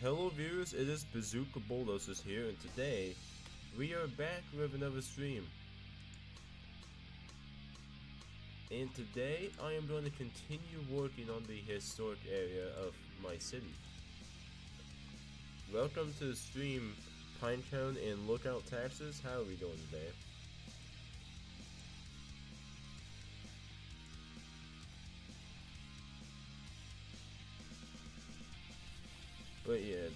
Hello viewers, it is Bazooka Bulldozers here, and today we are back with another stream. And today I am going to continue working on the historic area of my city. Welcome to the stream, Pinecone and Lookout Taxes. How are we doing today? But yeah,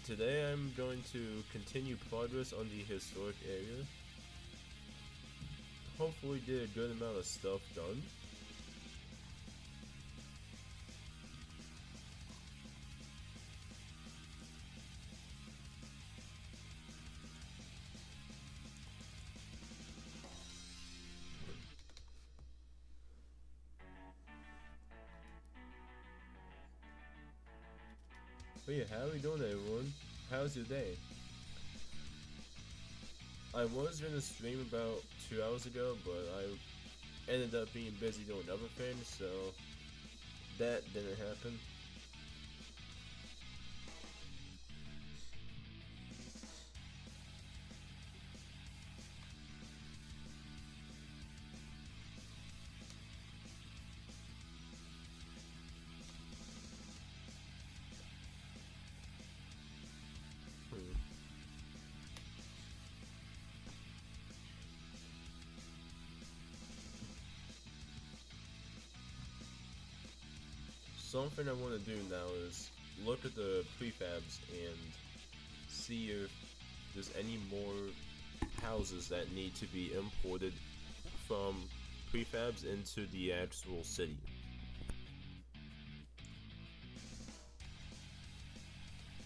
today I'm going to continue progress on the historic area. Hopefully get a good amount of stuff done. But yeah, how are we doing everyone? How's your day? I was gonna stream about 2 hours ago, but I ended up being busy doing other things, so that didn't happen. Something I want to do now is look at the prefabs and see if there's any more houses that need to be imported from prefabs into the actual city.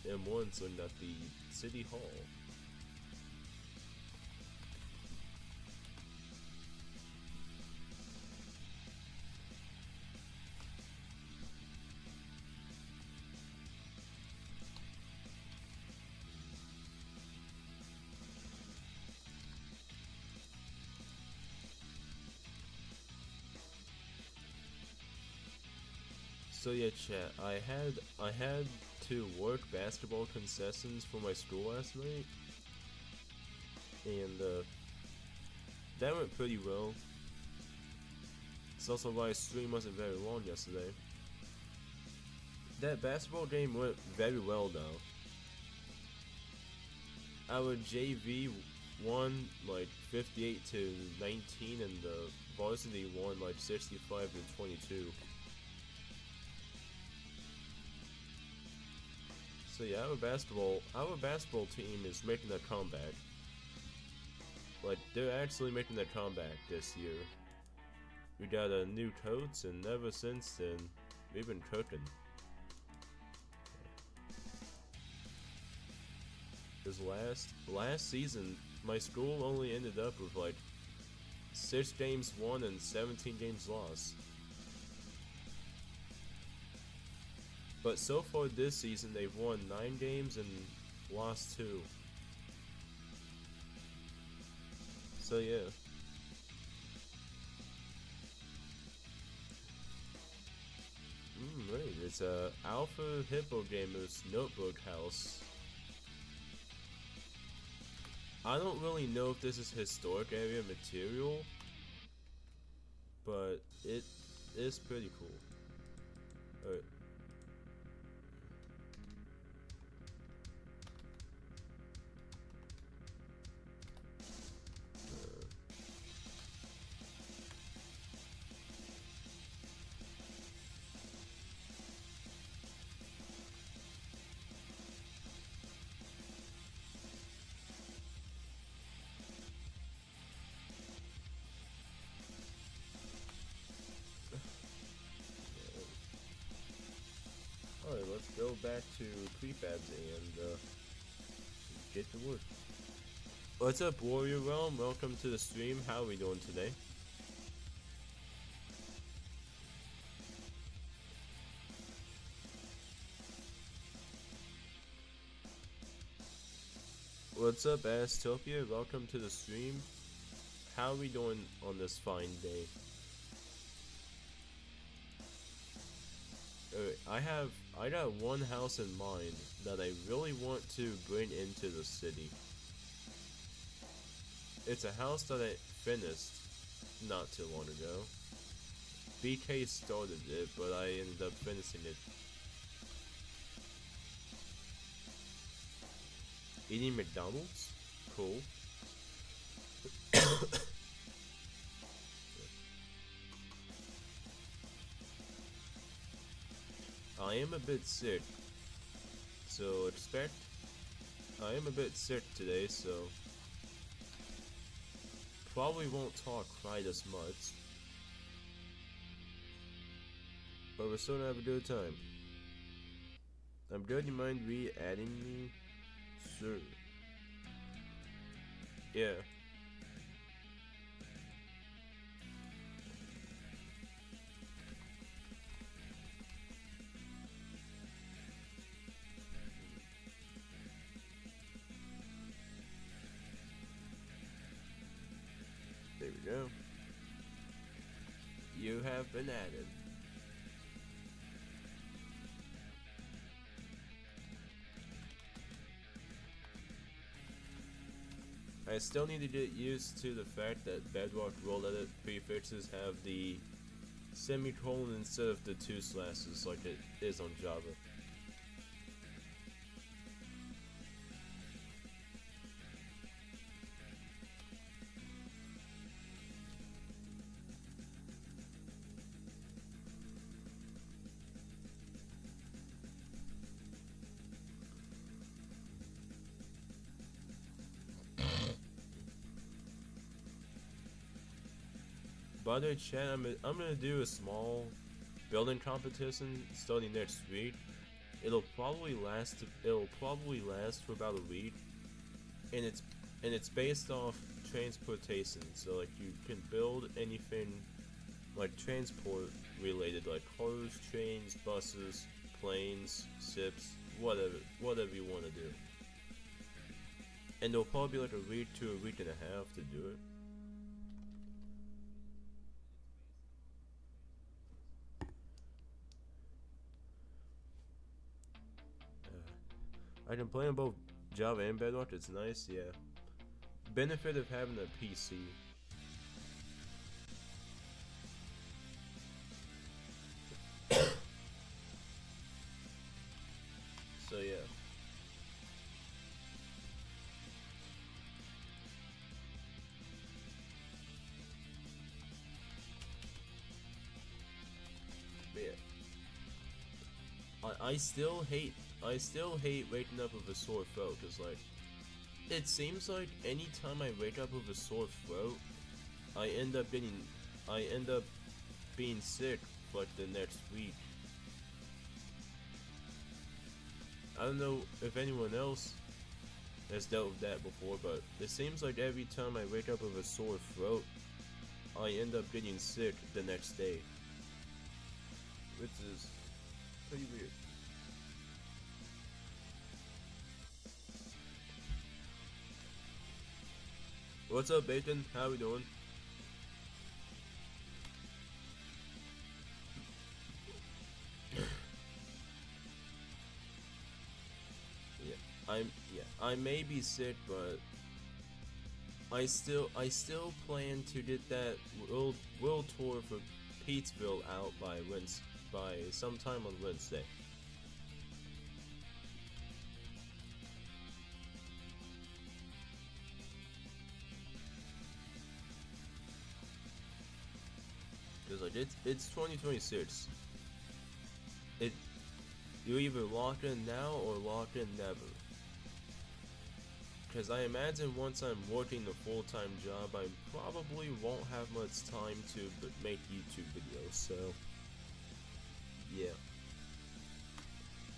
And once I'm at the city hall. So yeah, chat. I had to work basketball concessions for my school last night, and that went pretty well. It's also why stream wasn't very long yesterday. That basketball game went very well though. Our JV won like 58 to 19, and the varsity won like 65 to 22. So yeah, our basketball team is making a comeback. Like, they're actually making a comeback this year. We got a new coach, and ever since then, we've been cooking. Cause last season, my school only ended up with like 6 games won and 17 games lost. But so far this season, they've won 9 games and lost 2. So yeah. Right, it's a Alpha Hippo Gamers Notebook House. I don't really know if this is historic area material, but it is pretty cool. Alright. Alright, let's go back to prefabs and get to work. What's up, Warrior Realm? Welcome to the stream. How are we doing today? What's up, Astopia? Welcome to the stream. How are we doing on this fine day? I got one house in mind that I really want to bring into the city. It's a house that I finished not too long ago. BK started it, but I ended up finishing it. Eating McDonald's? Cool. I am a bit sick, so expect. I am a bit sick today, so probably won't talk quite as much, but we're still gonna have a good time. I'm good. You mind re-adding me? Sure. Yeah. There we go. You have been added. I still need to get used to the fact that Bedrock roll edit prefixes have the semicolon instead of the two slashes like it is on Java. By the way, chat, I'm gonna do a small building competition starting next week. It'll probably last for about a week, and it's based off transportation. So like you can build anything like transport related, like cars, trains, buses, planes, ships, whatever you want to do. And it'll probably be like a week to a week and a half to do it. I can play on both Java and Bedrock. It's nice, yeah. Benefit of having a PC. So yeah. But yeah. I still hate waking up with a sore throat, cause like it seems like anytime I wake up with a sore throat, I end up being sick for like the next week. I don't know if anyone else has dealt with that before, but it seems like every time I wake up with a sore throat, I end up getting sick the next day, which is pretty weird. What's up, Bacon? How we doing? I may be sick, but I still plan to get that world tour for Pete'sville out by sometime on Wednesday. Cause like it's 2026. You either lock in now or lock in never. Because I imagine once I'm working a full-time job, I probably won't have much time to make YouTube videos, so yeah.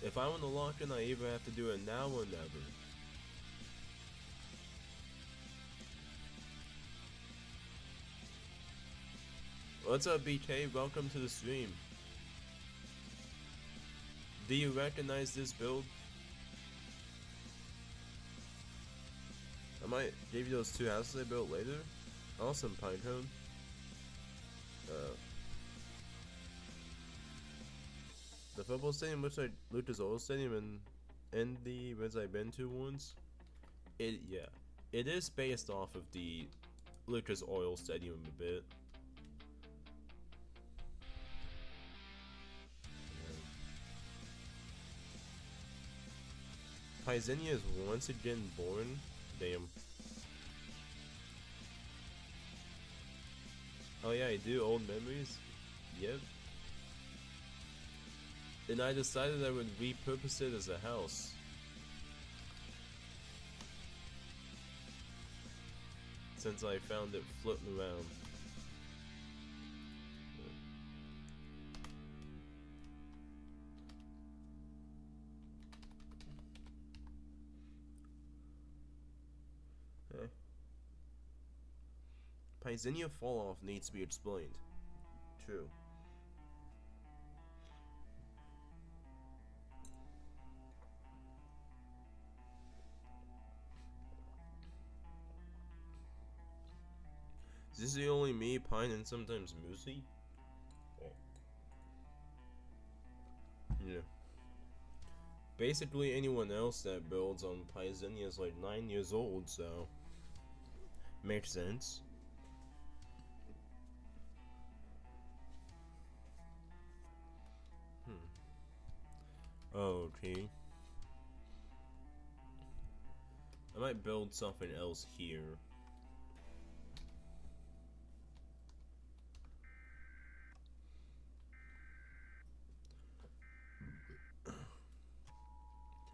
If I want to lock in, I either have to do it now or never. What's up, BK? Welcome to the stream. Do you recognize this build? I might give you those two houses I built later. Awesome, Pinecone. The football stadium looks like Lucas Oil Stadium in the ones I've been to once. Yeah, it is based off of the Lucas Oil Stadium a bit. Paisania is once again born. Damn. Oh yeah, I do old memories. Yep. And I decided I would repurpose it as a house. Since I found it floating around. Paisania fall off needs to be explained. True. Is this the only me, Pine, and sometimes Moosey? Okay. Yeah. Basically, anyone else that builds on Paisania is like 9 years old, so makes sense. Oh, okay. I might build something else here.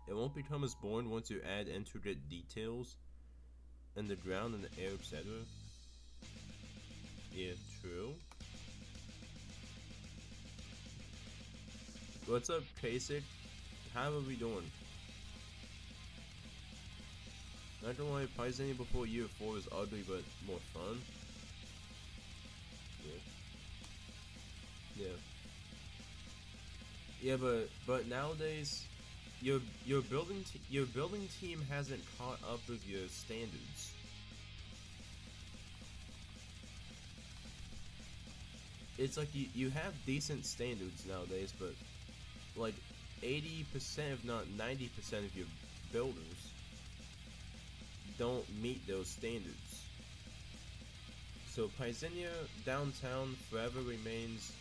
It won't become as boring once you add intricate details in the ground and the air, etc. Yeah, true. What's up, Kasich? How are we doing? Not gonna lie, Paisania before year 4 is ugly but more fun. Yeah. Yeah, but nowadays, your building team hasn't caught up with your standards. It's like you have decent standards nowadays, but like 80% if not 90% of your builders don't meet those standards. So Paisania downtown forever remains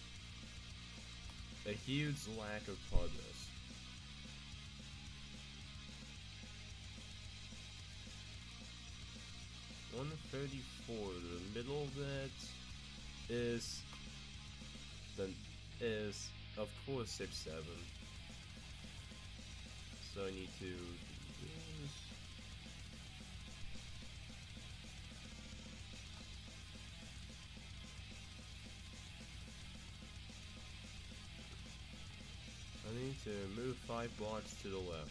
a huge lack of progress. $134. The middle of that is of course 6-7. So I need to do this. I need to move 5 blocks to the left.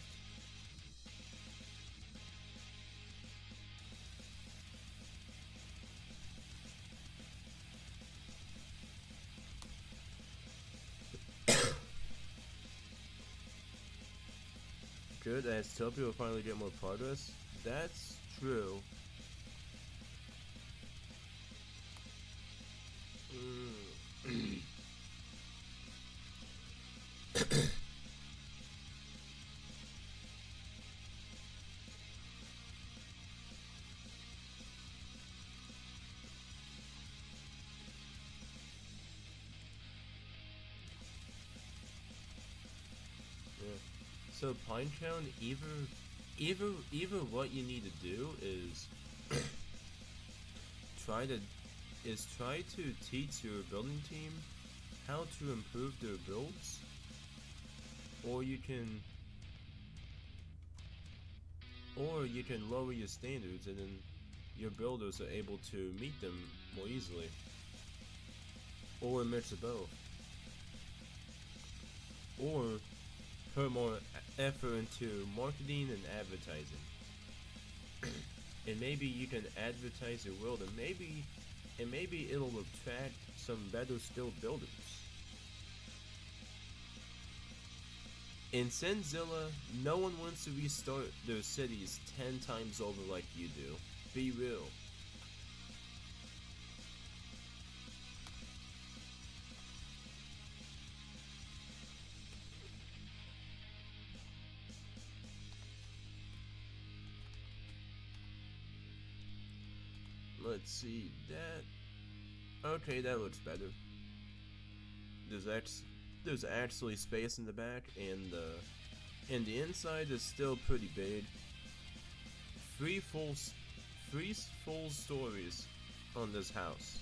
Good, as Topia will finally get more progress. That's true. So Pinetown, either what you need to do is try to teach your building team how to improve their builds, or you can lower your standards and then your builders are able to meet them more easily, or a mix of both, or put more effort into marketing and advertising. And maybe you can advertise your world, and maybe it'll attract some better skilled builders. In Senzilla, no one wants to restart their cities 10 times over like you do. Be real. let's see that. Okay, that looks better. There's actually space in the back, and the inside is still pretty big. Three full stories on this house.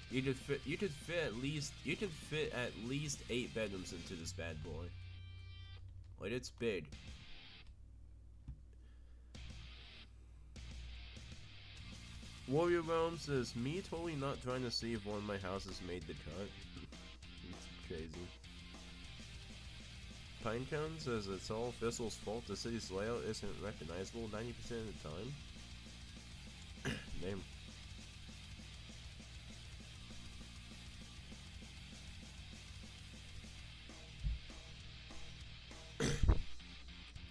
You could fit at least 8 bedrooms into this bad boy. Like, it's big. Warrior Realm says, me totally not trying to see if one of my houses made the cut. It's crazy. Pinecone says it's all Thistle's fault. The city's layout isn't recognizable 90% of the time. Damn.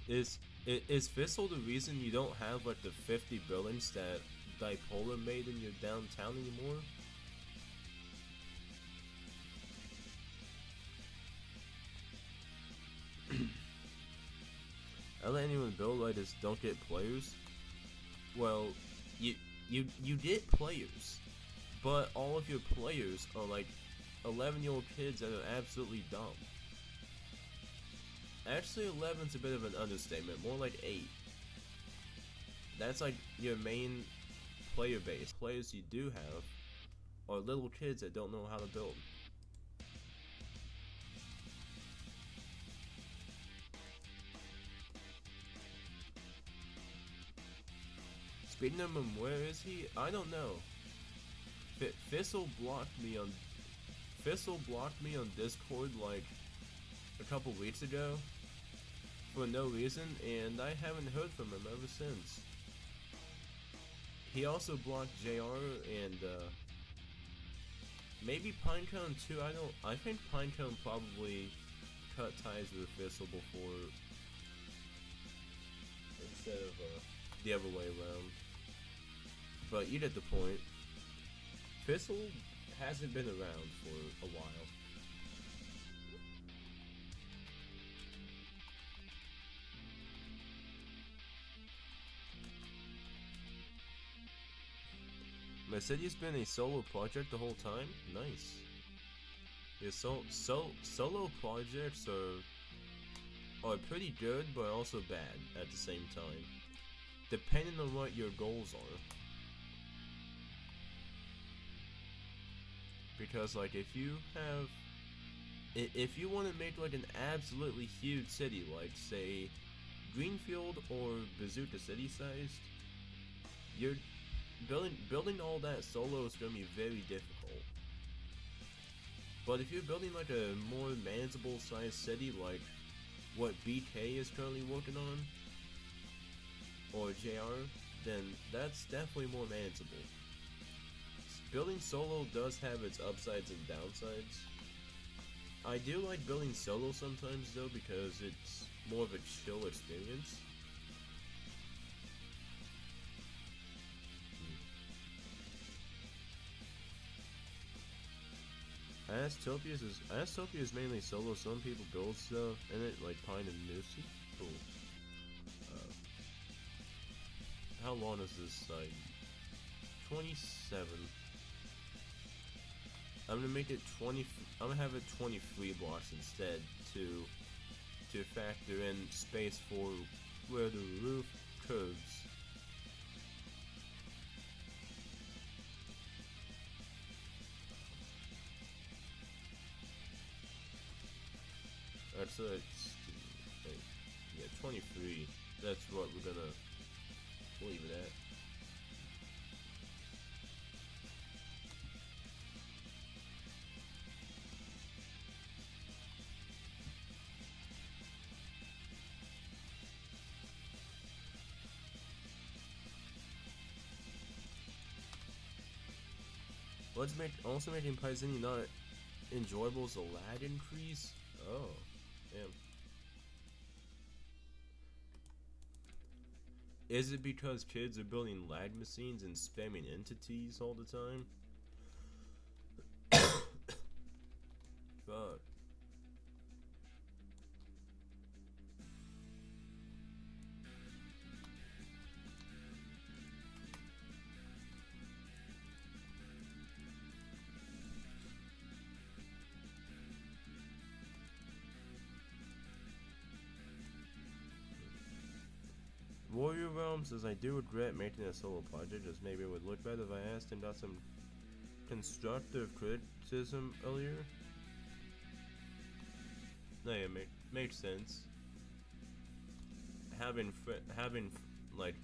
Is Thistle the reason you don't have like the 50 buildings that Dipolar made in your downtown anymore? I let anyone build like this don't get players. Well, you get players, but all of your players are like 11-year-old kids that are absolutely dumb. Actually, 11's a bit of an understatement, more like 8. That's like your main player base. Players you do have are little kids that don't know how to build. Speednum, where is he? I don't know. Thistle blocked me on Discord like a couple weeks ago for no reason, and I haven't heard from him ever since. He also blocked JR and maybe Pinecone too. I think Pinecone probably cut ties with Thistle before instead of the other way around. But you get the point. Thistle hasn't been around for a while. My city's been a solo project the whole time? Nice. Yeah, solo projects are pretty good, but also bad at the same time, depending on what your goals are. Because like if you want to make like an absolutely huge city, like say Greenfield or Bazooka City sized, you're building all that solo is gonna be very difficult. But if you're building like a more manageable sized city like what BK is currently working on, or JR, then that's definitely more manageable. Building solo does have its upsides and downsides. I do like building solo sometimes though, because it's more of a chill experience. Astopia is mainly solo. Some people build stuff in it, like Pine and Nusi. Cool. How long is this site? 27. I'm gonna make it 20. I'm gonna have it 23 blocks instead to factor in space for where the roof curves. That's yeah, 23. That's what we're gonna leave it at. Also making Paisini not enjoyable is a lag increase. Oh, damn. Is it because kids are building lag machines and spamming entities all the time? Fuck. problem is I do regret making a solo project, as maybe it would look better if I asked and got some constructive criticism earlier. No, yeah, makes sense. Having like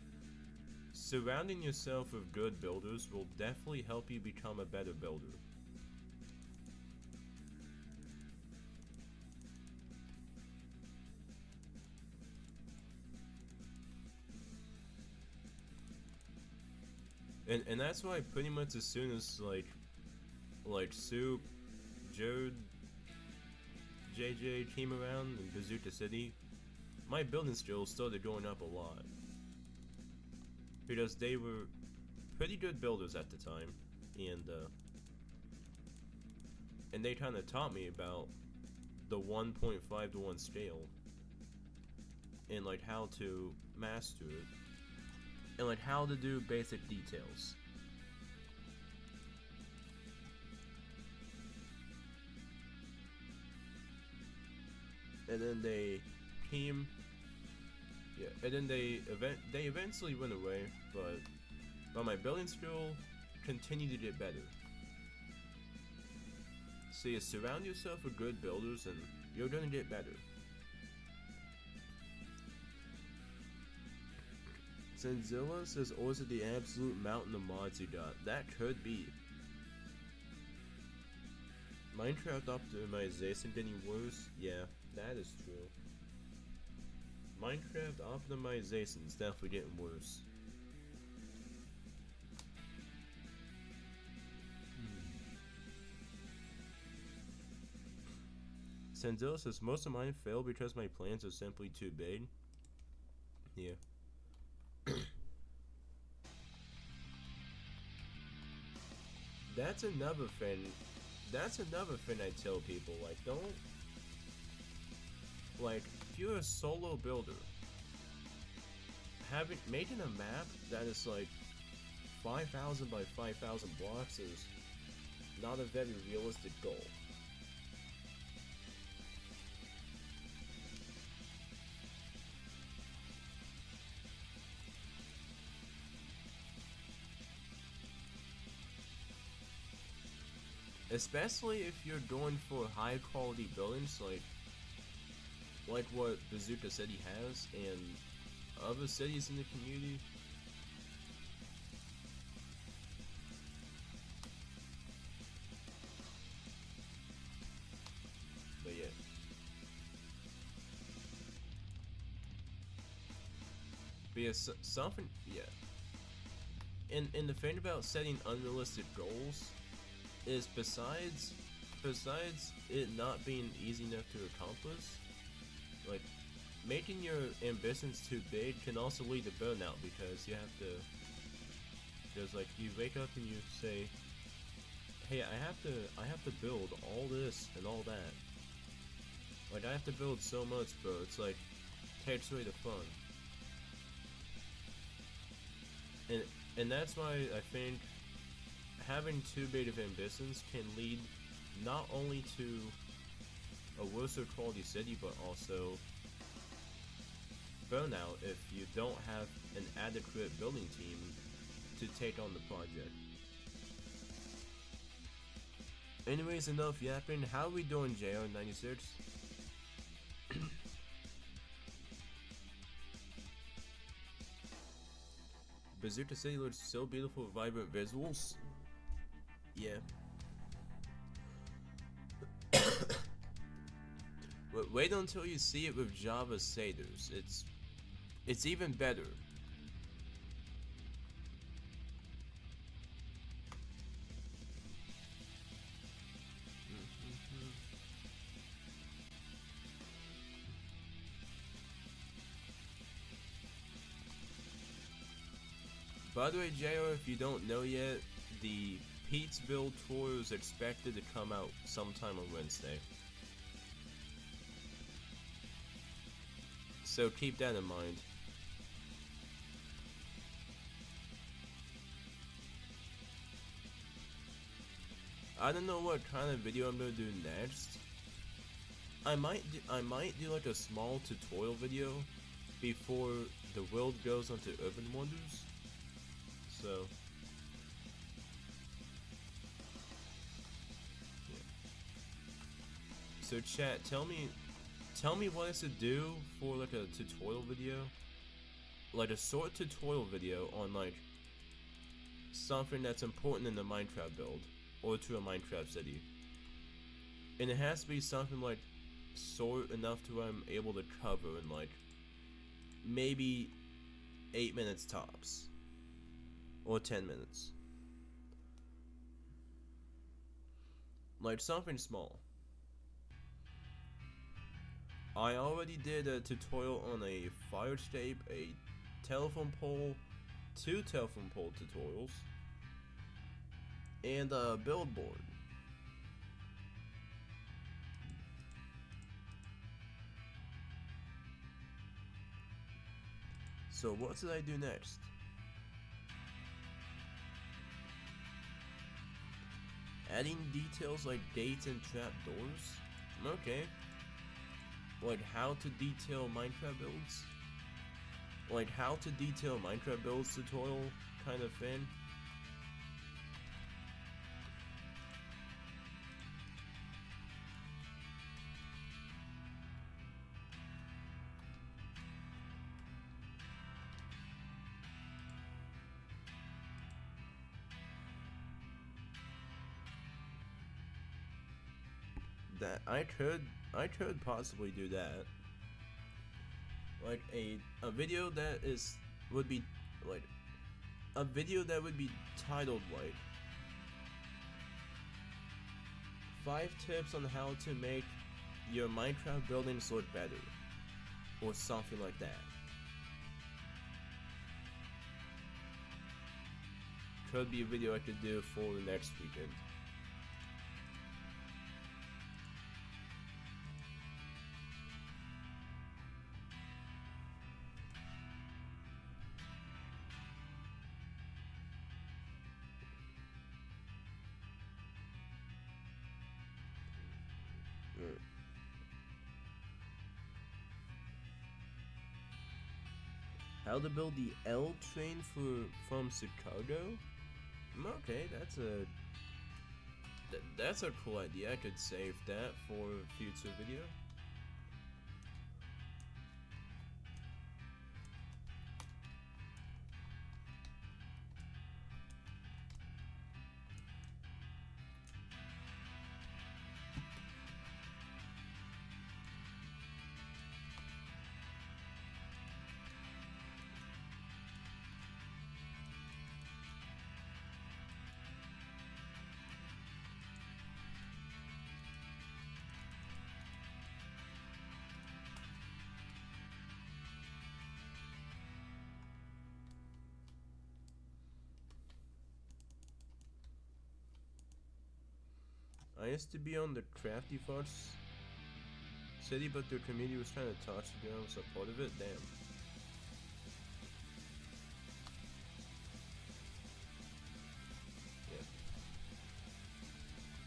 surrounding yourself with good builders will definitely help you become a better builder. And that's why pretty much as soon as like Soup, Jode, JJ came around in Bazooka City, my building skills started going up a lot. Because they were pretty good builders at the time, and they kind of taught me about the 1.5 to 1 scale, and like how to master it, and like how to do basic details. And then they came, yeah, and then they eventually went away, but my building skill continued to get better. So you surround yourself with good builders and you're gonna get better. Zenzilla says, or is it the absolute mountain of mods you got? That could be. Minecraft optimization getting worse? Yeah, that is true. Minecraft optimization is definitely getting worse. Senzilla says, most of mine fail because my plans are simply too big. Yeah. That's another thing. That's another thing I tell people. Like, don't. Like, if you're a solo builder, making a map that is like 5,000 by 5,000 blocks is not a very realistic goal. Especially if you're going for high quality buildings like what Bazooka City has and other cities in the community. But yeah. But yeah, something, yeah. And the thing about setting unrealistic goals is besides it not being easy enough to accomplish, like making your ambitions too big can also lead to burnout, because you have to, because like you wake up and you say, hey, I have to build all this and all that. Like I have to build so much, bro. It's like takes away the fun. And that's why I think having too big of ambitions can lead not only to a worse quality city, but also burnout if you don't have an adequate building team to take on the project. Anyways, enough yapping. How are we doing, JR96? Bazooka City looks so beautiful with vibrant visuals. Yeah. Wait until you see it with Java shaders. It's even better. By the way, JR, if you don't know yet, the Pete'sville tour is expected to come out sometime on Wednesday. So keep that in mind. I don't know what kind of video I'm gonna do next. I might do like a small tutorial video before the world goes onto urban wonders. So yeah. So chat, tell me what is to do for like a tutorial video, like a short tutorial video on like something that's important in the Minecraft build or to a Minecraft city. And it has to be something like short enough to where I'm able to cover in like maybe 8 minutes tops or 10 minutes. Like something small. I already did a tutorial on a fire escape, a telephone pole, 2 telephone pole tutorials, and a billboard. So what should I do next? Adding details like gates and trapdoors? Okay. Like how to detail Minecraft builds? Like how to detail Minecraft builds tutorial kind of thing? That I could possibly do that. Like a video that would be like a video that would be titled like 5 tips on how to make your Minecraft buildings look better, or something like that. Could be a video I could do for the next weekend. How to build the L train from Chicago? Okay, that's a cool idea. I could save that for a future video. I used to be on the Crafty Fox city, but their community was kind of toxic and I was a part of it. Damn.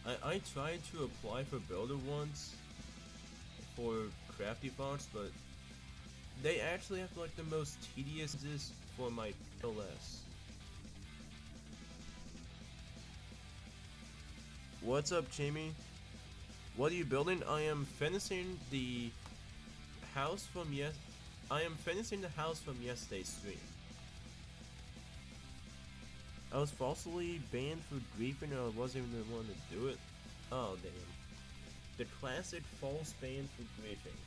Yeah. I tried to apply for Builder once for Crafty Fox, but they actually have like the most tedious for my LS. What's up, Jamie? What are you building? I am finishing the house from yesterday's stream. I was falsely banned for griefing and I wasn't even the one to do it. Oh damn. The classic false ban for griefing.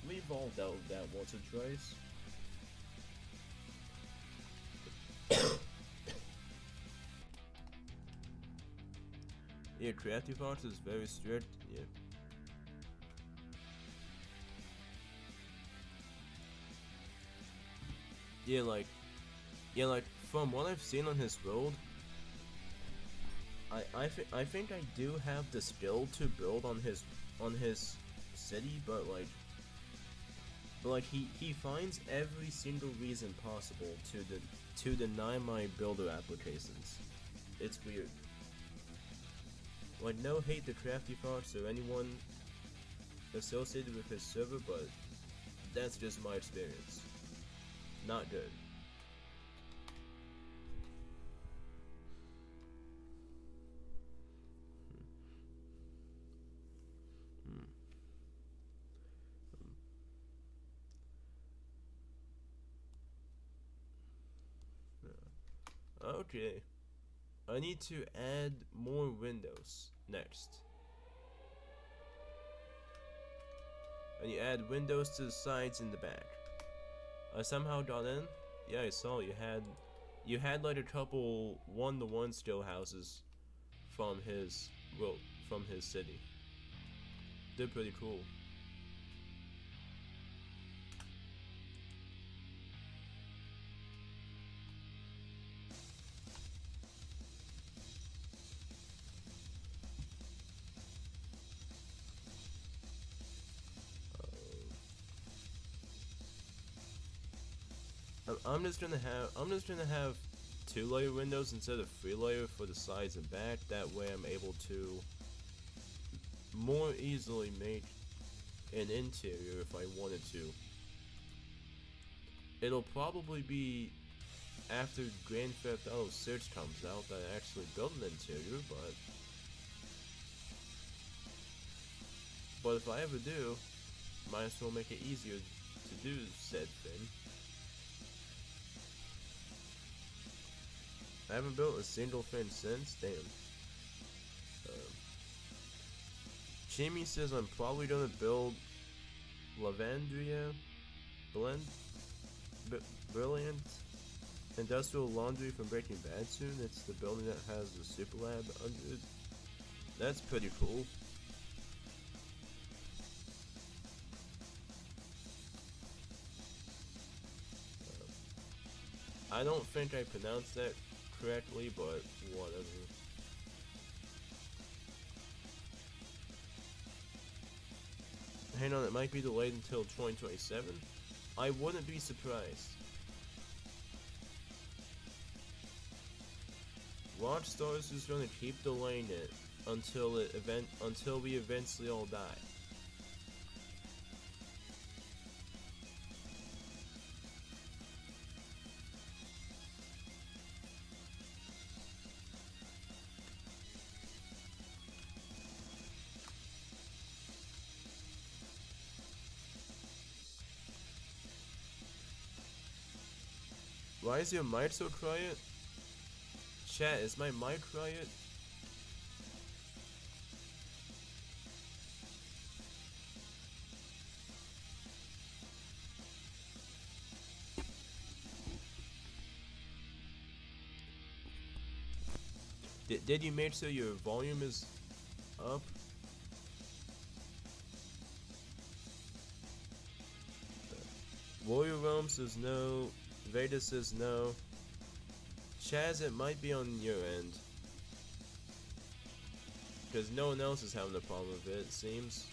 We've all dealt with that once or twice. Yeah, Creative Arts is very strict. Yeah. Yeah, like from what I've seen on his build, I think I do have the skill to build on his city, but he finds every single reason possible to deny my builder applications. It's weird. Like, no hate to Crafty Fox or anyone associated with his server, but That's just my experience. Not good. Okay. I need to add more windows next. And you add windows to the sides and the back. I somehow got in. Yeah, I saw you had like a couple one-to-one still houses from his from his city. They're pretty cool. I'm just gonna have 2-layer windows instead of 3-layer for the sides and back. That way I'm able to more easily make an interior if I wanted to. It'll probably be after Grand Theft Auto 6 comes out that I actually build an interior, but if I ever do, might as well make it easier to do said thing. I haven't built a single thing since. Damn. Jamie says I'm probably gonna build Lavandria, Brilliant Industrial Laundry from Breaking Bad soon. It's the building that has the super lab under it. That's pretty cool. I don't think I pronounced that correctly, but whatever. Hang on, it might be delayed until 2027. I wouldn't be surprised. Rockstar's is gonna keep delaying it until we eventually all die. Why is your mic so quiet? Chat, is my mic quiet? Did you make sure your volume is up? Warrior Realm says no. Veda says no. Chaz, it might be on your end. Because no one else is having a problem with it seems.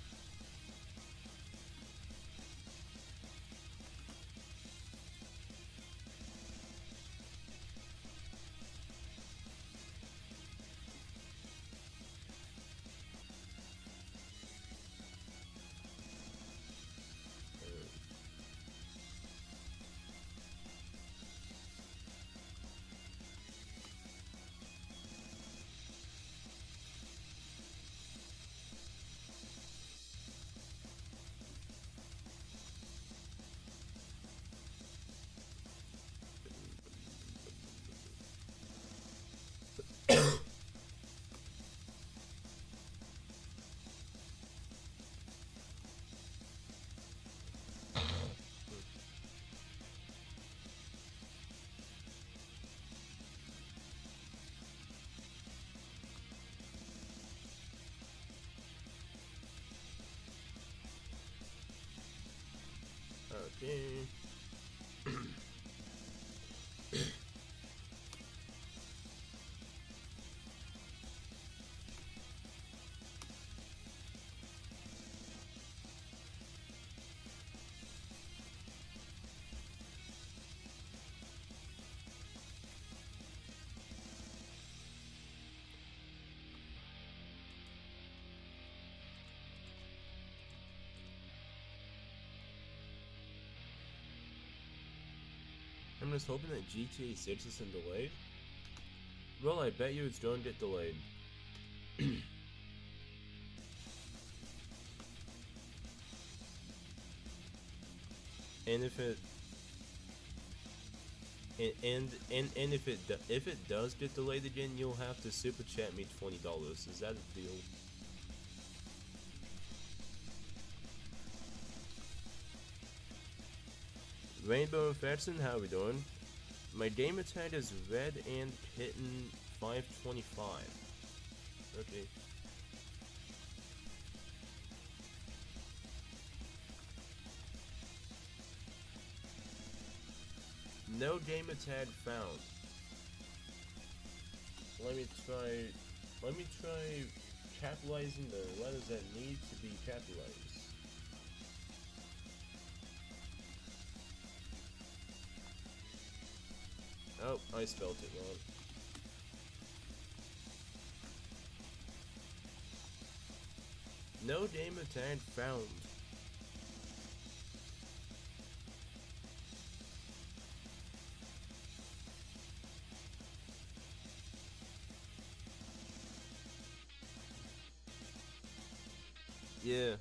Okay. I'm just hoping that GTA 6 isn't delayed. Well, I bet you it's going to get delayed. And if it and if it does get delayed again, you'll have to super chat me $20. Is that a deal? Rainbow Infection, how we doing? My gamer tag is Red and Kitten 525. Okay. No gamer tag found. Let me try capitalizing the letters that need to be capitalized. Oh, I spelled it wrong. No gamer tag found. Yeah.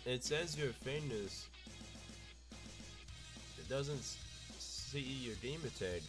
It says you're famous. It doesn't see your gamer tag.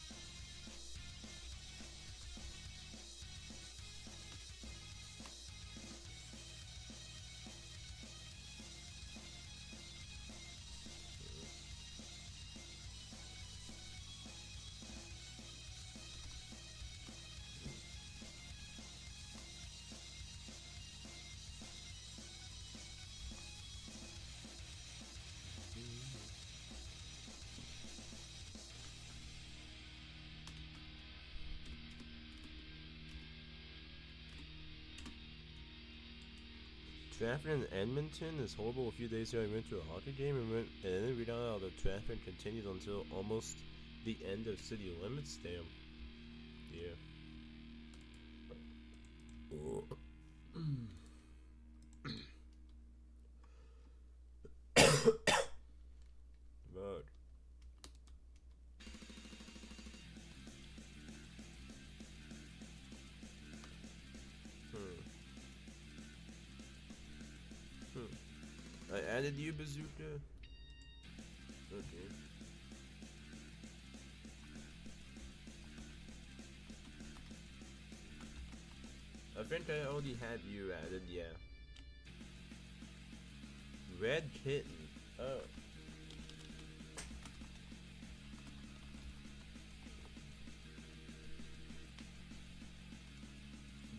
Traffic in Edmonton is horrible. A few days ago, I went to a hockey game and then we got out of the traffic continued until almost the end of city limits. Damn. Yeah. Fuck. I added you, Bazooka. Okay. I think I already had you added, yeah. Red Kitten. Oh.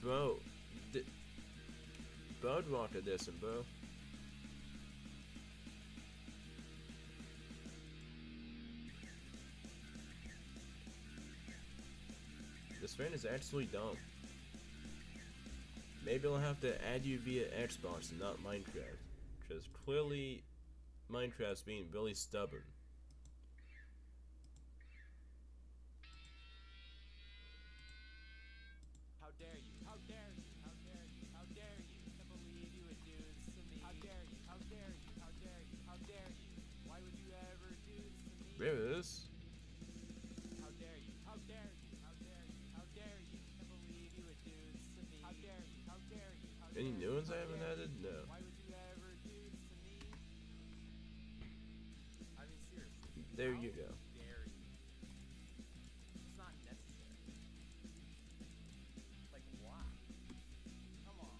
Bro. Bloodwalker this one, bro. This fan is actually dumb. Maybe I'll have to add you via Xbox and not Minecraft. Because clearly, Minecraft's being really stubborn. How dare you? How dare you? How dare you? How dare you? I can't believe you would do this to me. How dare you? How dare you? How dare you? How dare you? Why would you ever do this to me? There it is. How dare you? How dare you? How dare you? How dare you? I can't believe you would do this to me. How dare you? How dare you? How dare Any you? new ones I haven't added? No. Why would you ever do this to me? I mean, seriously. There you go. How dare you? It's not necessary. Like, why? Come on.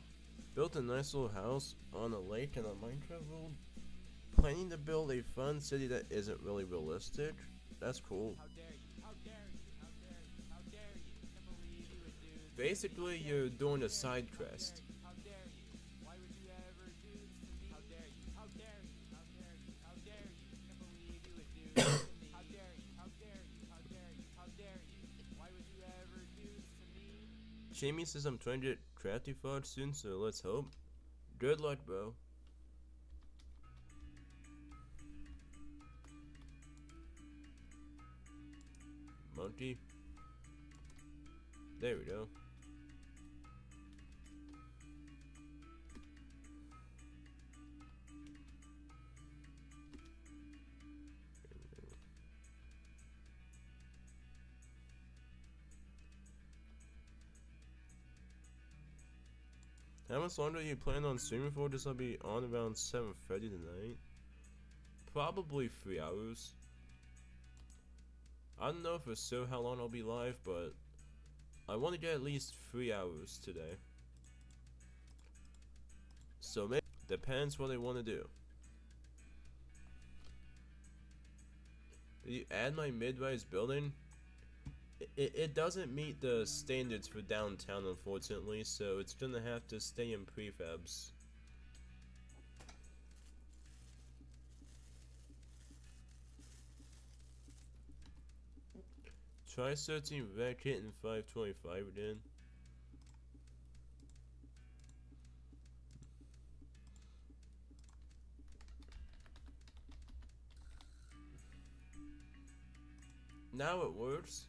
Built a nice little house on a lake in a Minecraft world. Planning to build a fun city that isn't really realistic. That's cool. How dare you? How dare you? How dare you? How dare you? I can't believe you would do this. Basically, you're doing a side quest. How dare you? Why would you ever do this to me? How dare you? How dare you? How dare you? How dare you? I can't believe you would do this to me. How dare you? How dare you? How dare you? How dare you? Why would you ever do this to me? Jamie says I'm trying to get crafty fudge soon, so let's hope. Good luck, bro. Monkey. There we go. How much longer do you plan on streaming for? This will be on around 7:30 tonight. Probably 3 hours. I don't know for sure how long I'll be live, but I want to get at least 3 hours today. So maybe depends what I want to do. Did you add my mid-rise building? It doesn't meet the standards for downtown, unfortunately, so it's gonna have to stay in prefabs. Try searching Racket in 525 again. Now it works.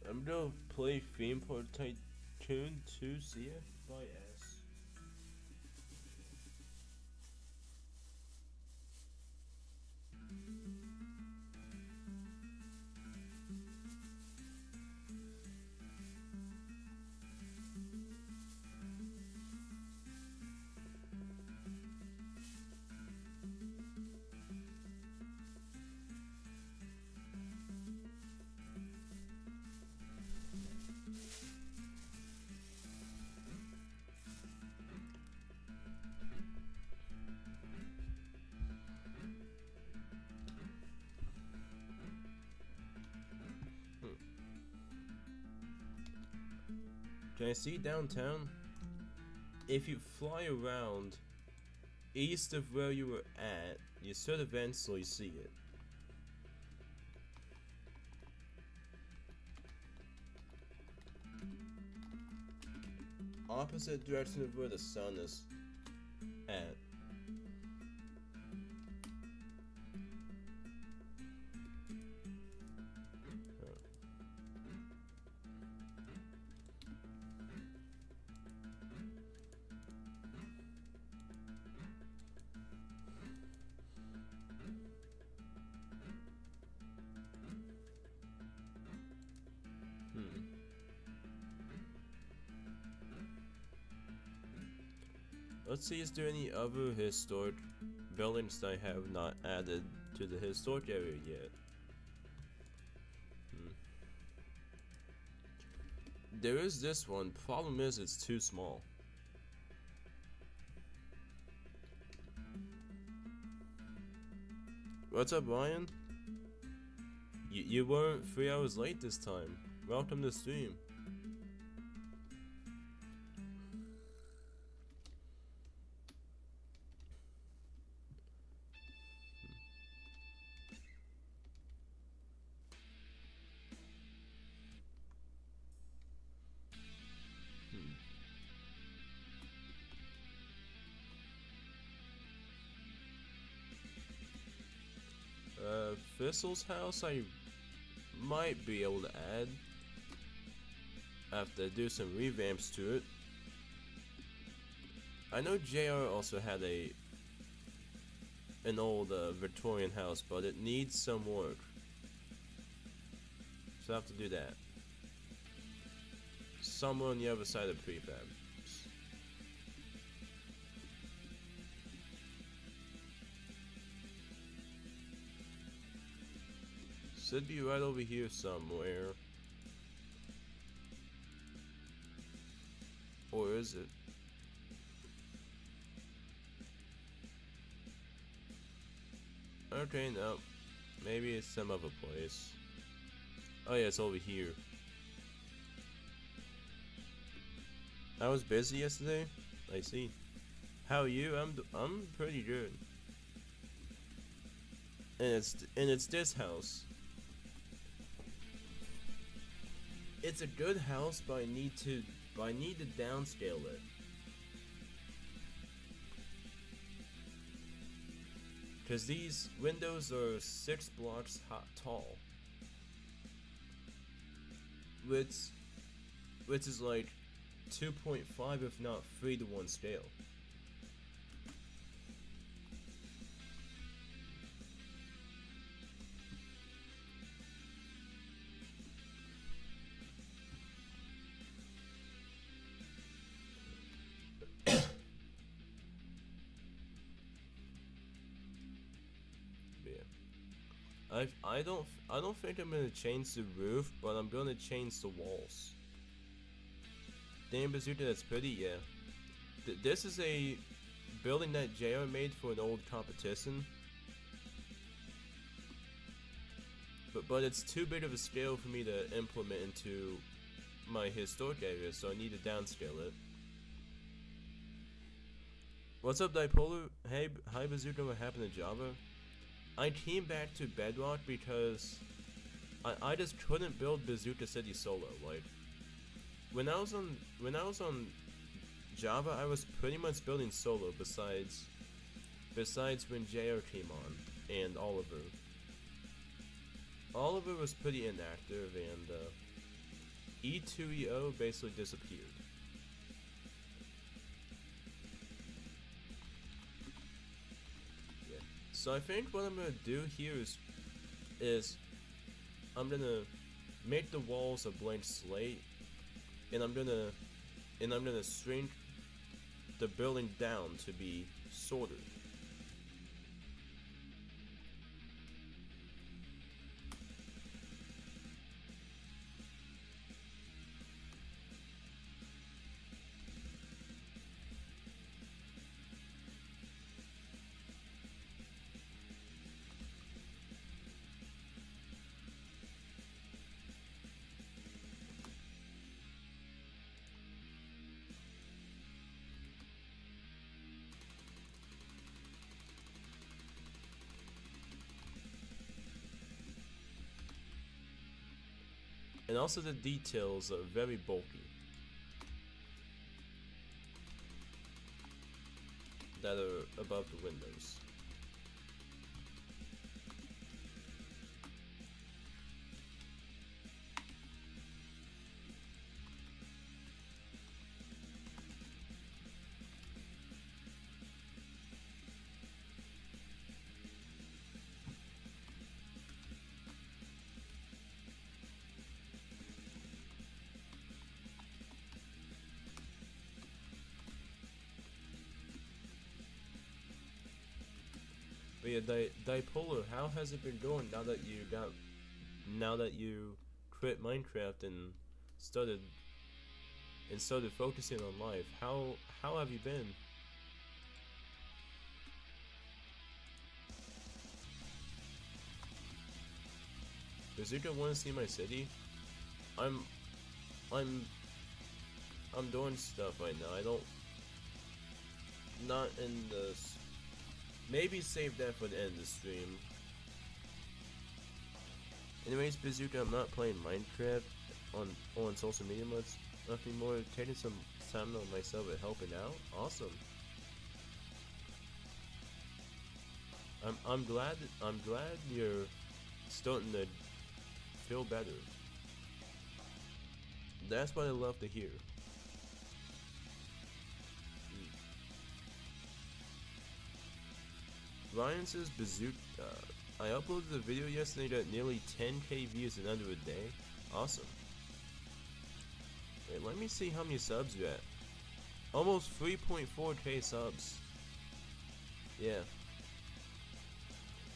I'm gonna play Theme Park Tycoon 2 CF by S. Can I see downtown? If you fly around east of where you were at, you should eventually see it. Opposite direction of where the sun is at. Let's see, is there any other historic buildings that I have not added to the historic area yet? There is this one. Problem is, it's too small. What's up, Ryan? You weren't 3 hours late this time. Welcome to stream. Thistle's house I might be able to add after I do some revamps to it. I know JR also had an old Victorian house, but it needs some work, so I have to do that. Somewhere on the other side of prefab. Should be right over here somewhere. Or is it? Okay, no. Maybe it's some other place. Oh yeah, it's over here. I was busy yesterday. I see. How are you? I'm pretty good. And it's this house. It's a good house, but I need to downscale it. Cause these windows are 6 blocks tall, which is like 2.5 if not 3-to-1 scale. I don't think I'm gonna change the roof, but I'm gonna change the walls. Damn bazooka, that's pretty, yeah. This is a building that JR made for an old competition. But it's too big of a scale for me to implement into my historic area, so I need to downscale it. What's up, Dipolar? Hey, hi bazooka, what happened to Java? I came back to Bedrock because I just couldn't build Bazooka City solo. Like when I was on Java, I was pretty much building solo. Besides when JR came on and Oliver. Oliver was pretty inactive, and E2EO basically disappeared. So I think what I'm gonna do here is I'm gonna make the walls a blank slate, and I'm gonna shrink the building down to be sorted. And also the details are very bulky. That are above the windows. But yeah, Dipolar, how has it been going now that you quit Minecraft and started focusing on life? How have you been? Bazooka wanna see my city? I'm doing stuff right now. I don't not in the maybe save that for the end of the stream. Anyways, Bazooka, I'm not playing Minecraft on social media much. Nothing more. Taking some time on myself and helping out. Awesome. I'm glad you're starting to feel better. That's what I love to hear. Ryan says Bazooka. I uploaded a video yesterday that nearly 10k views in under a day. Awesome. Wait, let me see how many subs you're at. Almost 3.4k subs. Yeah.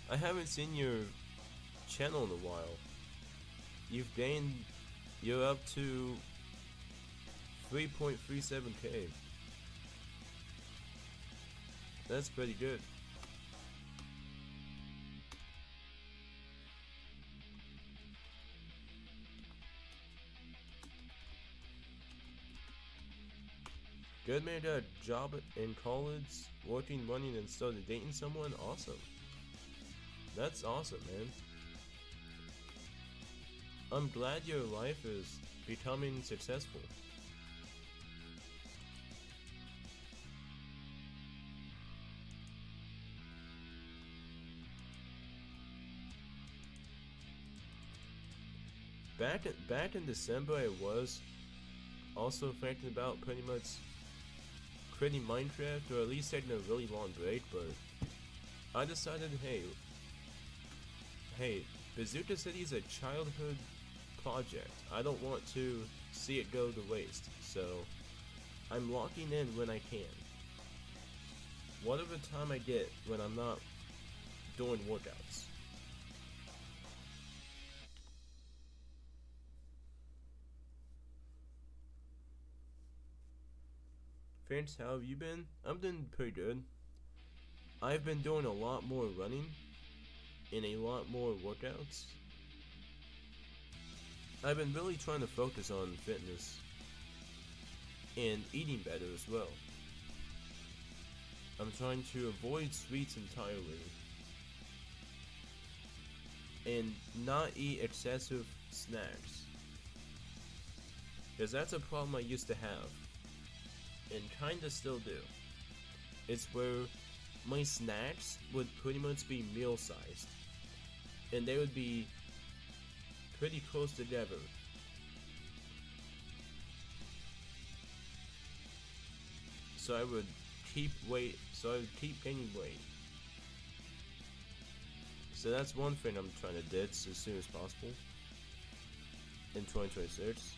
I haven't seen your channel in a while. You're up to 3.37k. That's pretty good. Good man, got a job in college, working, running, and started dating someone. Awesome. That's awesome, man. I'm glad your life is becoming successful. Back in December, I was also thinking about pretty much quitting Minecraft, or at least taking a really long break. But I decided, hey, Bazooka City is a childhood project. I don't want to see it go to waste, so I'm locking in when I can. Whatever time I get when I'm not doing workouts. Friends, how have you been? I'm doing pretty good. I've been doing a lot more running and a lot more workouts. I've been really trying to focus on fitness and eating better as well. I'm trying to avoid sweets entirely and not eat excessive snacks, because that's a problem I used to have and kinda still do. It's where my snacks would pretty much be meal sized, and they would be pretty close together. So I would keep gaining weight. So that's one thing I'm trying to ditch as soon as possible in 2026.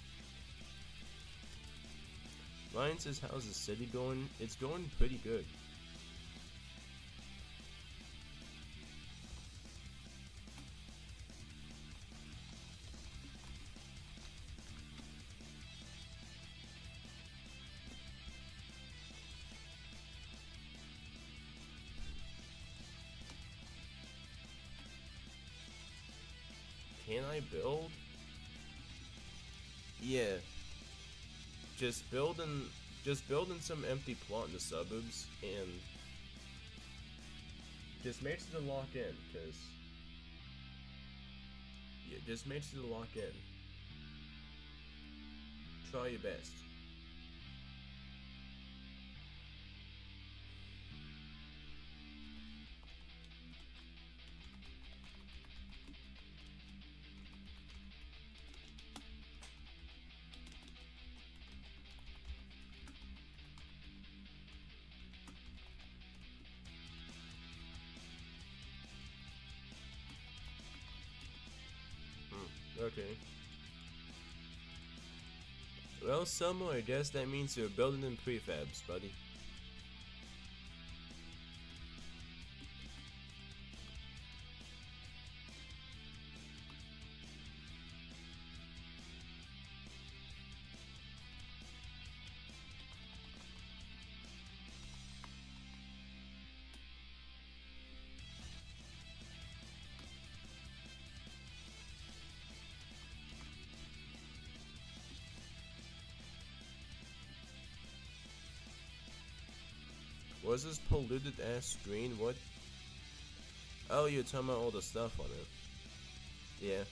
Ryan says, how's the city going? It's going pretty good. Can I build? Yeah. Just building some empty plot in the suburbs, and just makes it a lock in, cause yeah, just makes it a lock in. Try your best. Okay. Well, Summer, I guess that means you're building in prefabs, buddy. What's this polluted ass screen? What? Oh, you're talking about all the stuff on it. Yeah.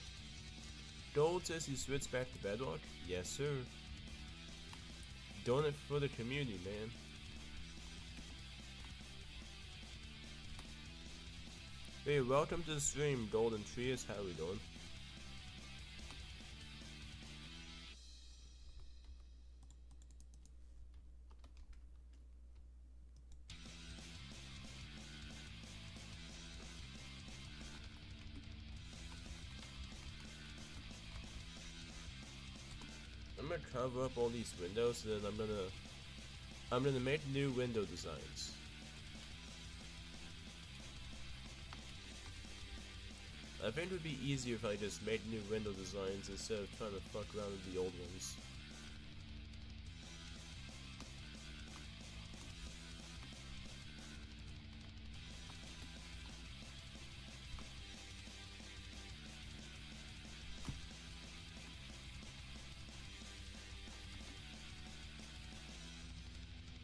Gold says you switched back to Bedrock? Yes, sir. Doing it for the community, man. Hey, welcome to the stream, Golden Trees. How we doing? I'm gonna cover up all these windows, and then I'm gonna make new window designs. I think it would be easier if I just made new window designs instead of trying to fuck around with the old ones.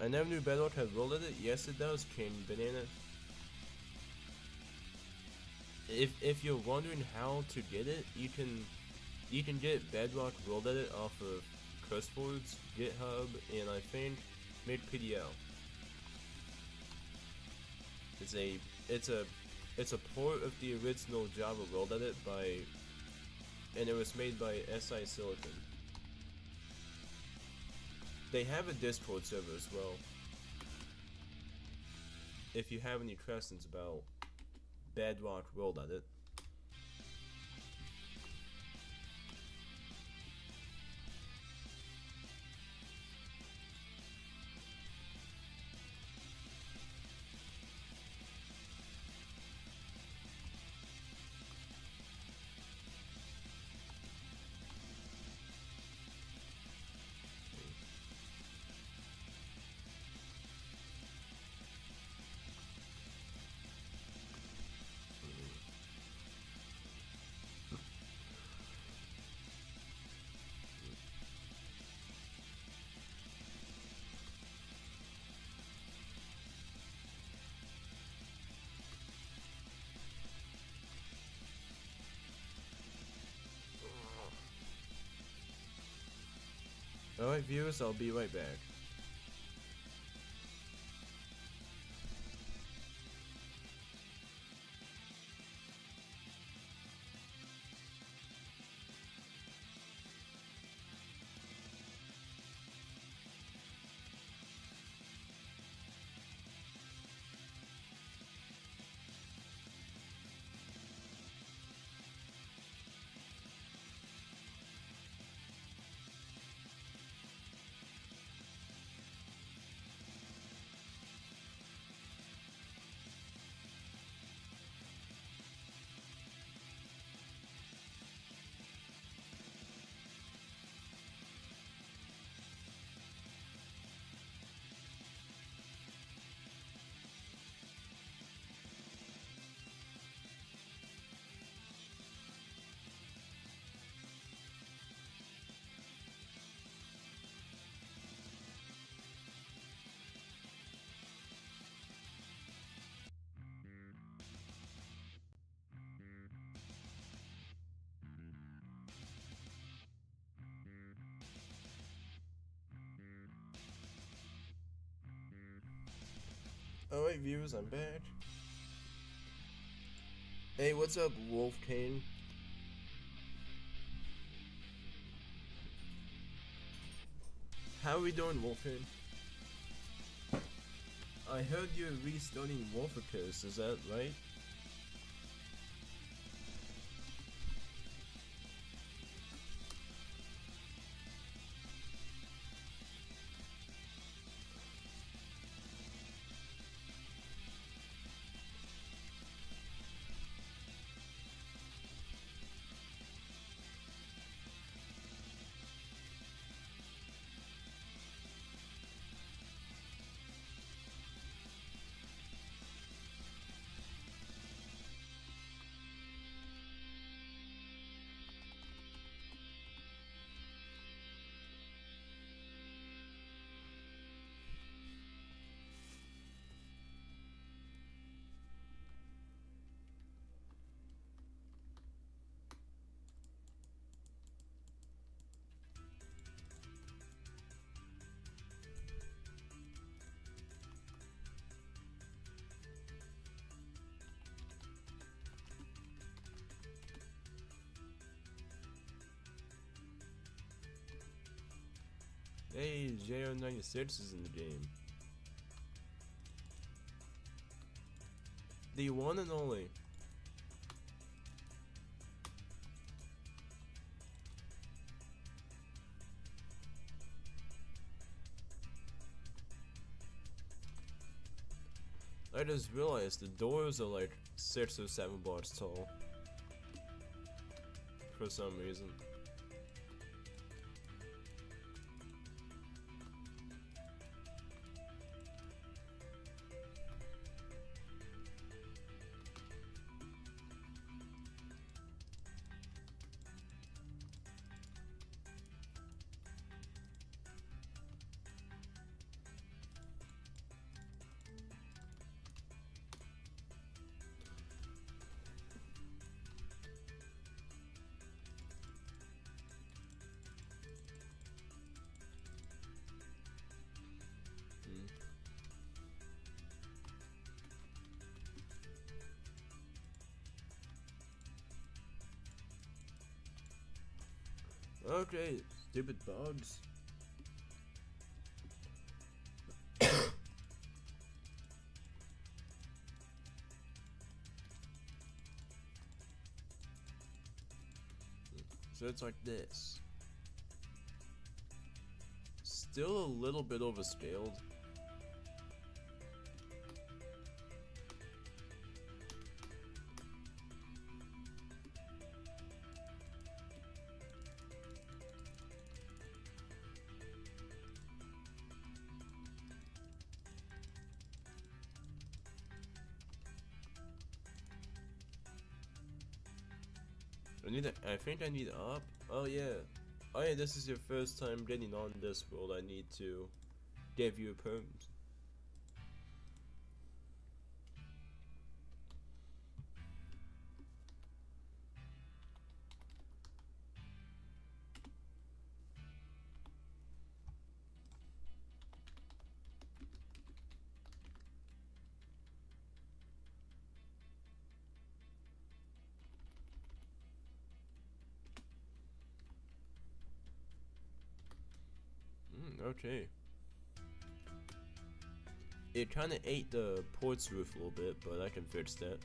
I never knew Bedrock had world edit. Yes, it does, King Banana. If you're wondering how to get it, you can get Bedrock world edit off of Curseboards, GitHub, and I think MadePDL. It's a port of the original Java world edit and it was made by SI Silicon. They have a Discord server as well. If you have any questions about Bedrock world edit. Alright viewers, I'll be right back. Alright viewers, I'm back. Hey, what's up, Wolf Kane? How are we doing, Wolf Kane? I heard you're restarting Wolfacus, is that right? Hey, JO96 is in the game. The one and only. I just realized the doors are like 6 or 7 blocks tall. For some reason. Okay, stupid bugs. So it's like this. Still a little bit overscaled. I think I need up. Oh yeah. Oh yeah, this is your first time getting on this world. I need to give you a permit. Okay. It kinda ate the ports roof a little bit, but I can fix that.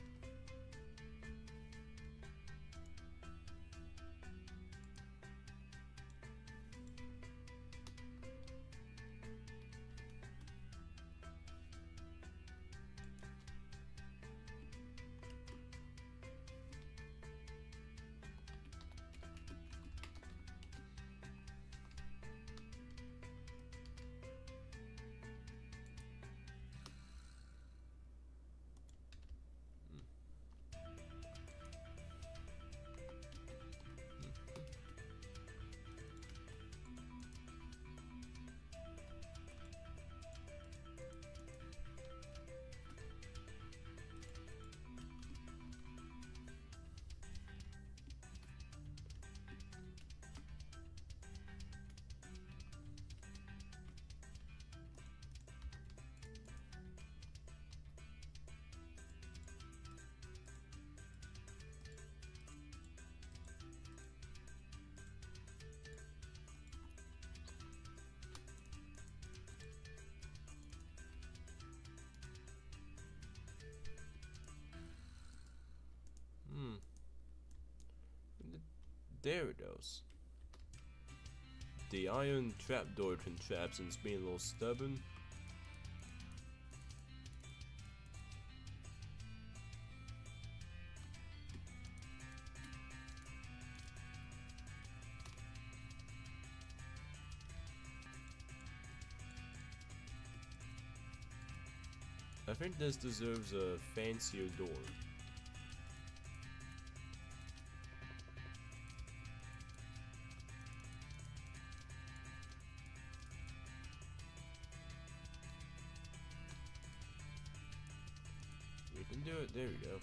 There it goes. The iron trapdoor contraption's being a little stubborn. I think this deserves a fancier door. We can do it, there we go.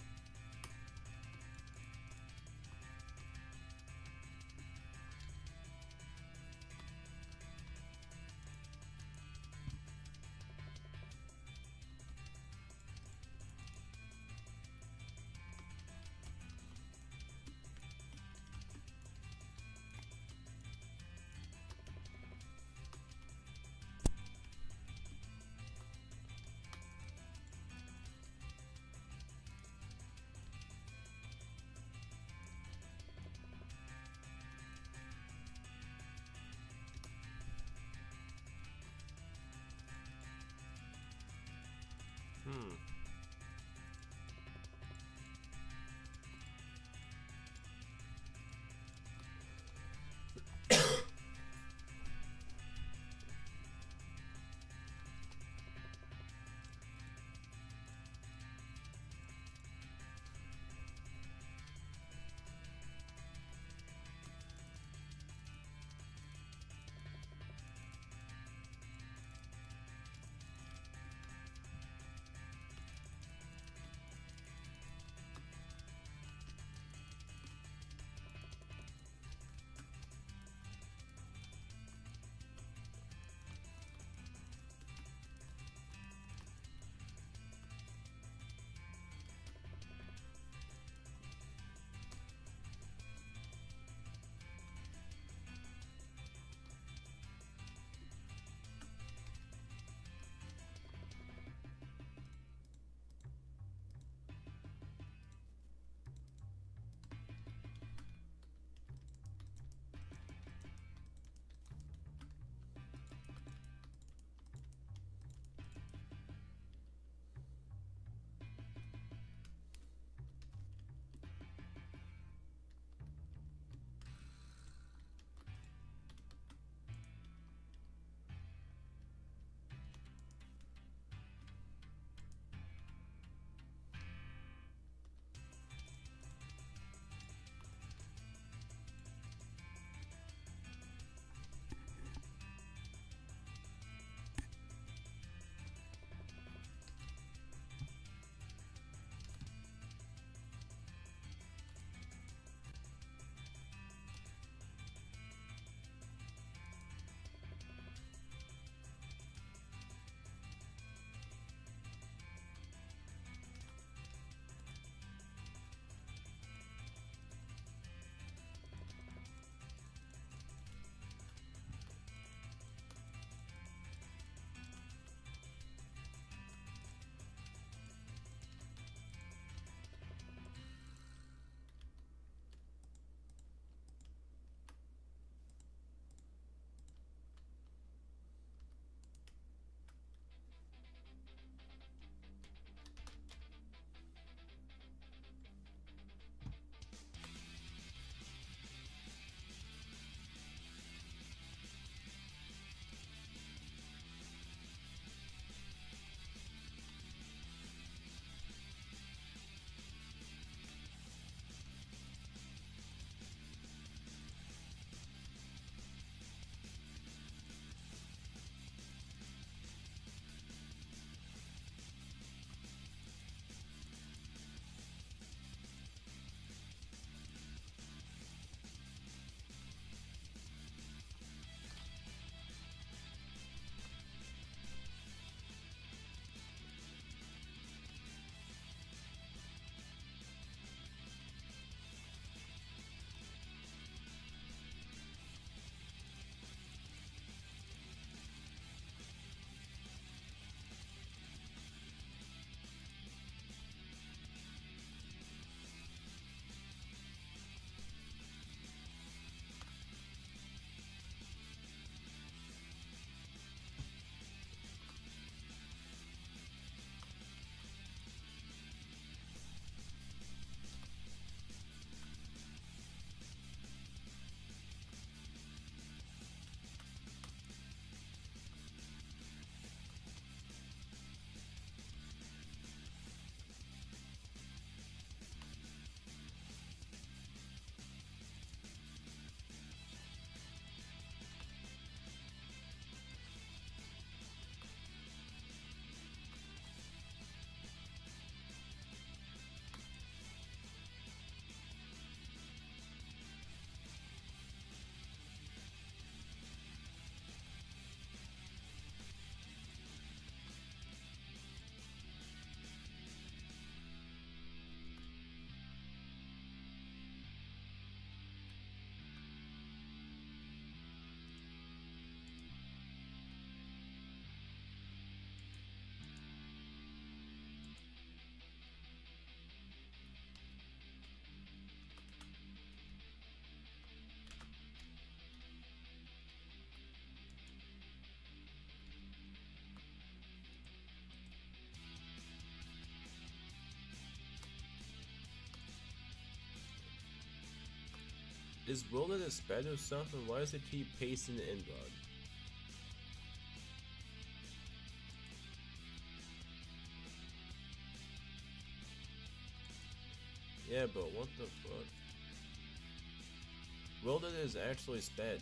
Is Wilder this bad or something? Why does it keep pasting it in, bud? Yeah, but what the fuck? Wilder is actually sped.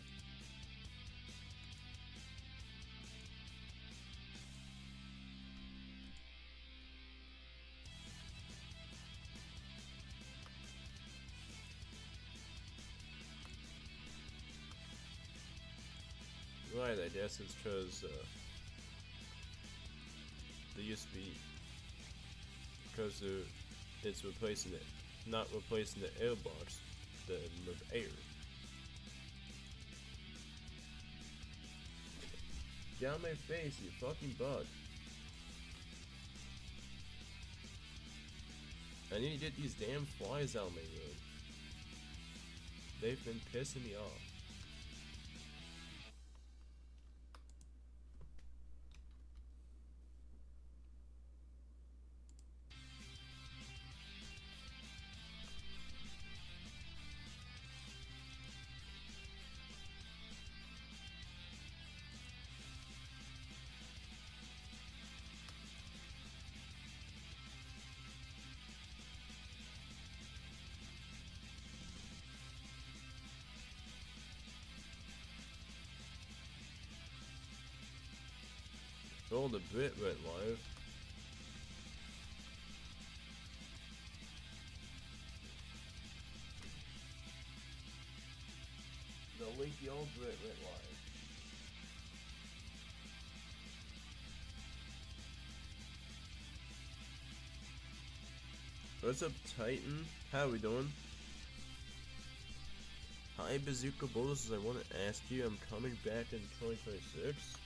Right, I guess it's because the USB, because it's replacing it, not replacing the air box, with air. Get out of my face, you fucking bug. I need to get these damn flies out of my room. They've been pissing me off. Oh, the Brit went live. The Leaky Old Brit went live. What's up, Titan? How we doing? Hi, Bazooka Bullets. I want to ask you, I'm coming back in 2026.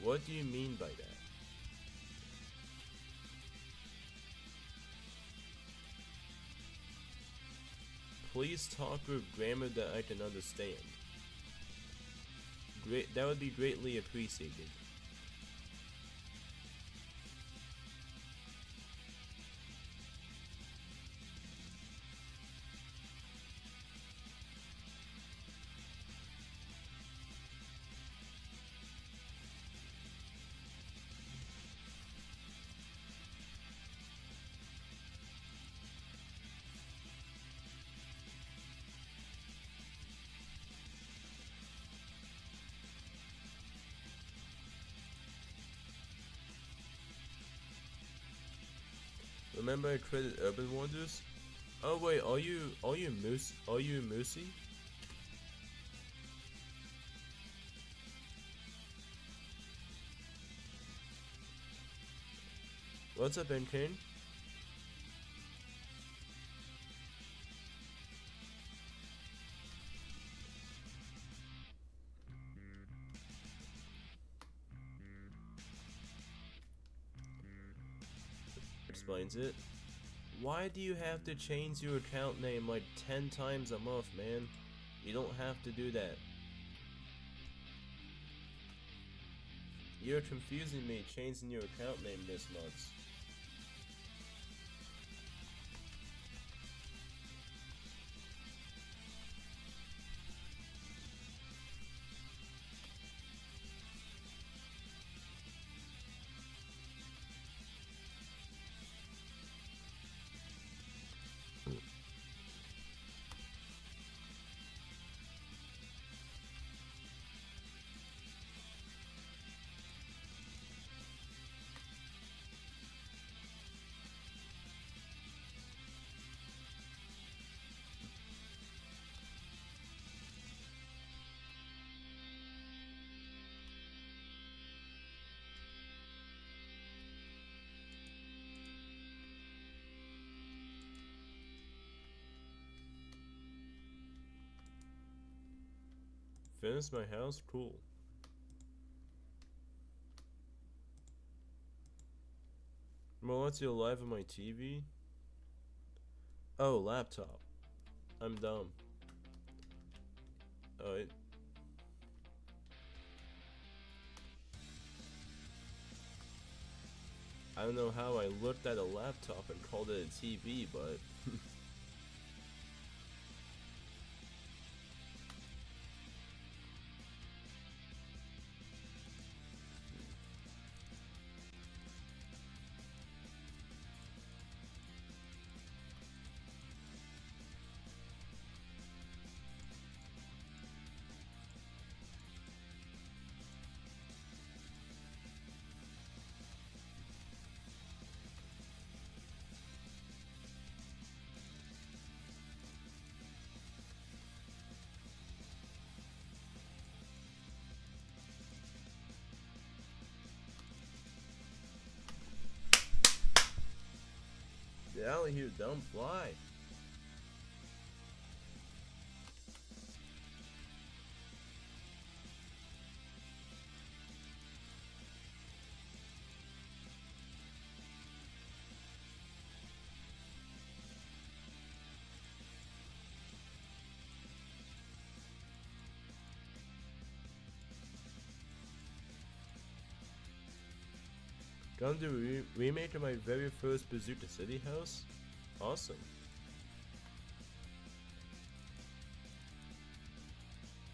What do you mean by that? Please talk with grammar that I can understand. Great, that would be greatly appreciated. Remember I created Urban Wonders? Oh wait, are you Moosey? What's up, Ben King? Explains it. Why do you have to change your account name like 10 times a month, man? You don't have to do that. You're confusing me changing your account name this month. Finish my house? Cool. Well, what's your live on my TV? Oh, laptop. I'm dumb. Oh, I don't know how I looked at a laptop and called it a TV, but Get out of here, dumb fly. Gonna do a remake of my very first Bazooka City house? Awesome.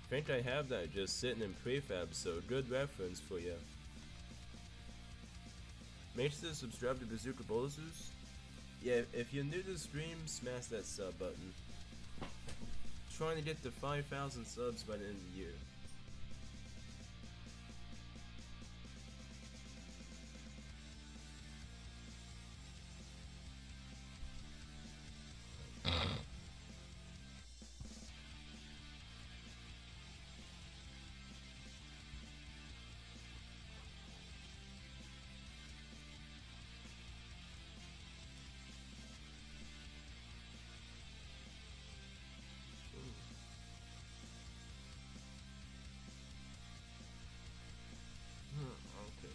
Think I have that just sitting in prefab, so good reference for you. Make sure to subscribe to Bazooka Boulders. Yeah, if you're new to the stream, smash that sub button. Trying to get to 5,000 subs by the end of the year. Okay.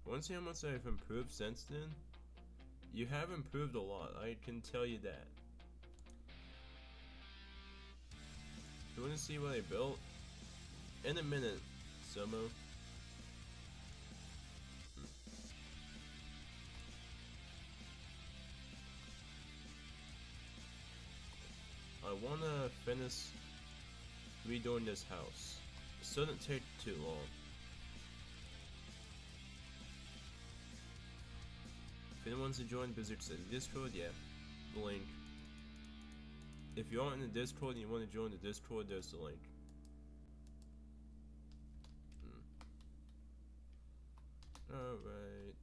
Want to see how much I've improved since then? You have improved a lot, I can tell you that. You want to see what I built? In a minute, Somo. I want to finish redoing this house. It shouldn't take too long. If anyone wants to join Bazooka City Discord, yeah, the link. If you aren't in the Discord and you want to join the Discord, there's the link. Alright.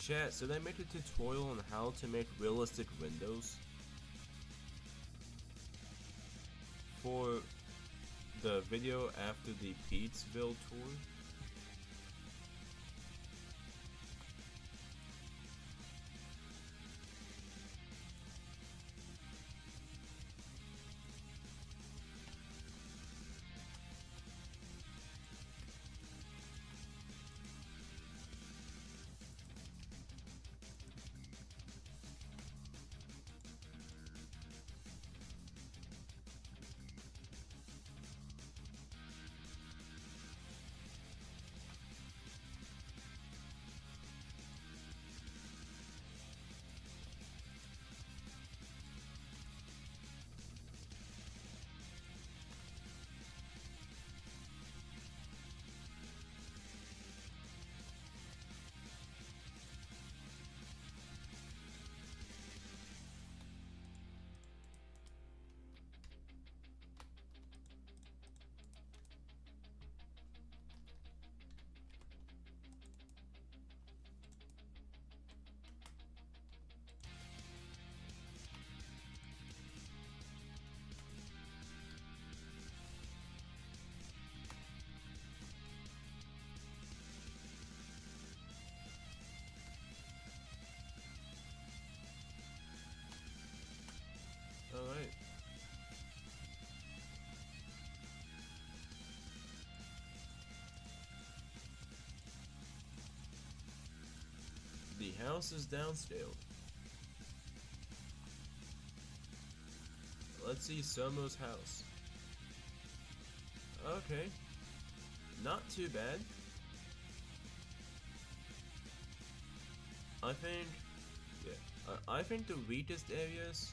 Chat, should I make a tutorial on how to make realistic windows? For the video after the Pete'sville tour? Alright. The house is downscaled. Let's see Somo's house. Okay. Not too bad. I think Yeah, I think the weakest areas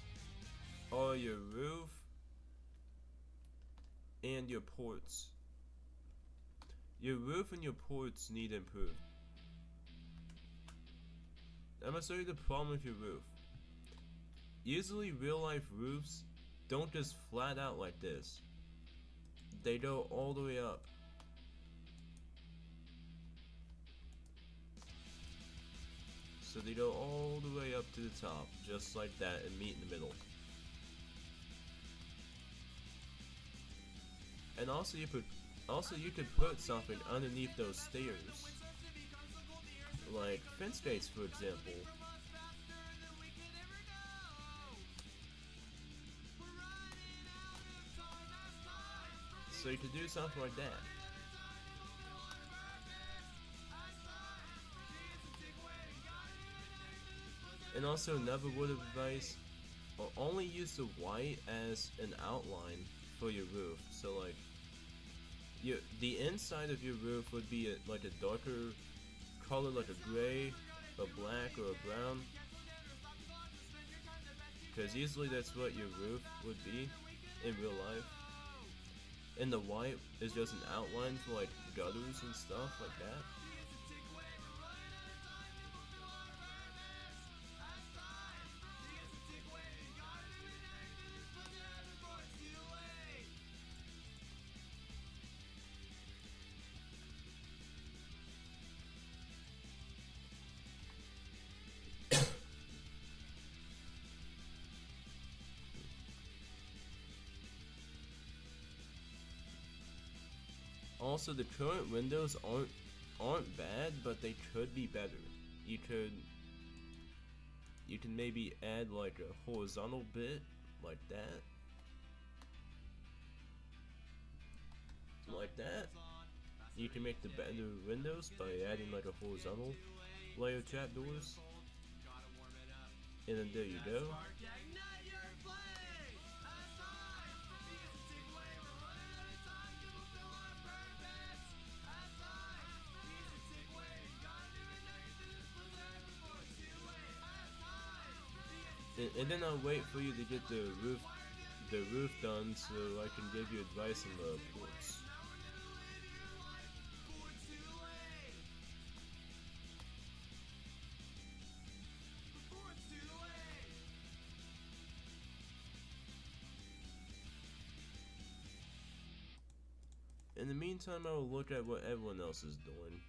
are your roof and your ports. Your roof and your ports need improved. I'm gonna show you the problem with your roof. Usually real life roofs don't just flat out like this. They go all the way up. So they go all the way up to the top, just like that, and meet in the middle. And also you could put something underneath those stairs. Like fence gates, for example. So you could do something like that. And also another word of advice, only use the white as an outline for your roof. So like, the inside of your roof would be like a darker color, like a gray, a black, or a brown. Because usually that's what your roof would be in real life. And the white is just an outline for like gutters and stuff like that. Also, the current windows aren't bad, but they could be better. You can maybe add like a horizontal bit like that. Like that. You can make the better windows by adding like a horizontal layer of trapdoors. And then there you go. And then I'll wait for you to get the roof done so I can give you advice on the ports. In the meantime, I will look at what everyone else is doing.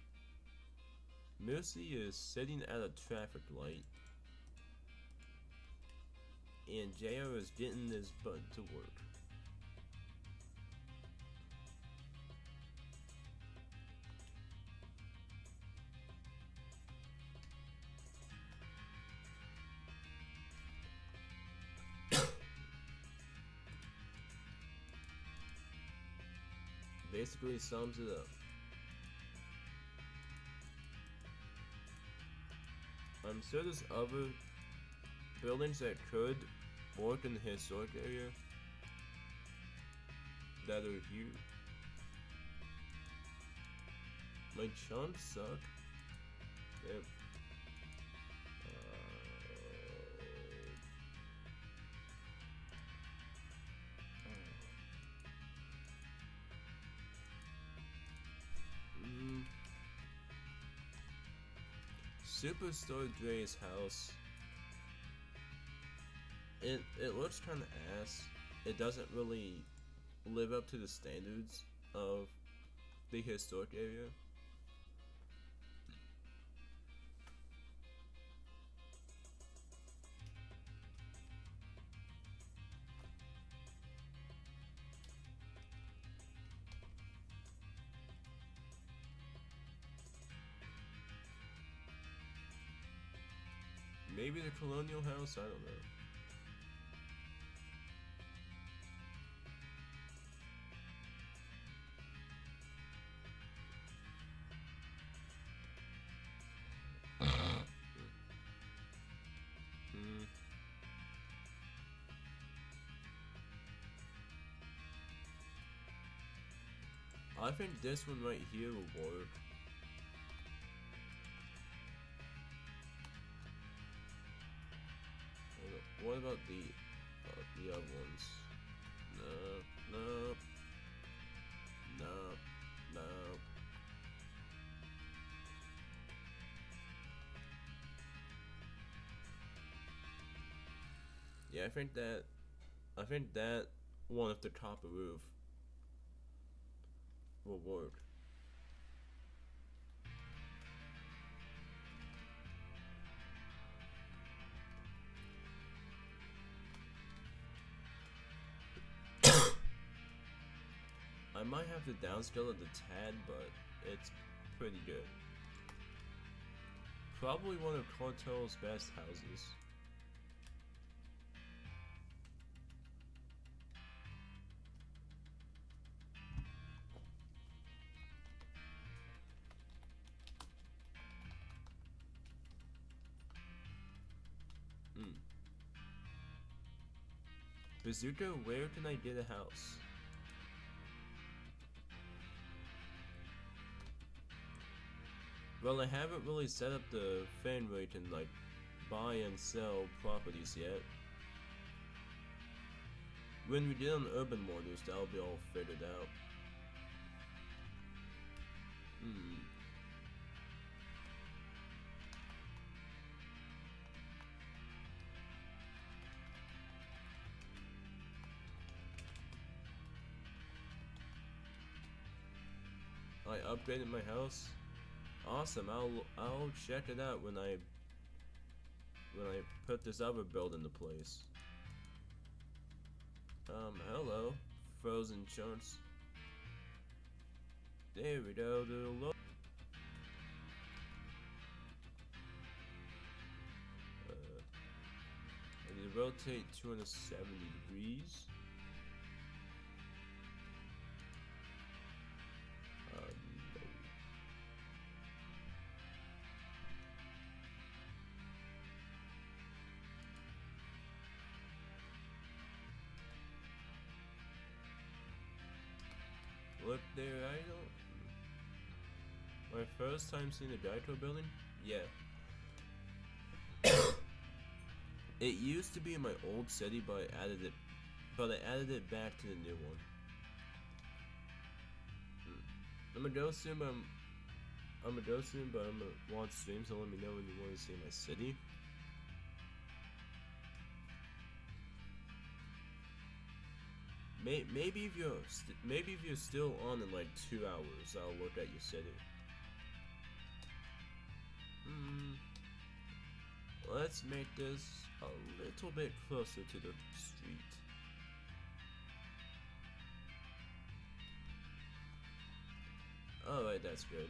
Mercy is sitting at a traffic light. And JR is getting his butt to work. Basically sums it up. I'm sure there's other buildings that could work in the historic area that are here. My chunks suck. Yep. Superstar Dre's house. It looks kind of ass. It doesn't really live up to the standards of the historic area. Maybe the colonial house, I don't know. I think this one right here will work. What about the other ones? No, no, no, no. Yeah, I think that one of the copper roof will work. I might have to downscale it a tad, but it's pretty good. Probably one of Cartel's best houses. Bazooka, where can I get a house? Well, I haven't really set up the fan where you can like buy and sell properties yet. When we get on urban models, that'll be all figured out. I upgraded my house. Awesome. I'll check it out when I put this other build into place. Hello, frozen chunks. There we go. I need to rotate 270 degrees. Look there, I don't... My first time seeing the Geico building? Yeah. It used to be in my old city, but I added it back to the new one. I'm gonna go soon, but I'm gonna want streams, so let me know when you want to see my city. Maybe if you're still on in like 2 hours, I'll look at your city. Let's make this a little bit closer to the street. Alright, that's good.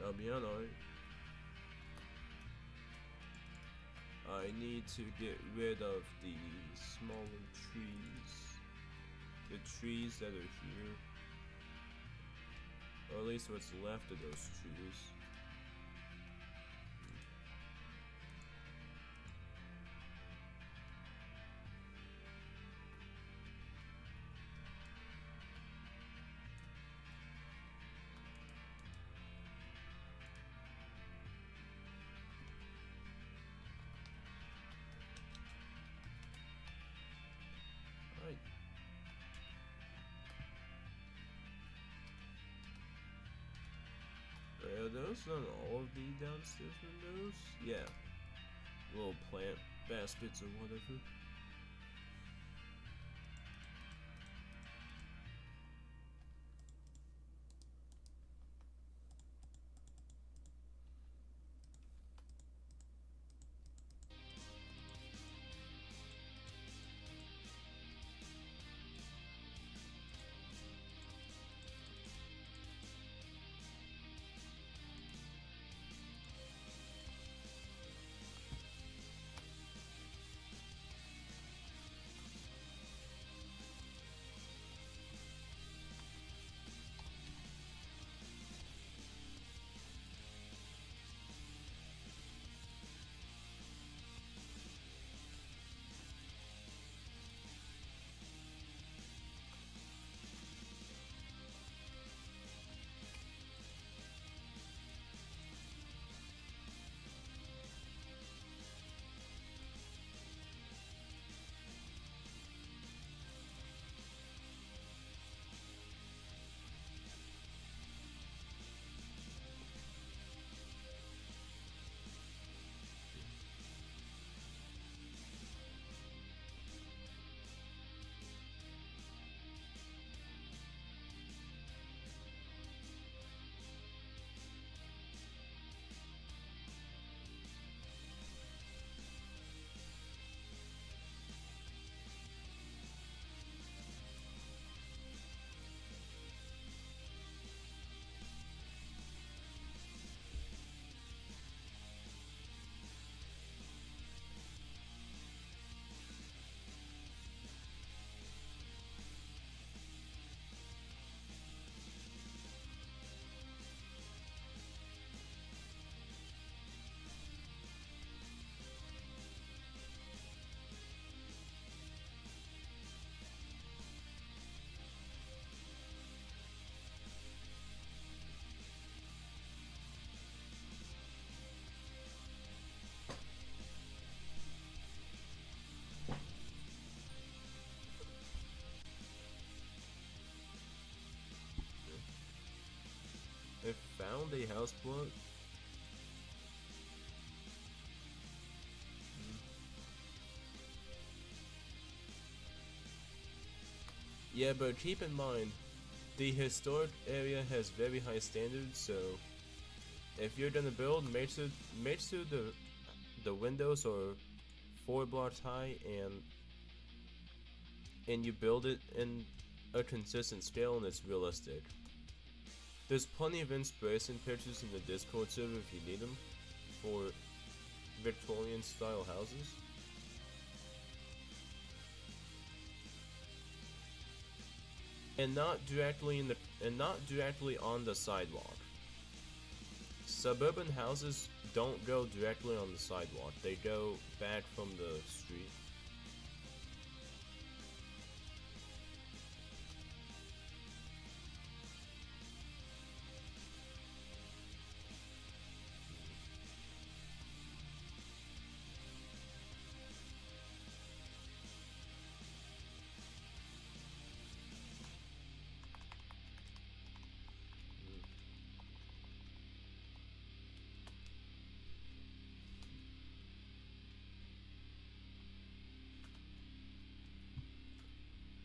I'll be alright. I need to get rid of the smaller trees. The trees that are here. Or at least what's left of those trees. Are those on all of the downstairs windows? Yeah. Little plant baskets or whatever. found a house block. Yeah, but keep in mind, the historic area has very high standards, so if you're gonna build, make sure the windows are 4 blocks high, and you build it in a consistent scale and it's realistic. There's plenty of inspiration pictures in the Discord server if you need them for Victorian style houses. And not directly on the sidewalk. Suburban houses don't go directly on the sidewalk. They go back from the street.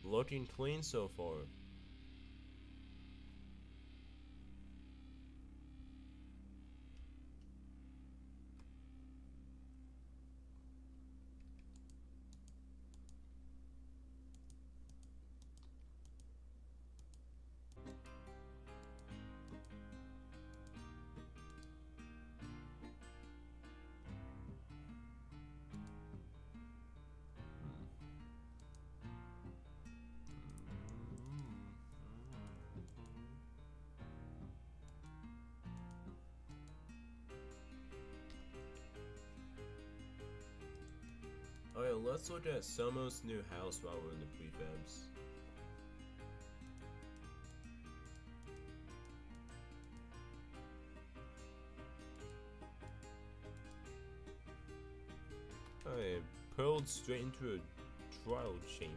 Looking clean so far. Alright, let's look at Somo's new house while we're in the prefabs. I pearled straight into a trial chamber.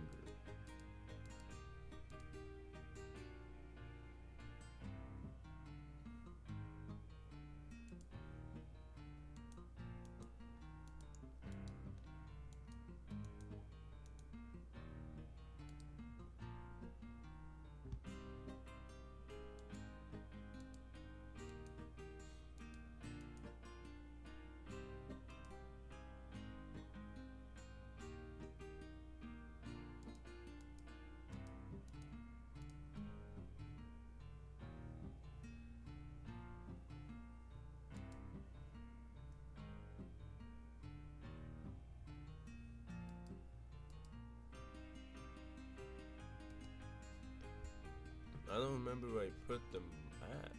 I don't remember where I put them at.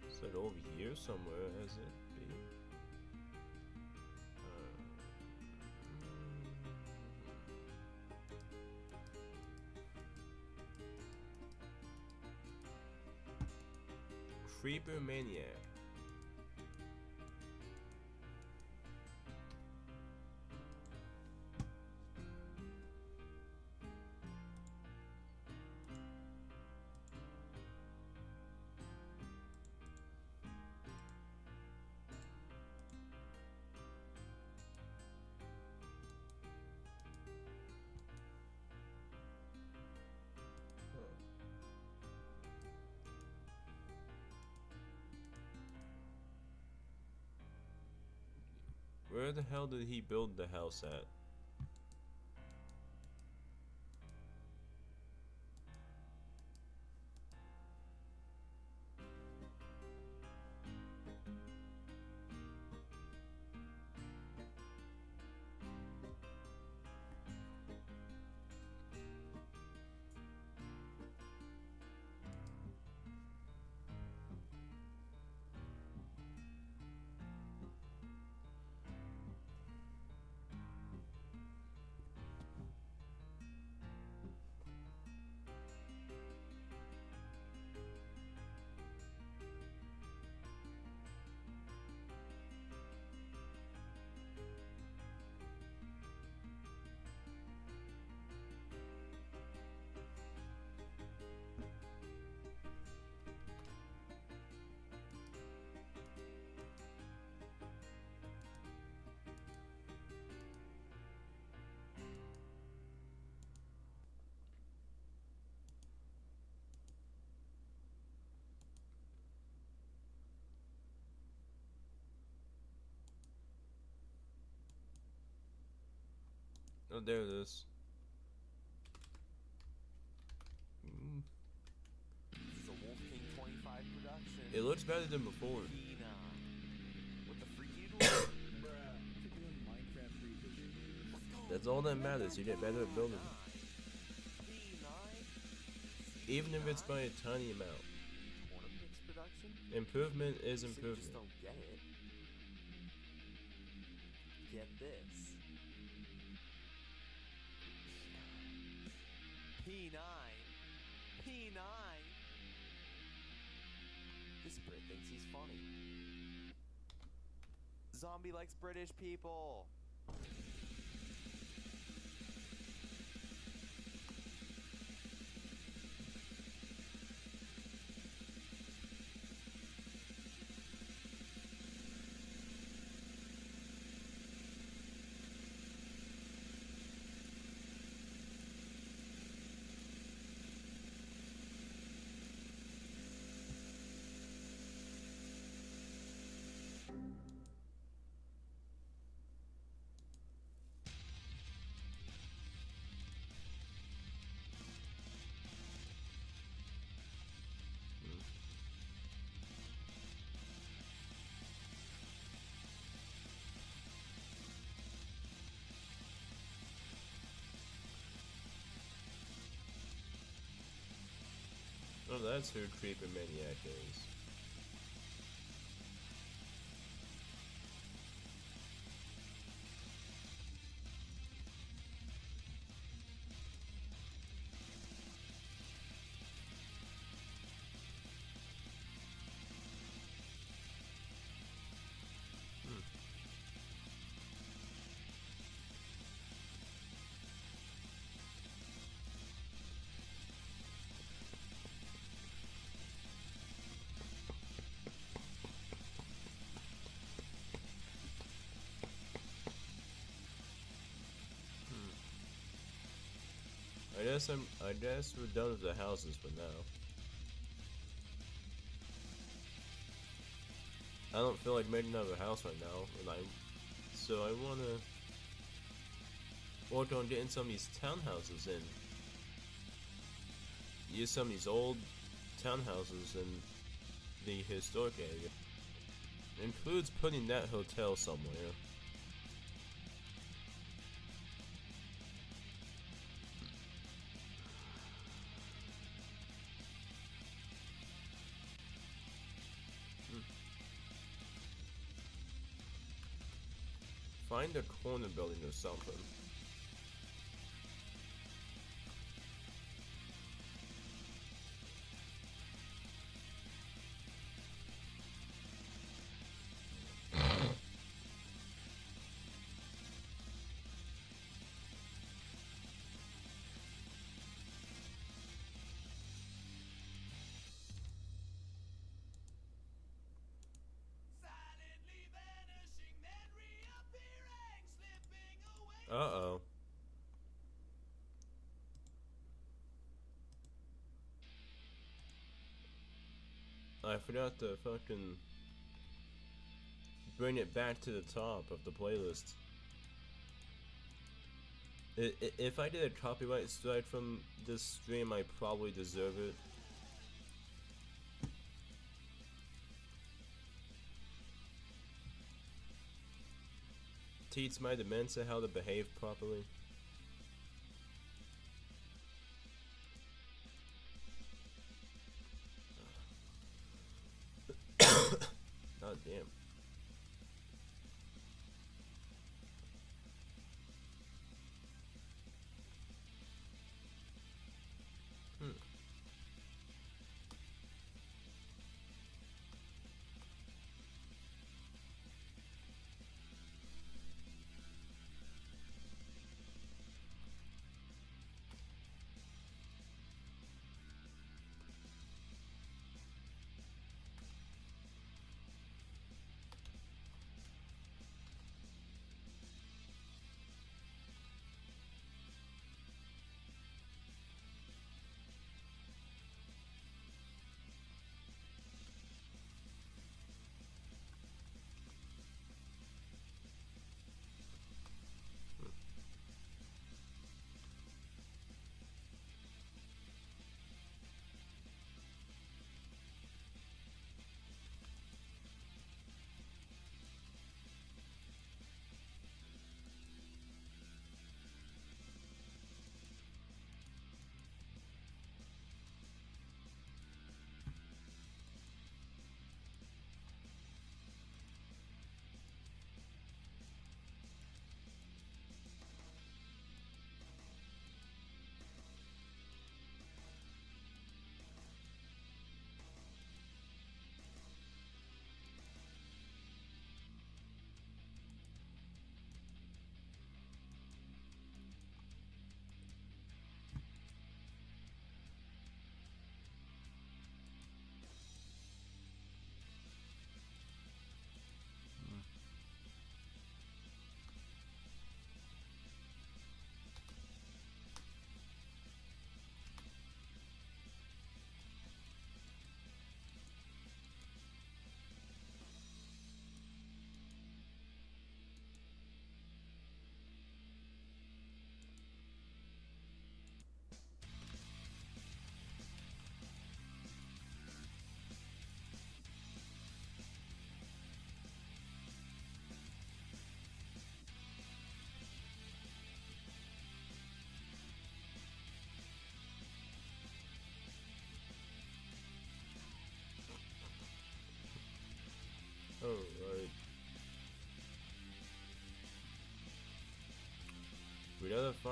It's like over here somewhere, has it be? Creeper Maniac. Where the hell did he build the house at? Oh, there it is. Mm. This is a Wolf King 25 production. It looks better than before. What the freak you doing? That's all that matters. You get better at building. Even if it's by a tiny amount. Production? Improvement is You just improvement. don't get it. Get this. P9. P9. This Brit thinks he's funny. Zombie likes British people. Oh, that's who Creeper Maniac is. I guess we're done with the houses for now. I don't feel like making another house right now, so I wanna work on getting some of these townhouses in. Use some of these old townhouses in the historic area. It includes putting that hotel somewhere. Find a corner building or something. Silently vanishing, then reappearing, slipping away. Uh-oh. I forgot to fucking bring it back to the top of the playlist. If I did a copyright strike from this stream, I probably deserve it. Teach my dementia how to behave properly. God damn.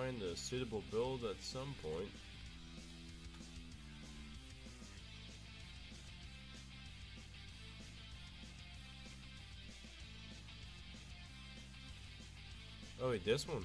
find a suitable build at some point. Oh wait, this one.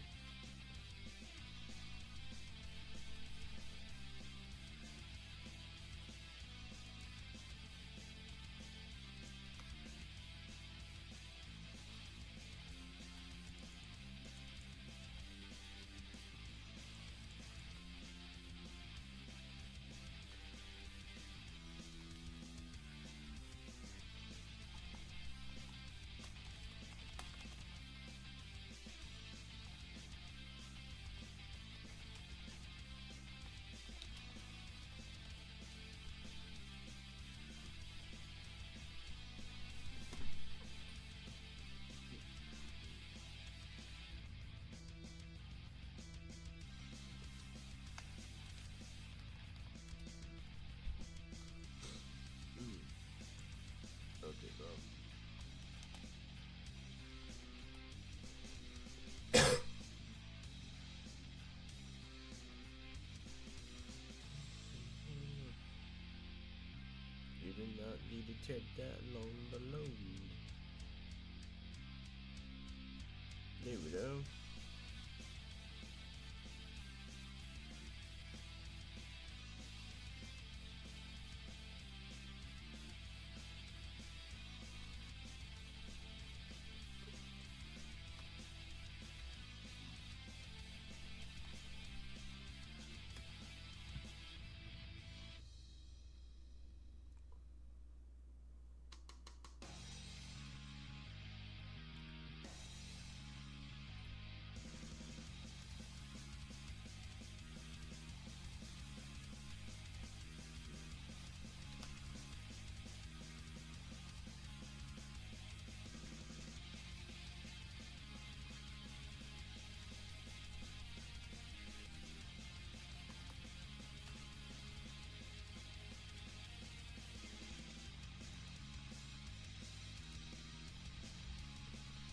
Okay, bro. You do not need to take that long to load. There we go.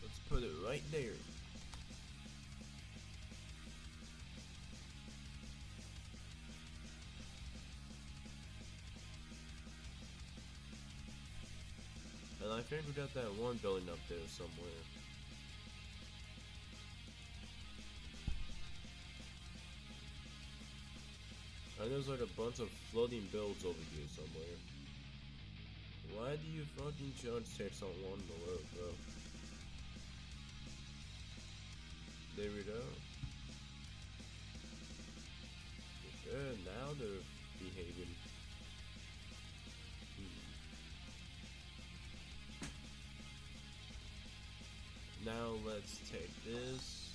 Let's put it right there. And I think we got that one building up there somewhere. And there's like a bunch of floating builds over here somewhere. Why do you fucking charge tax on one in the world, bro? There we go. Good, now they're behaving. Now let's take this.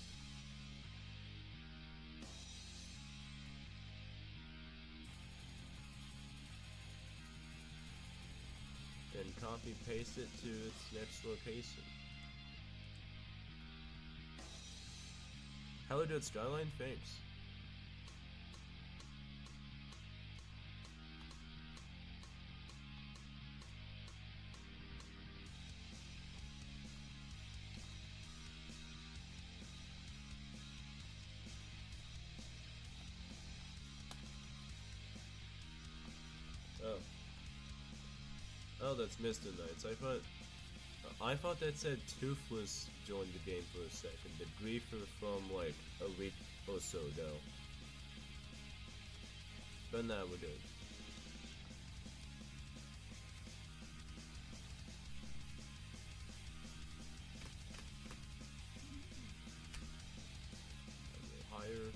And copy paste it to its next location. Hello, dude, Skyline, thanks. Oh. Oh, that's Mr. Knights. I thought that said Toothless joined the game for a second. The griefer from like a week or so ago. But now we're good. Okay, higher.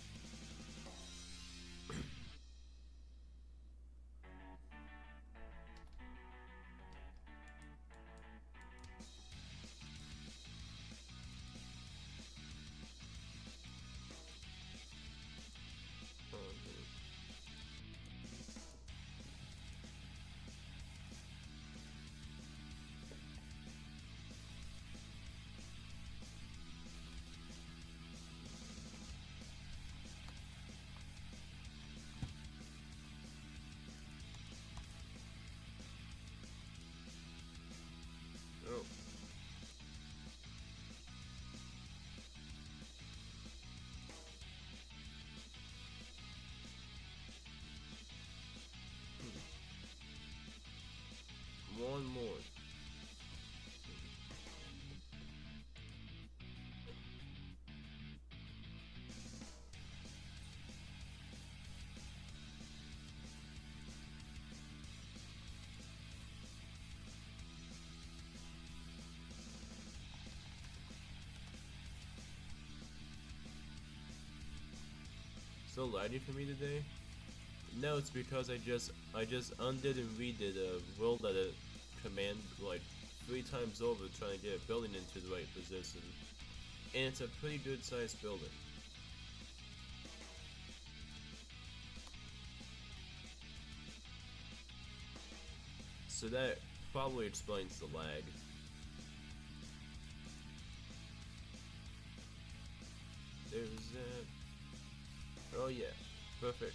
one more. So laggy for me today? No, it's because I just undid and redid a world edit command like 3 times over trying to get a building into the right position. And it's a pretty good sized building. So that probably explains the lag. There's that. Oh yeah, perfect.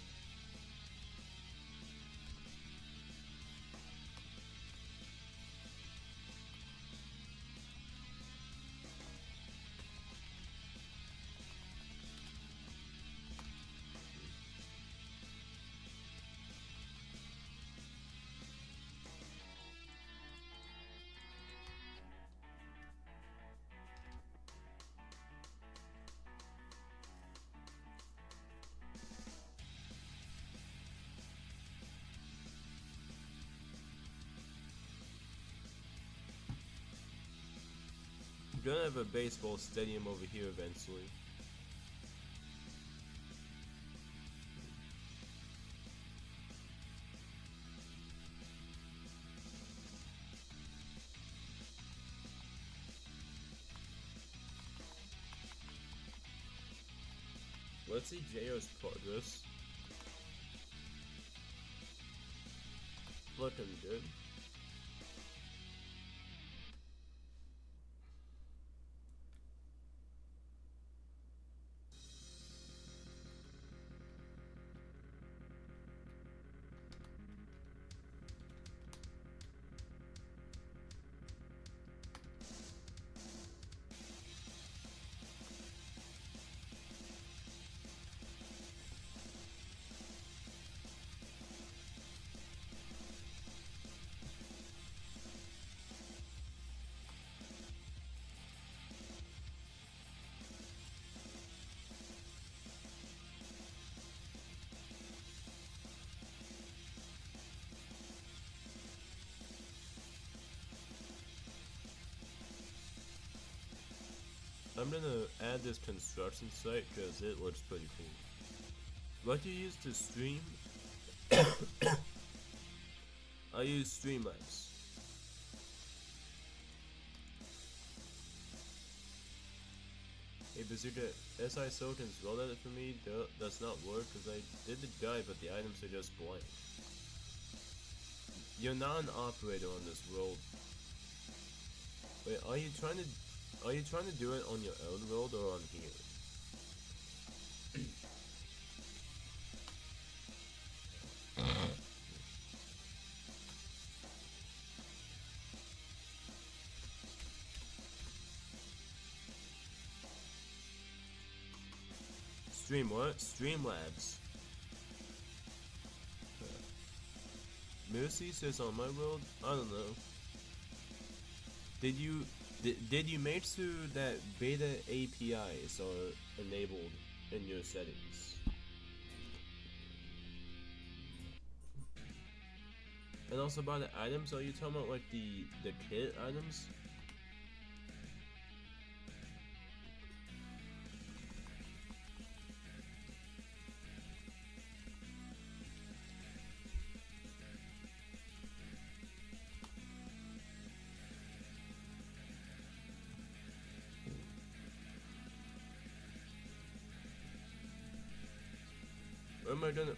We're gonna have a baseball stadium over here eventually. Let's see JO's progress. Looking good. I'm gonna add this construction site because it looks pretty cool. What do you use to stream? I use Streamlabs. Hey Bazooka, SI Sultan's rolled at it for me does not work because I did the guide but the items are just blank. You're not an operator on this world. Wait, are you trying to do it on your own world or on here? Stream what? Streamlabs. Mercy says on my world? I don't know. Did you make sure that beta APIs are enabled in your settings? And also about the items, are you talking about like the kit items?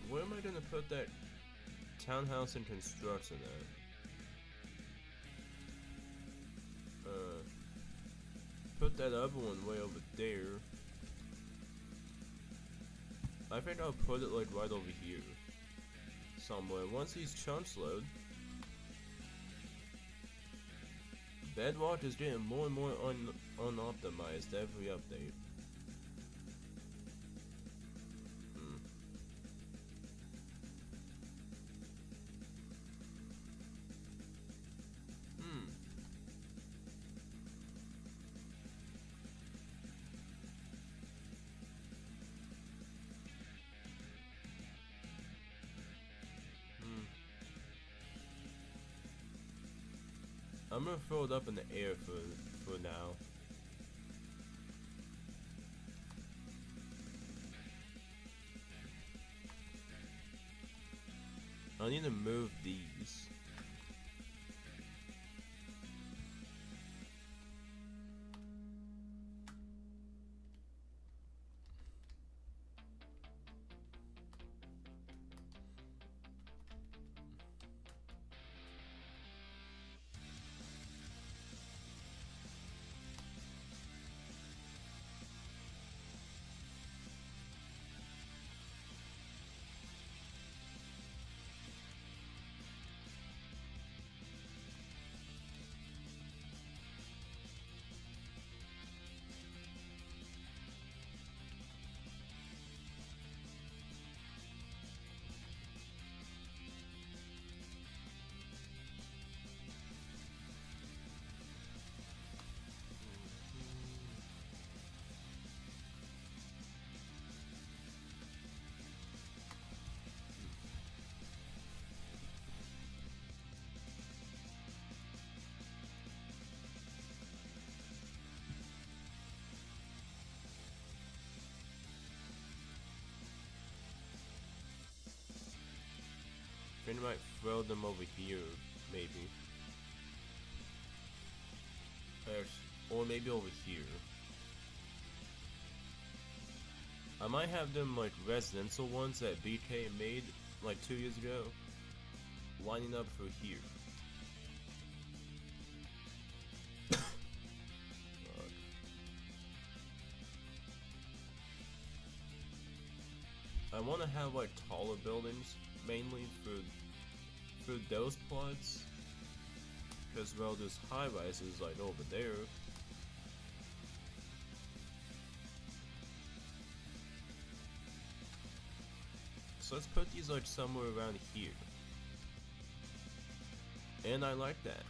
Where am I gonna put that townhouse in construction at? Put that other one way over there. I think I'll put it like right over here. Somewhere. Once these chunks load. Bedrock is getting more and more unoptimized every update. I'm gonna throw it up in the air for now. I need to move these. I might throw them over here, maybe. Or maybe over here. I might have them like residential ones that BK made like 2 years ago, lining up for here. I want to have like taller buildings mainly for those plots, because well, there's high rises like over there. So let's put these like somewhere around here, and I like that.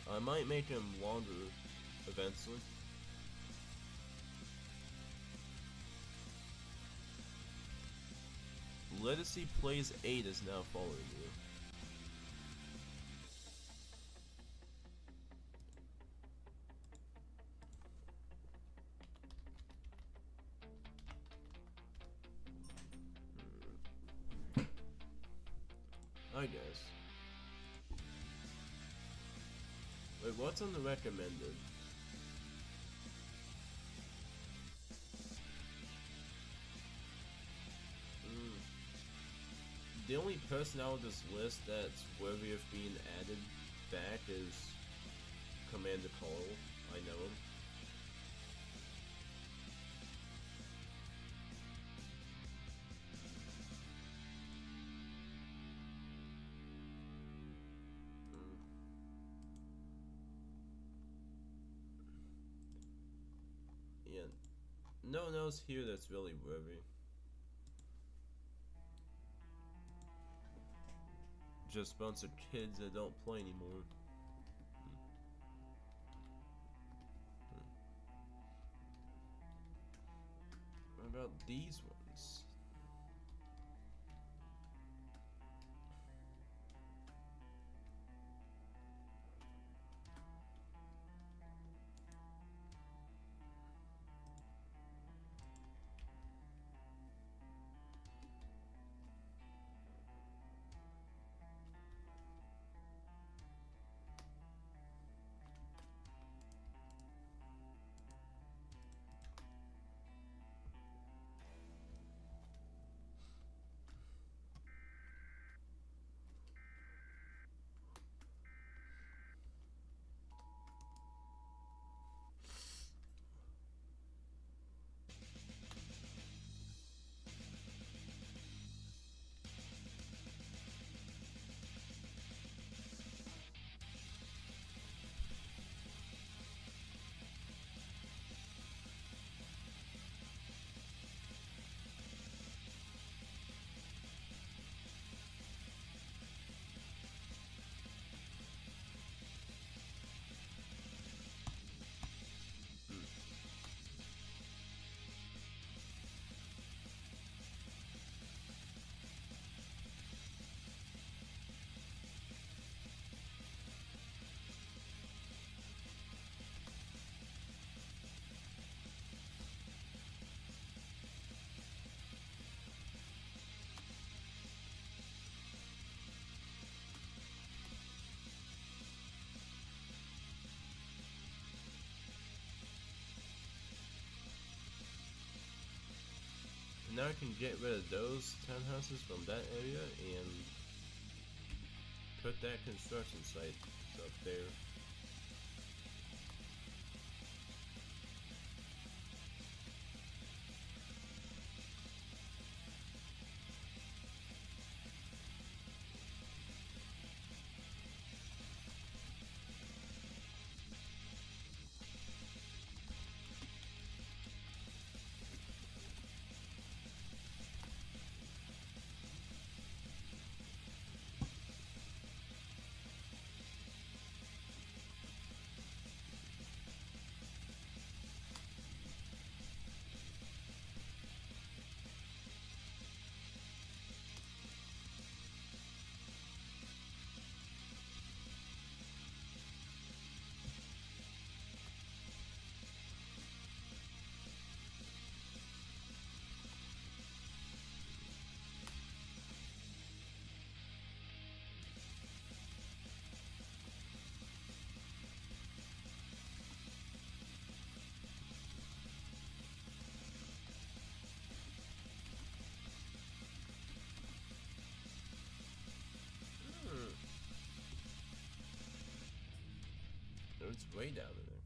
I might make them longer eventually. Legacy Plays 8 is now following you. I guess. Wait, what's on the recommended? The only person out of this list that's worthy of being added back is Commander Carl. I know him. Yeah, no one else here that's really worthy. Just a bunch of kids that don't play anymore. What about these ones? now I can get rid of those townhouses from that area and put that construction site up there. It's way down in there.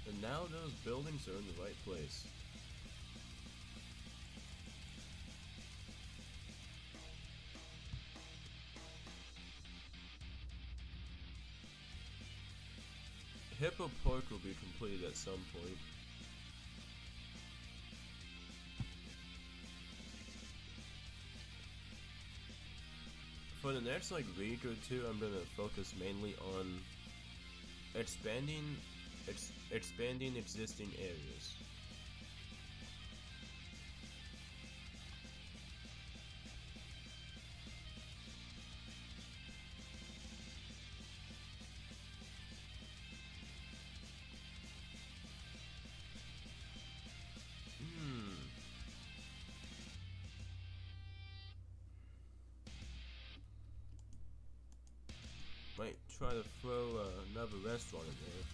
And now those buildings are in the right place. Hippo Park will be completed at some point. For the next week or two, I'm gonna focus mainly on expanding existing areas. Might try to throw another restaurant in there.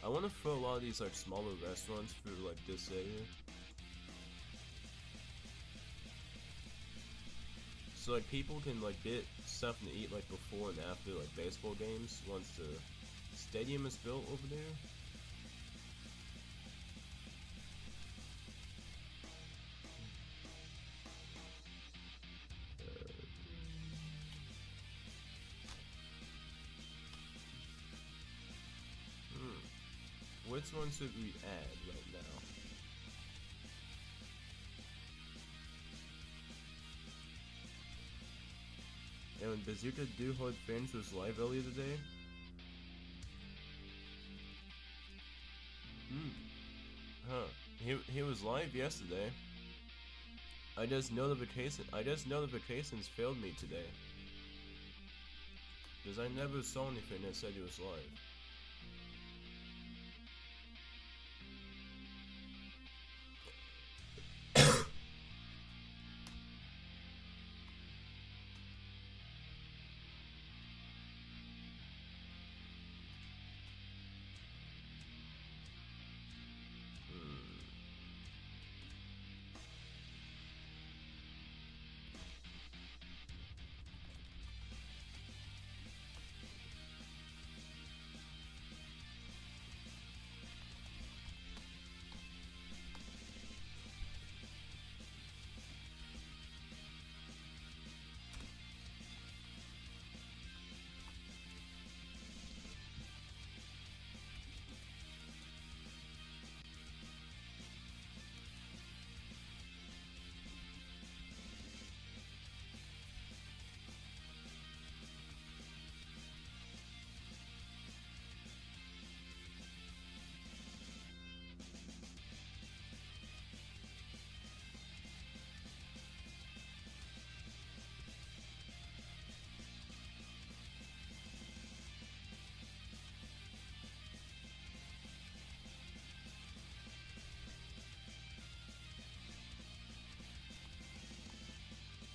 I want to throw a lot of these smaller restaurants through this area. So people can get something to eat before and after baseball games once the stadium is built over there. Which one should we add right now? And when Bazooka Do Hard Fans was live earlier today? Huh. He was live yesterday. I just notifications failed me today. Because I never saw anything that said it was live.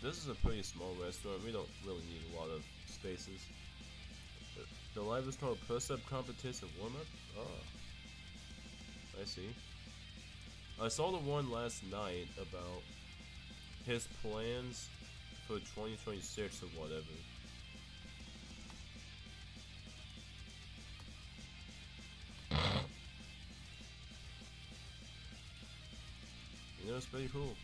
This is a pretty small restaurant. We don't really need a lot of spaces. The live is called Press-Up Competition Warm-Up? Oh. I see. I saw the one last night about his plans for 2026 or whatever. You know, it's pretty cool.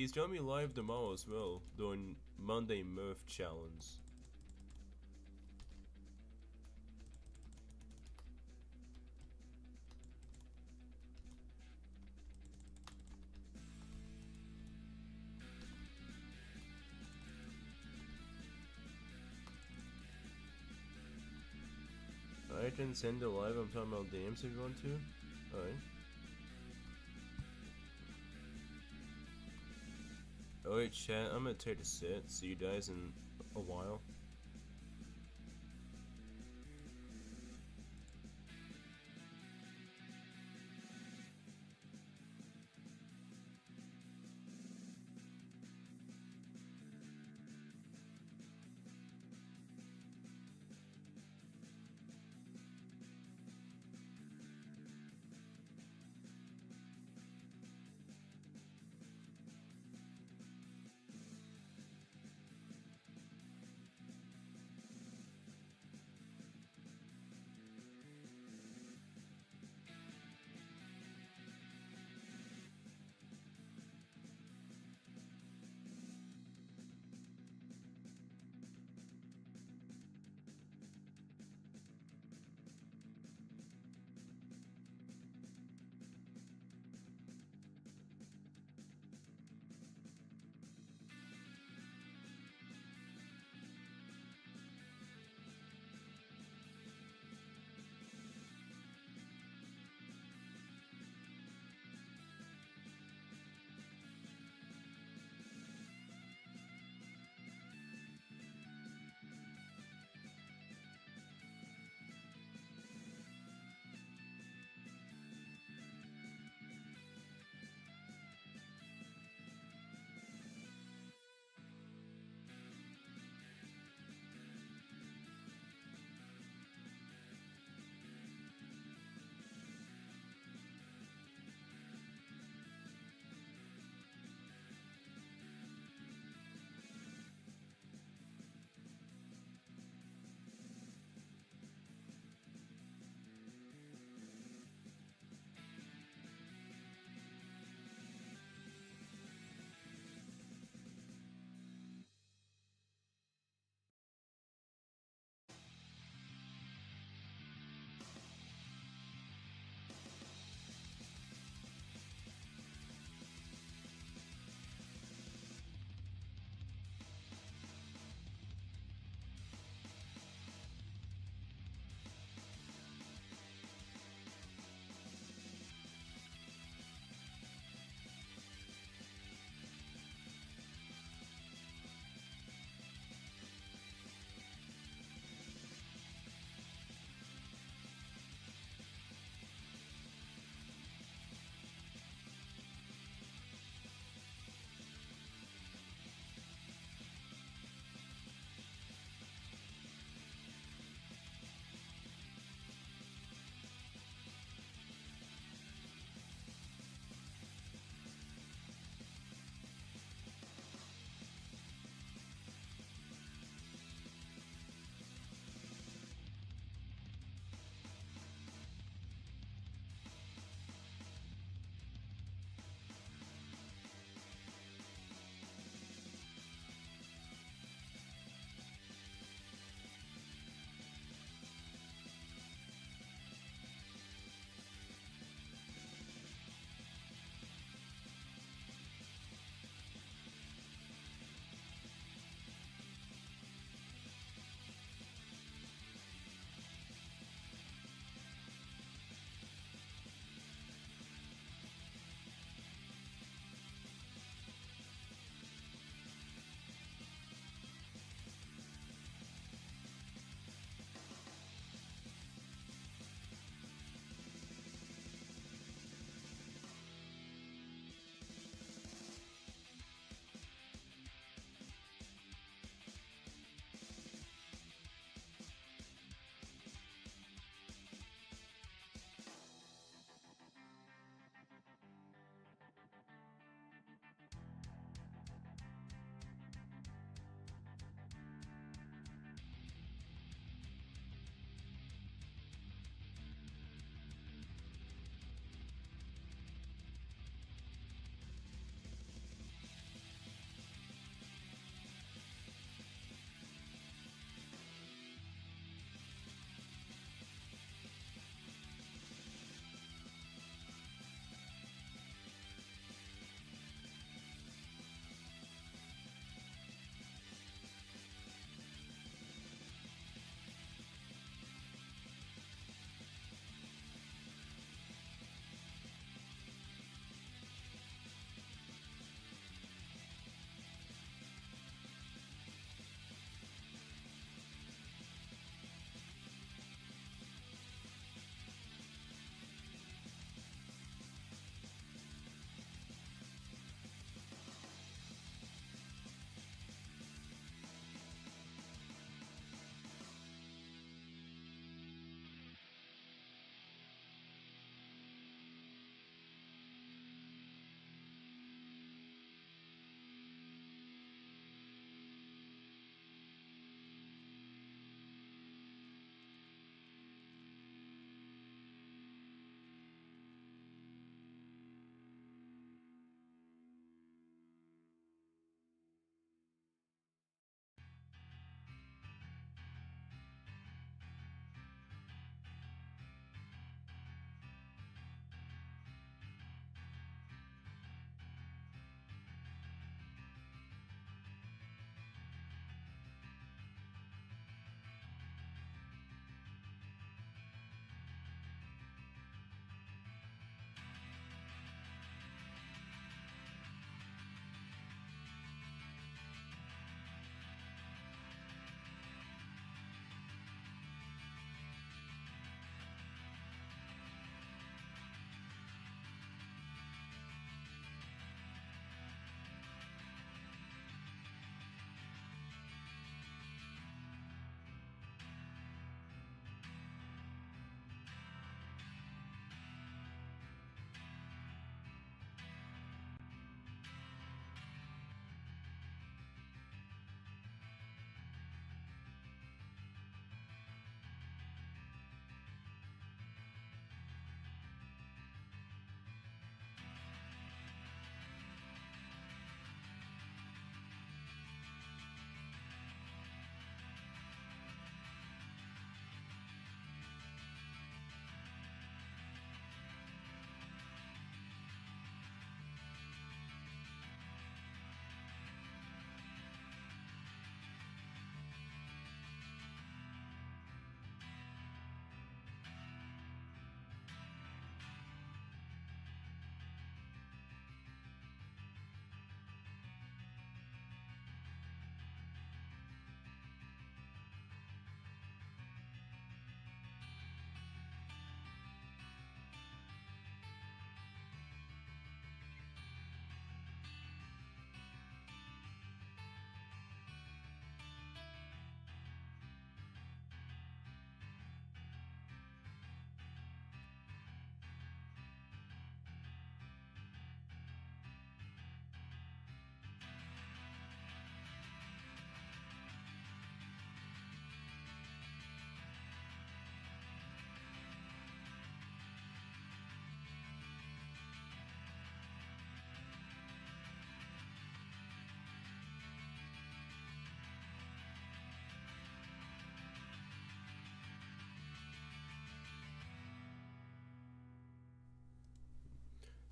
He's gonna be live tomorrow as well, doing Monday Mirth Challenge. I can send it live. I'm talking about DMs if you want to. Alright. Alright, chat, I'm gonna take a sit. See you guys in a while.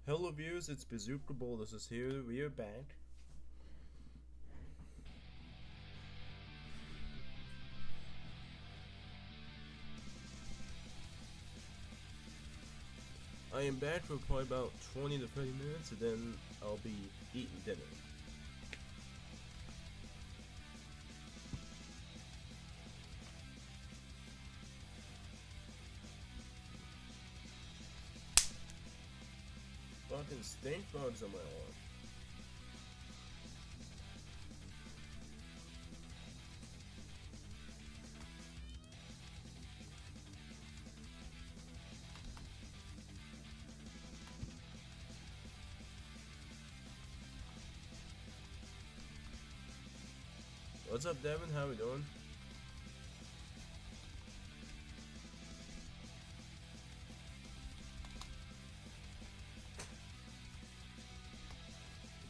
Hello viewers, it's Bazooka Boulders is here. We are back. I am back for probably about 20 to 30 minutes, and then I'll be eating dinner. Fucking stink bugs on my arm. What's up, Devin? How we doing?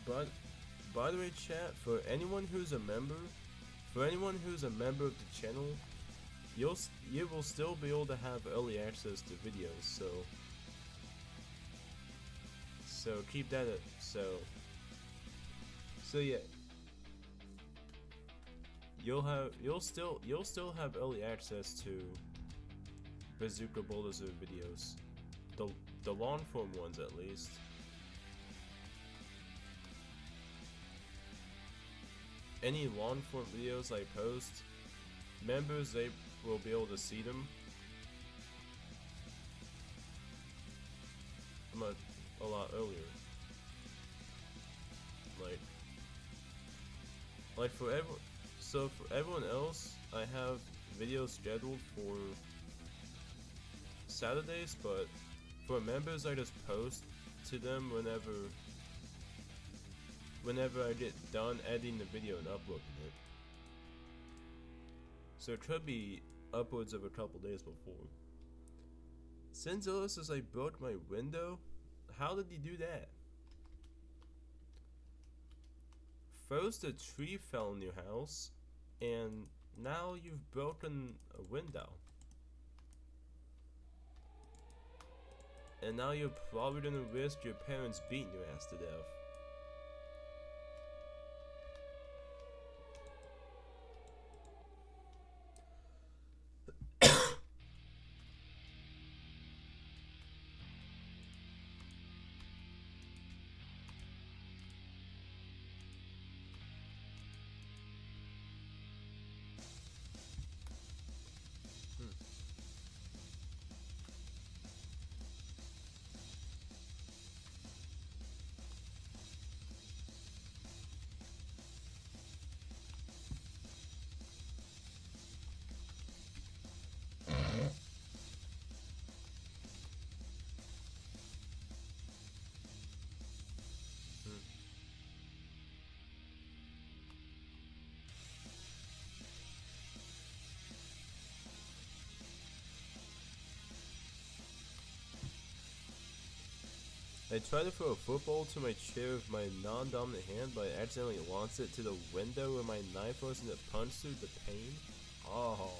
But by the way, chat, for anyone who's a member of the channel, you will still be able to have early access to videos. So keep that up. So yeah. You'll still have early access to Bazooka Boulders videos, the long form ones at least. Any long form videos I post, members, they will be able to see them a lot earlier. Like for everyone. So for everyone else, I have videos scheduled for Saturdays, but for members, I just post to them whenever I get done editing the video and uploading it. So it could be upwards of a couple days before. Sinzilla says I broke my window. How did he do that? First a tree fell in your house, and now you've broken a window. And now you're probably gonna risk your parents beating your ass to death. I tried to throw a football to my chair with my non-dominant hand, but I accidentally launched it to the window where my knife was and it punched through the pane. Oh,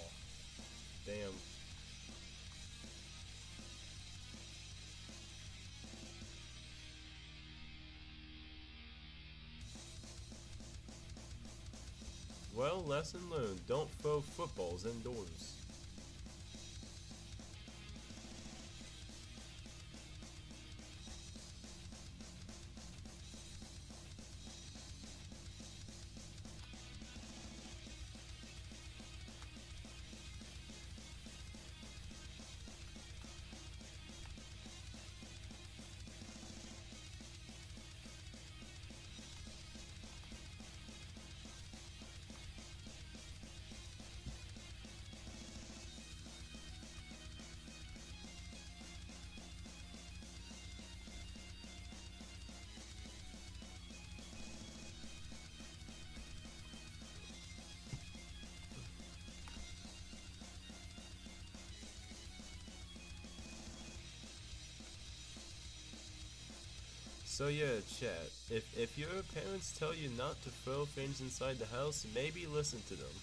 damn. Well, lesson learned. Don't throw footballs indoors. So yeah, chat, if your parents tell you not to throw things inside the house, maybe listen to them.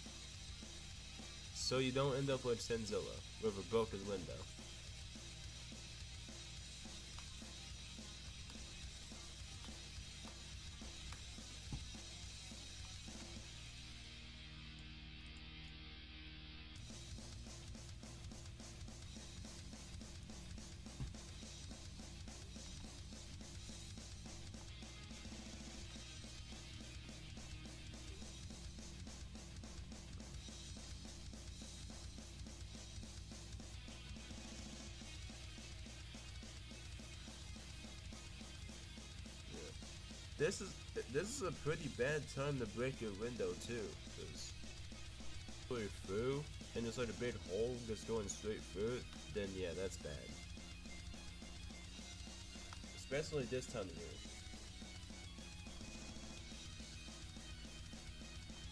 So you don't end up like Sinzilla, with a broken window. this is this is a pretty bad time to break your window too, because if you're through and there's like a big hole just going straight through it, then yeah, that's bad. Especially this time of year.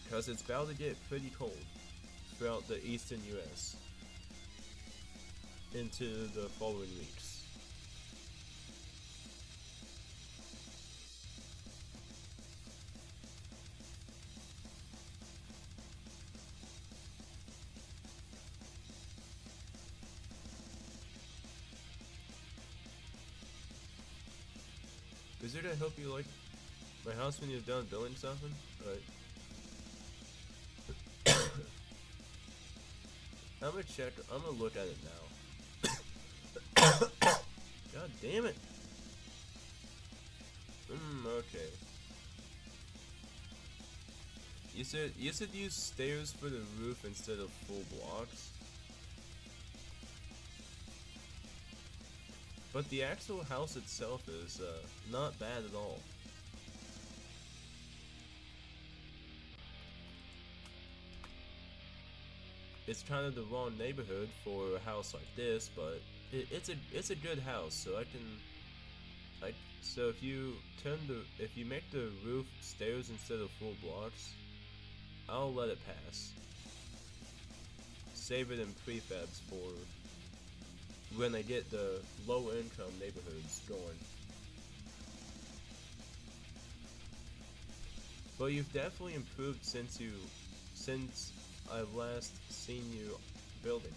Because it's about to get pretty cold throughout the eastern US into the following weeks. Is it I hope you like my house when you're done building something? Alright. I'm gonna check. I'm gonna look at it now. God damn it. Okay. You said use stairs for the roof instead of full blocks. But the actual house itself is not bad at all. It's kind of the wrong neighborhood for a house like this, but it's a good house. So so if you make the roof stairs instead of full blocks, I'll let it pass. Save it in prefabs for when they get the low income neighborhoods going. But you've definitely improved since I've last seen you building.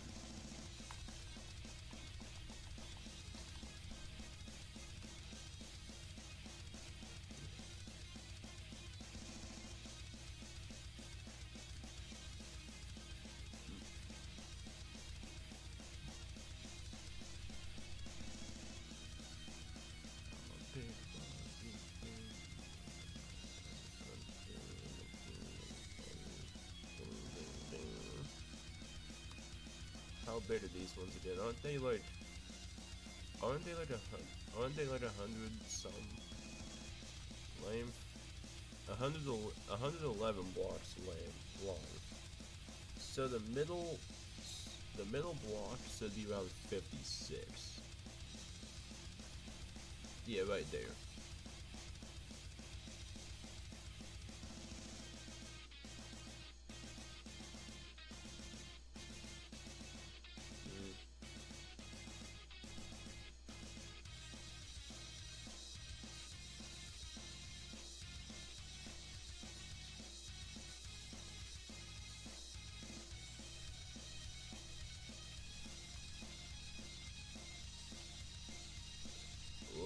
How big are these ones again? Aren't they like a hundred some lame? 111 blocks long. So the middle block should be around 56. Yeah, right there.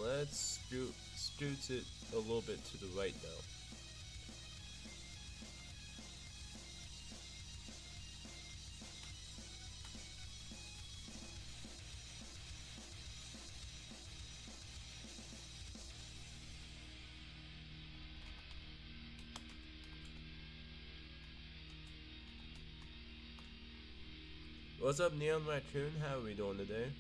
Let's scoot it a little bit to the right though. What's up, Neon Raccoon? How are we doing today?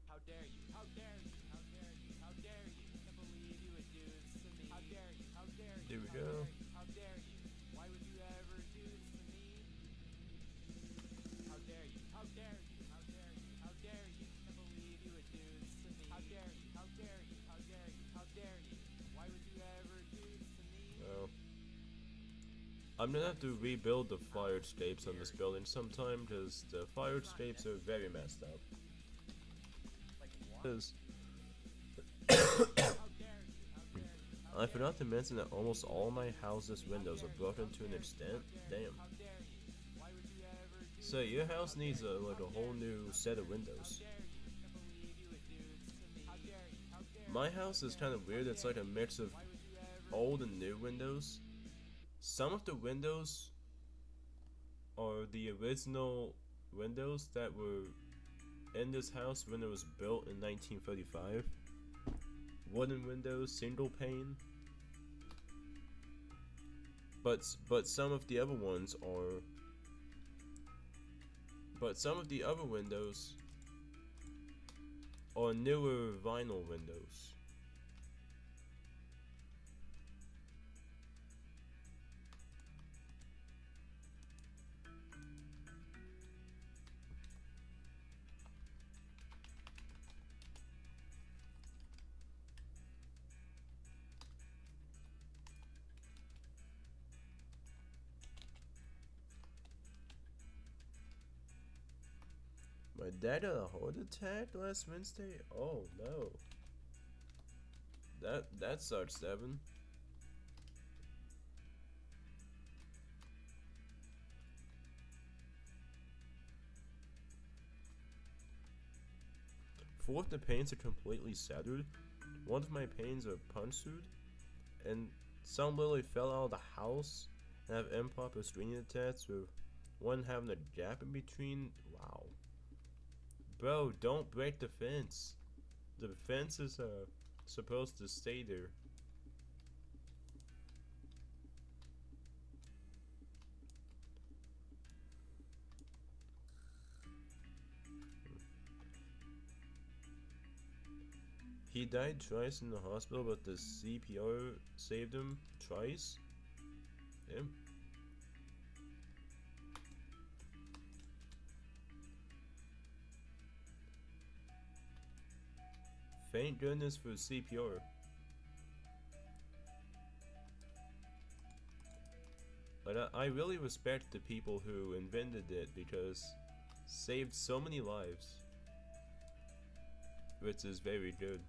How dare you? How dare you? How dare you? How dare you? Can't believe you would do this to me. How dare you? How dare you? There we How go. dare you? How dare you? Why would you ever I'm gonna have to rebuild the fire escapes on this building sometime because the fire escapes are very messed up. Like what? 'Cause How dare you? How dare you? How I dare forgot to mention that almost all my house's windows are broken to an extent. Damn. How dare you? Why would you ever do So your house needs like a whole new set of windows. dare you? Can't believe you would do this to me. How dare you? How dare My house is kind of weird. It's like a mix of Why would you ever old and new windows. Some of the windows are the original windows that were in this house when it was built in 1935. Wooden windows, single pane. But some of the other ones are. But some of the other windows are newer vinyl windows. My dad had a heart attack last Wednesday? Oh no. That sucks, Devin. Four of the panes are completely shattered. One of my panes are punctured, and some literally fell out of the house and have improper screening attached with one having a gap in between. Wow. Bro, don't break the fence. The fence is supposed to stay there. He died twice in the hospital, but the CPR saved him twice. Yeah. Thank goodness for CPR. But I really respect the people who invented it because saved so many lives, which is very good.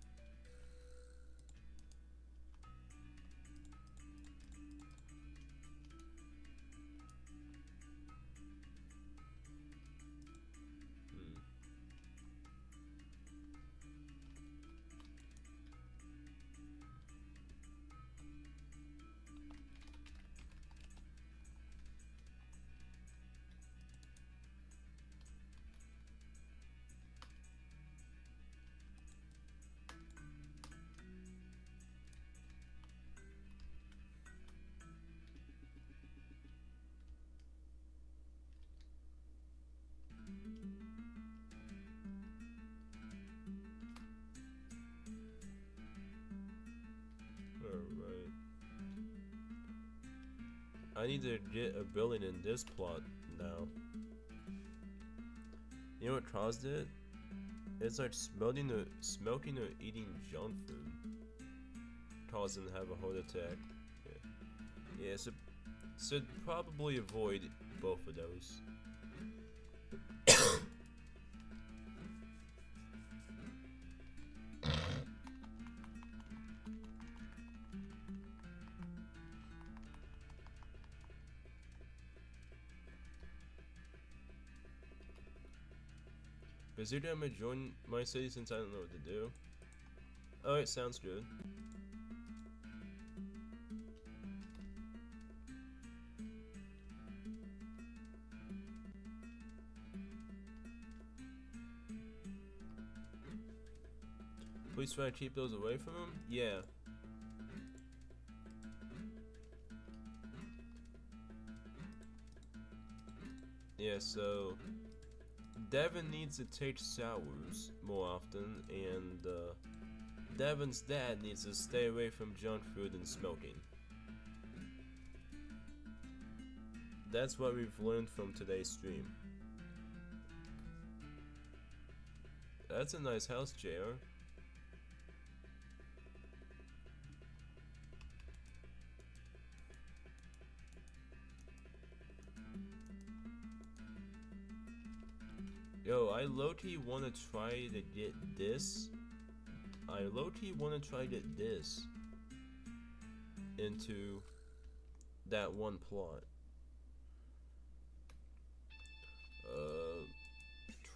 Hmm. Alright. I need to get a building in this plot now. You know what caused it? It's like smoking or eating junk food caused him to have a heart attack. Yeah, so should probably avoid both of those. Bazooka, I'm gonna join my city since I don't know what to do. Alright, sounds good. Please try to keep those away from him? Yeah. Yeah, so Devin needs to take showers more often, and Devin's dad needs to stay away from junk food and smoking. That's what we've learned from today's stream. That's a nice house, JR. Yo, I low-key wanna try to get this. I low-key wanna try to get this into that one plot.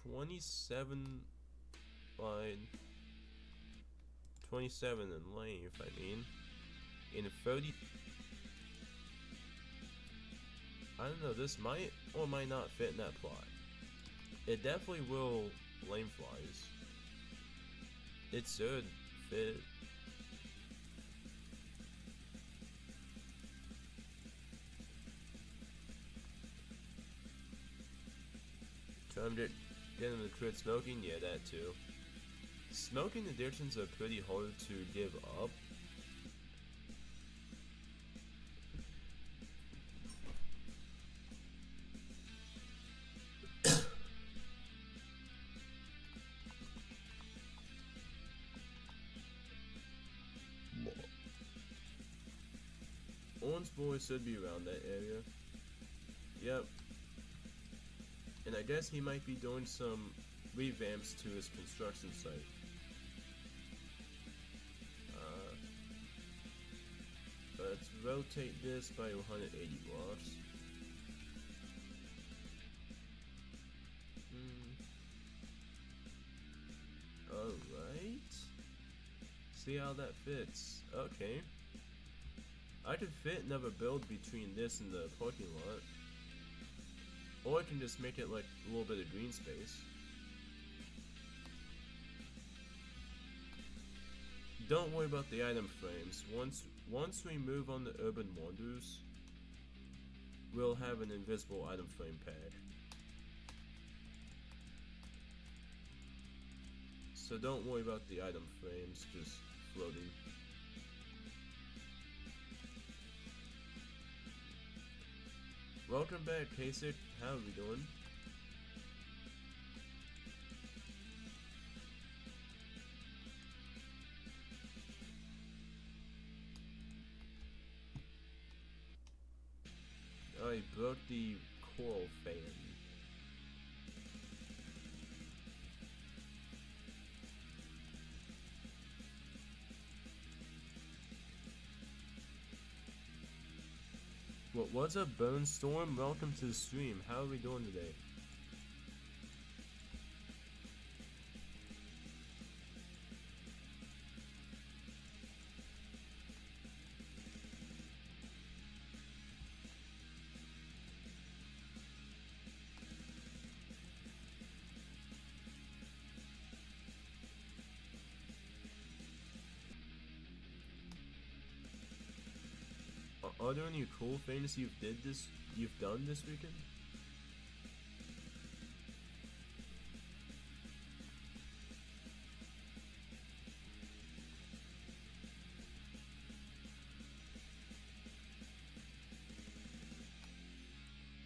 27 line, 27 in length, I mean, in 30. I don't know, this might or might not fit in that plot. It definitely will lengthwise. It should fit. Trying to get him to quit smoking? Yeah, that too. Smoking addictions are pretty hard to give up. Owen's boy should be around that area. Yep. And I guess he might be doing some revamps to his construction site. Let's rotate this by 180 blocks. Alright. See how that fits. Okay. I could fit another build between this and the parking lot. Or I can just make it like a little bit of green space. Don't worry about the item frames. Once we move on to Urban Wonders, we'll have an invisible item frame pack. So don't worry about the item frames just floating. Welcome back, Kasich. How are we doing? I broke the coral fan. What's up, Bone Storm? Welcome to the stream. How are we doing today? Are there any cool things you've done this weekend?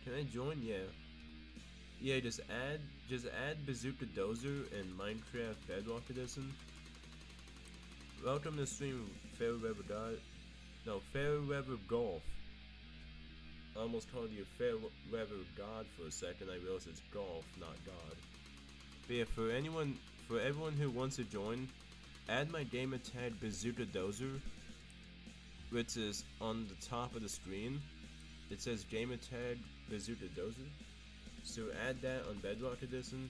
Can I join? Yeah. Yeah, just add Bazooka Dozer and Minecraft Bedrock Edition. Welcome to the stream, Fairweather God. No, Fairweather Golf. I almost called you Fairweather God for a second. I realized it's golf, not God. But yeah, for everyone who wants to join, add my gamer tag Bazooka Dozer, which is on the top of the screen. It says gamer tag Bazooka Dozer. So add that on Bedrock Edition.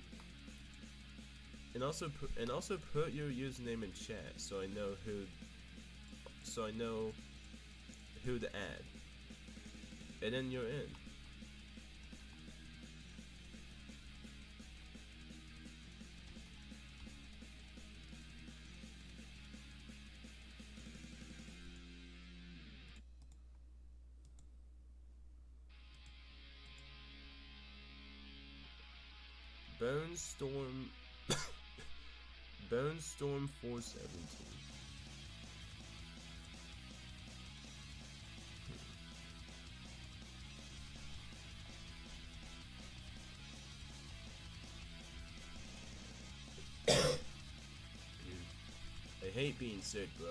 And also put your username in chat so I know who to add. And then you're in. Bone Storm 417. I hate being sick, bro.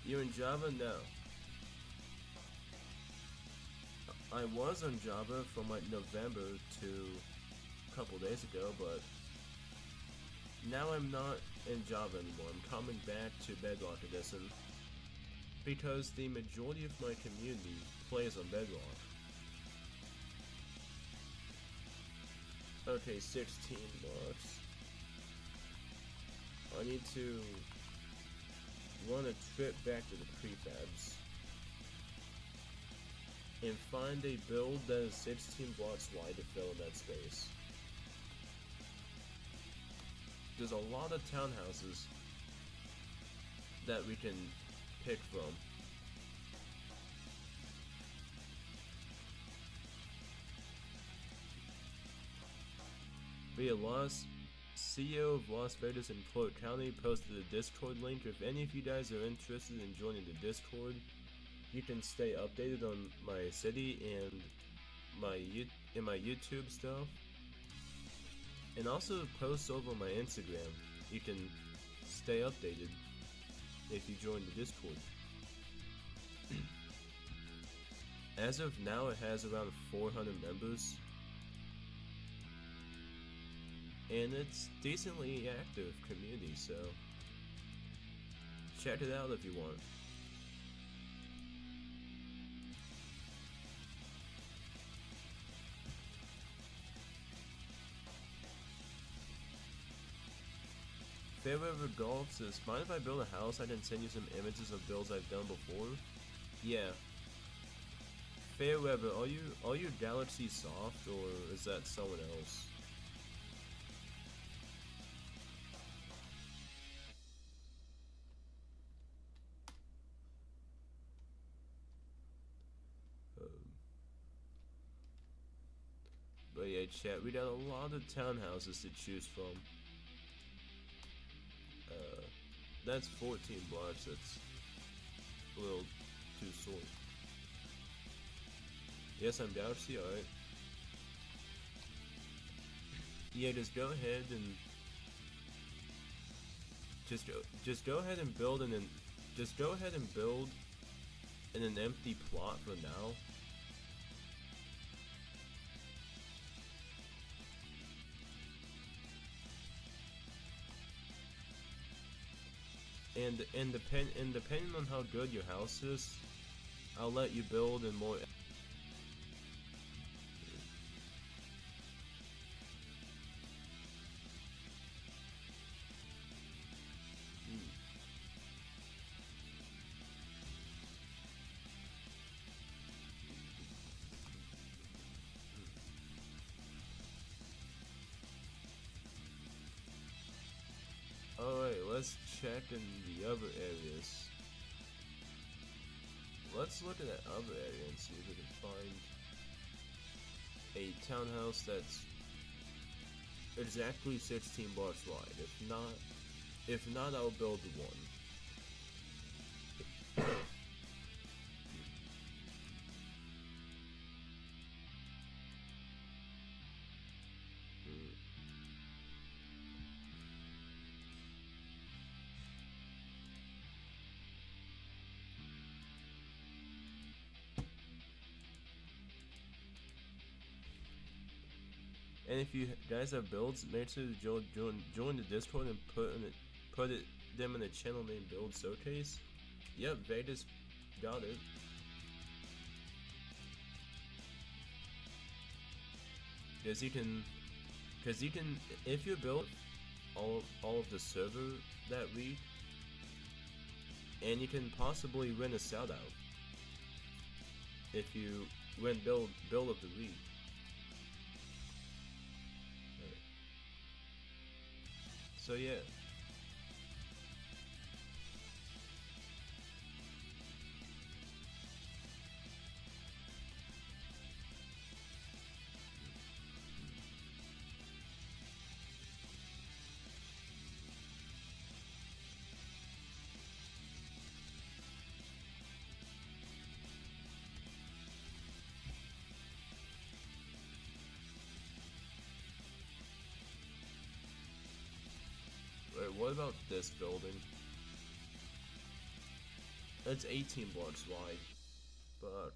You in Java? No. I was on Java from like November to a couple days ago, but now I'm not in Java anymore. I'm coming back to Bedrock Edition because the majority of my community plays on Bedrock. Okay, 16 bucks. I need to run a trip back to the prefabs and find a build that is 16 blocks wide to fill in that space. There's a lot of townhouses that we can pick from. But yeah, CEO of Las Vegas and Clark County posted a Discord link. If any of you guys are interested in joining the Discord, you can stay updated on my city and my YouTube stuff, and also post over my Instagram. You can stay updated if you join the Discord. As of now, it has around 400 members, and it's decently active community, so check it out if you want. Fairweather Golf says, mind if I build a house? I can send you some images of builds I've done before. Yeah. Fairweather, are you Galaxy Soft, or is that someone else? But yeah, chat, we got a lot of townhouses to choose from. That's 14 blocks, that's a little too short. Yes, I'm Galaxy, alright. Yeah, just go ahead and just go ahead and build in an empty plot for now. And depending on how good your house is, I'll let you build in more. Alright, let's check in the other areas. Let's look at that other area and see if we can find a townhouse that's exactly 16 blocks wide. If not, I'll build one. And if you guys have builds, make sure to join the Discord and put them in the channel name Build Showcase. Yep, Vegas got it. Because you can, if you build all of the server that week, and you can possibly win a shout out if you win build of the week. So yeah. Wait, what about this building? It's 18 blocks wide, but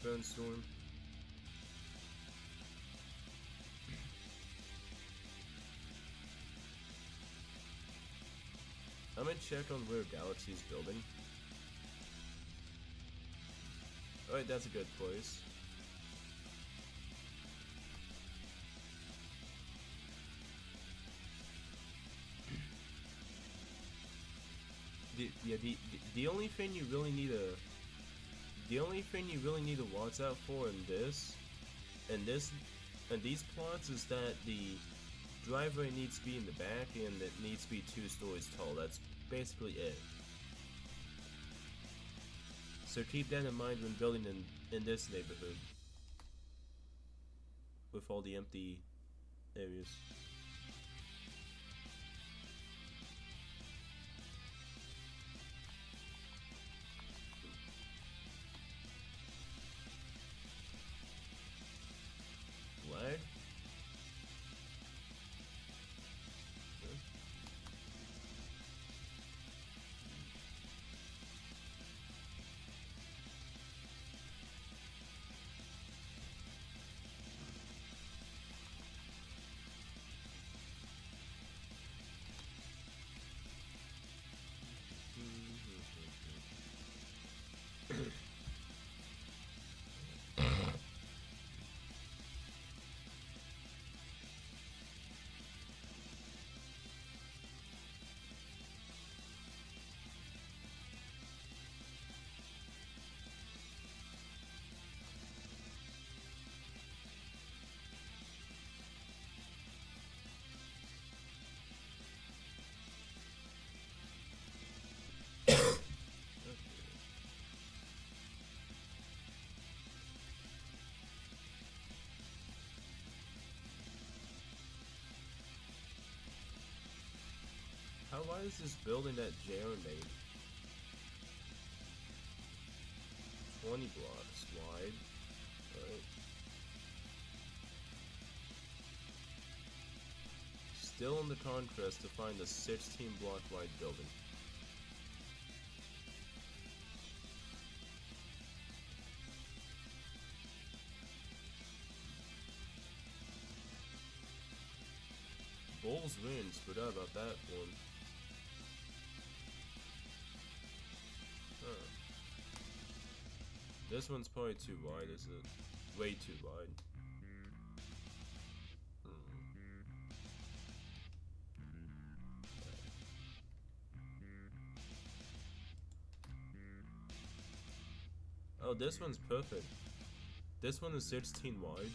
Cyclone Storm. I'm gonna check on where Galaxy's building. Alright, that's a good place. The only thing you really need to watch out for in these plots is that the driveway needs to be in the back and it needs to be 2 stories tall. That's basically it. So keep that in mind when building in this neighborhood with all the empty areas. Lag? How wide is this building that Jaron made? 20 blocks wide. Alright. Still in the conquest to find a 16 block wide building. Bulls wins, forgot about that one. Huh. This one's probably too wide, is it? Way too wide. Oh, this one's perfect. This one is 16 wide.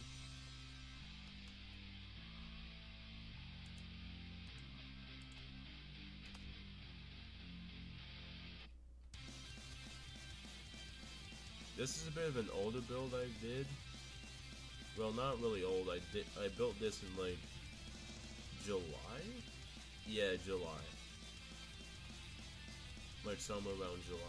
This is a bit of an older build I did. Well, not really old. I built this in like July? Yeah, July. Like somewhere around July.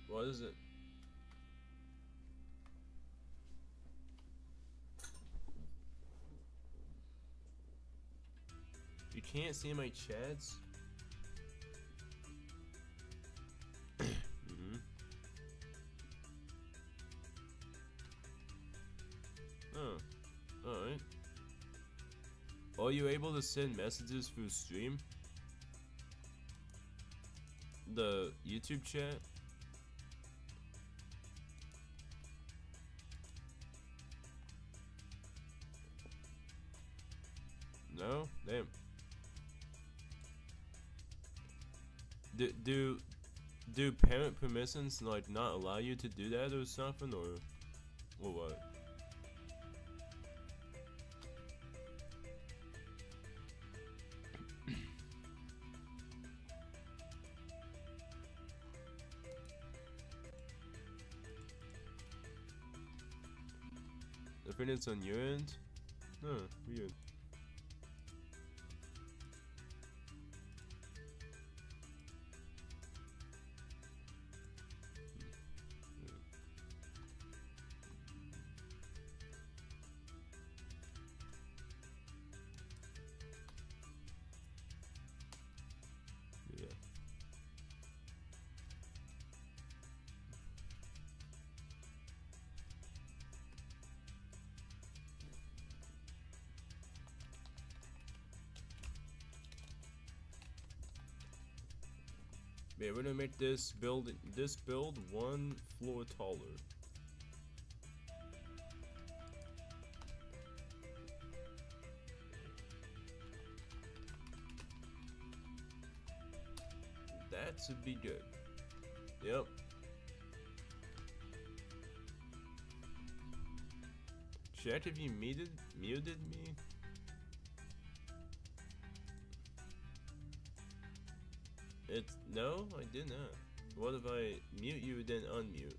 What is it? You can't see my chats? Oh, alright. Are you able to send messages through stream? The YouTube chat? No? Damn. Do parent permissions like not allow you to do that or something, or what? I think it's on your end. Huh, weird. Yeah. Yeah, we're gonna make this build one floor taller. That should be good. Yep. Check if you muted me. It's no, I did not. What if I mute you then unmute?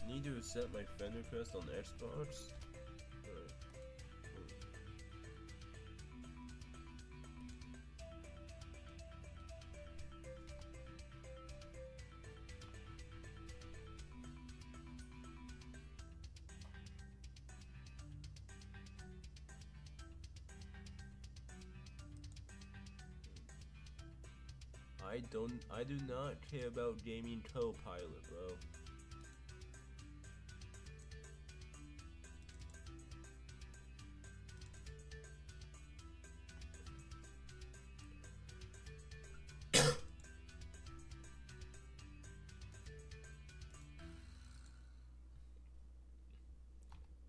Need to set my friend request on Xbox? I do not care about gaming co-pilot, bro.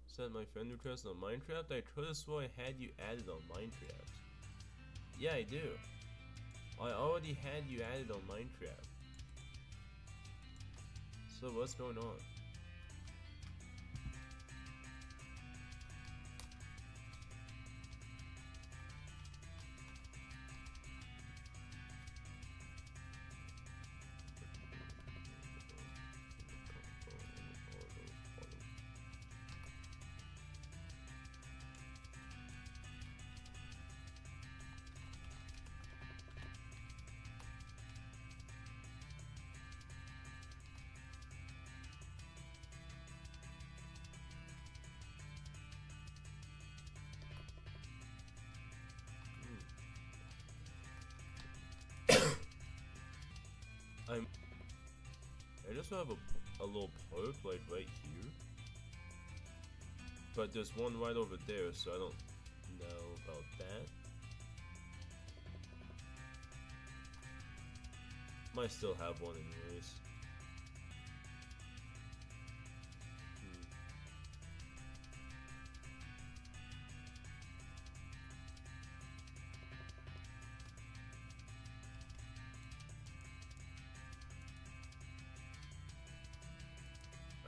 Set my friend request on Minecraft? I could have swore I had you added on Minecraft. Yeah, I do. I already had you added on Minecraft. So what's going on? I just have a little perk like right here, but there's one right over there, so I don't know about that. Might still have one anyways.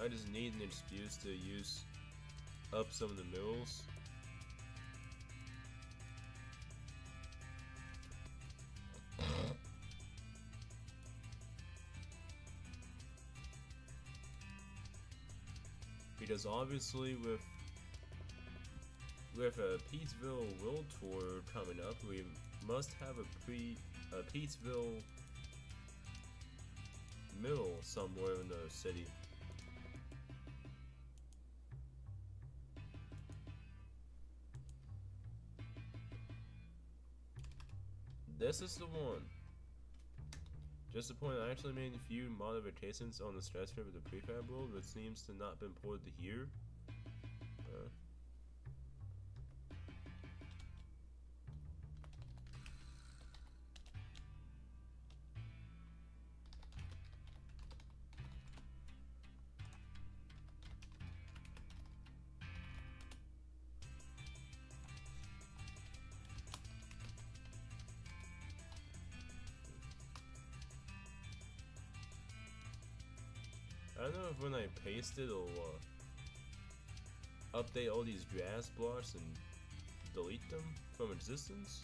I just need an excuse to use up some of the mills. Because obviously with a Peaceville World Tour coming up, we must have a Peaceville mill somewhere in the city. This is the one. Just the point, I actually made a few modifications on the skyscraper of the prefab world, but seems to not been ported to here. I don't know if when I paste it, it'll update all these grass blocks and delete them from existence.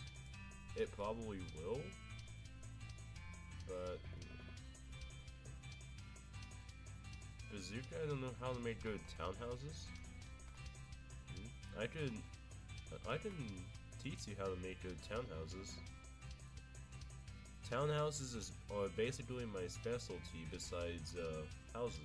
It probably will, but Bazooka, I don't know how to make good townhouses. I can teach you how to make good townhouses. Townhouses are basically my specialty besides houses.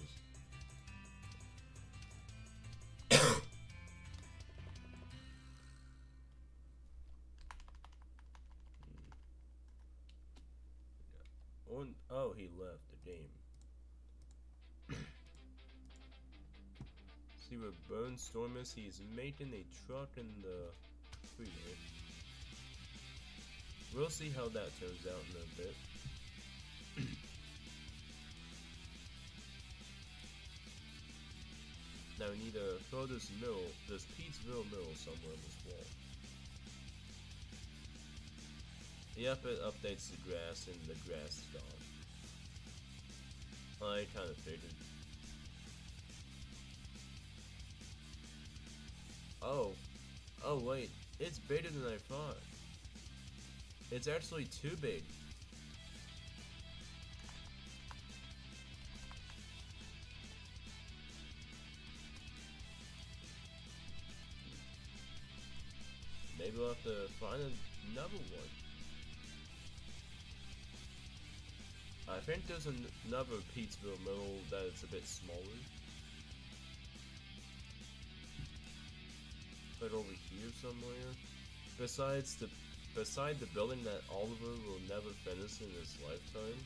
Oh, he left the game. See where Bone Storm is? He's making a truck in the freeway. We'll see how that turns out in a bit. Now we need to throw this Pete'sville mill somewhere on this wall. Yep, it updates the grass and the grass is gone. I kinda figured. Oh wait, it's bigger than I thought. It's actually too big. Maybe we'll have to find another one. I think there's another Pete'sville mill that is a bit smaller. Like over here somewhere. Beside the building that Oliver will never finish in his lifetime.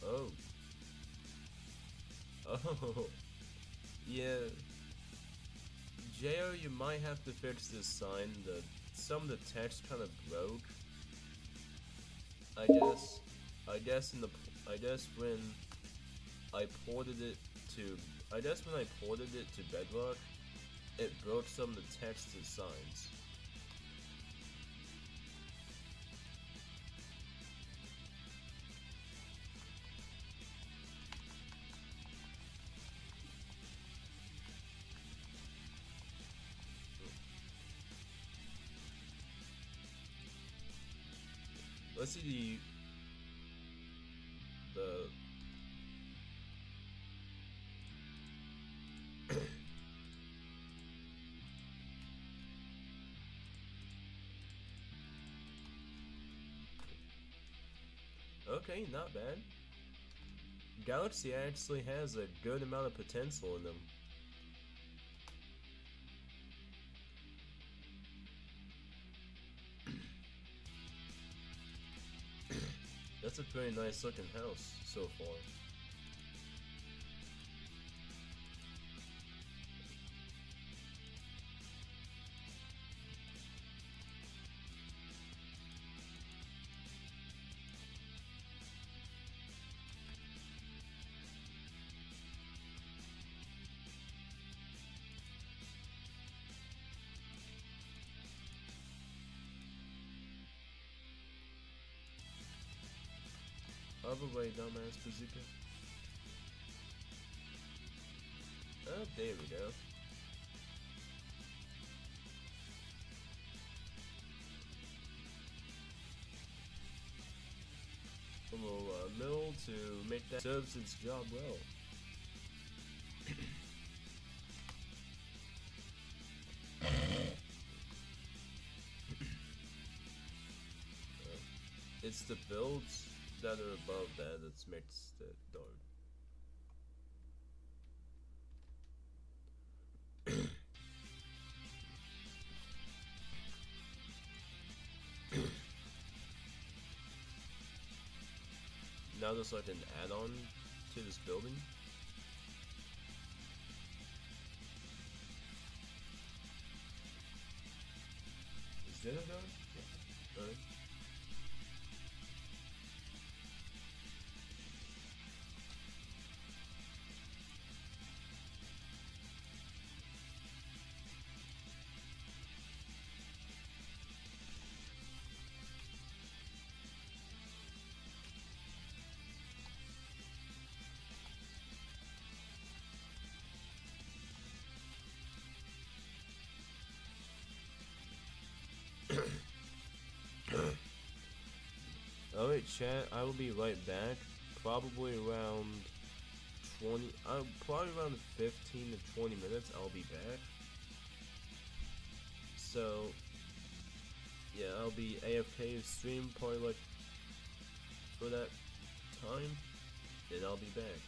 Oh. Oh. Yeah. J.O., you might have to fix this sign. Some of the text kind of broke. I guess when I ported it to Bedrock, it broke some of the text and signs. Let's see the okay, not bad. Galaxy actually has a good amount of potential in them. That's a pretty nice looking house so far. Other way, dumbass bazooka. Oh, there we go. A little mill to make that serves its job well. It's the builds that are above that that's makes it dark. Now there's like an add-on to this building. Is dinner done? Yeah. Alright. Alright, chat, I will be right back. Probably around 15 to 20 minutes, I'll be back. So, yeah, I'll be AFK stream probably like for that time, then I'll be back.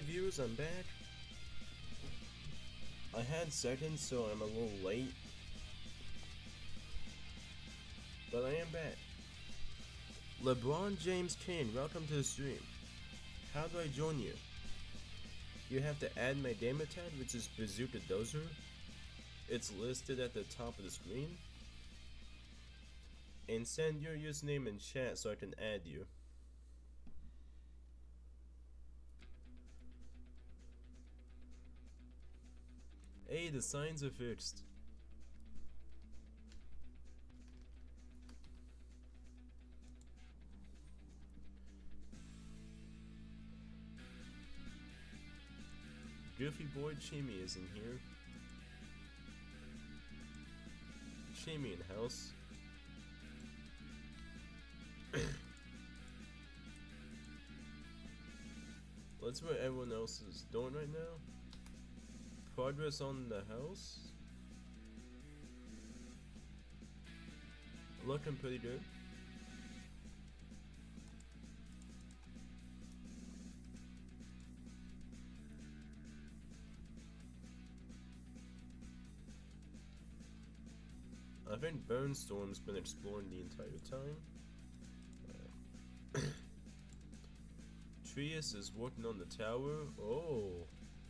Alright viewers, I'm back. I had seconds, so I'm a little late. But I am back. LeBron James King, welcome to the stream. How do I join you? You have to add my gamer tag, which is Bazooka Dozer. It's listed at the top of the screen. And send your username in chat so I can add you. Hey, the signs are fixed. Goofy boy Chimmy is in here. Chimmy in house. Let's what everyone else is doing right now. Progress on the house. Looking pretty good. I think Burnstorm's been exploring the entire time. Trius is working on the tower. Oh,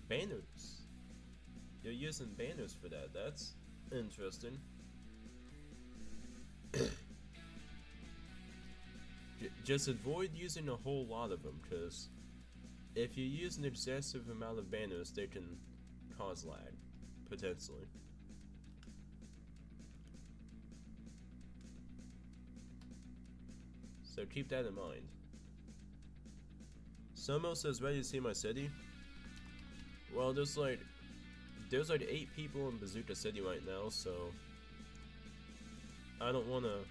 banners. You're using banners for that. That's interesting. Just avoid using a whole lot of them, because if you use an excessive amount of banners, they can cause lag, potentially. So keep that in mind. Somo says, ready to see my city? Well, there's like 8 people in Bazooka City right now, so I don't want to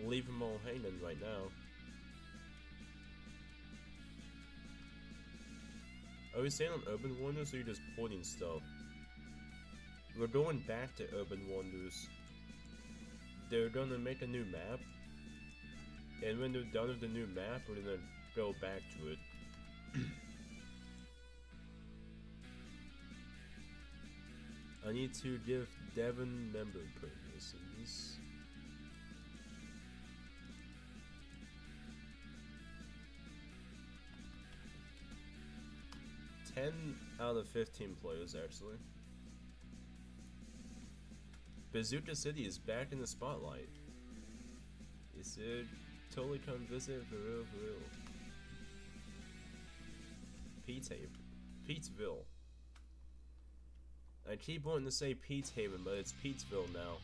leave them all hanging right now. Are we staying on Urban Wonders, or are you just porting stuff? We're going back to Urban Wonders. They're gonna make a new map, and when they're done with the new map, we're gonna go back to it. I need to give Devon member permissions. "10 out of 15 players, actually. Bazooka City is back in the spotlight. You should totally come visit for real, for real. Petesville. I keep wanting to say Pete's Haven, but it's Petesville now.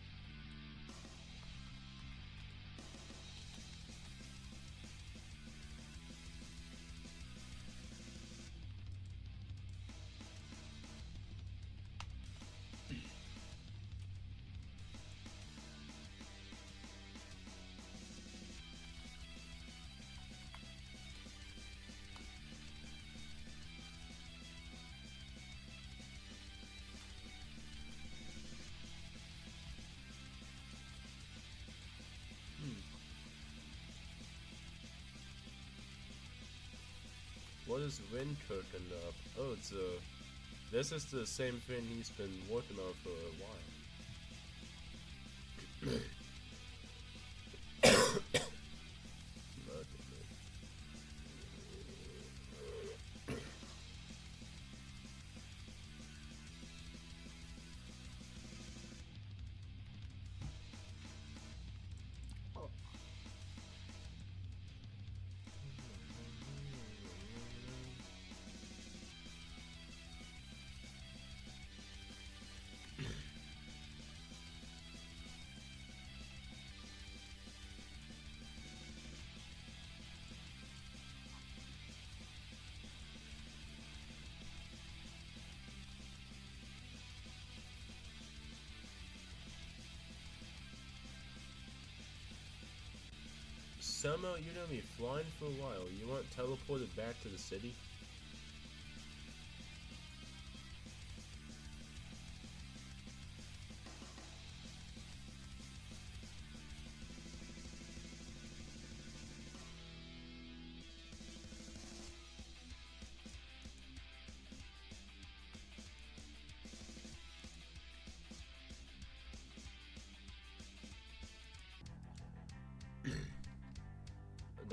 What is Wind cooking up? Oh, it's this is the same thing he's been working on for a while. Somehow you're gonna be flying for a while. You want teleported back to the city?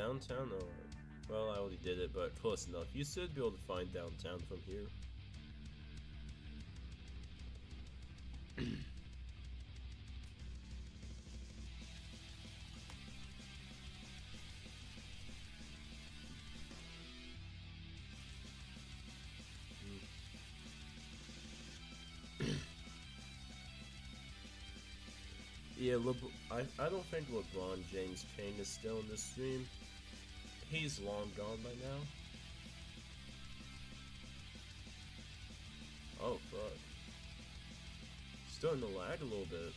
downtown? Alright. Well, I already did it, but close enough. You should be able to find downtown from here. Yeah, I don't think LeBron James Payne is still in this stream. He's long gone by now. Oh fuck. Starting to lag a little bit.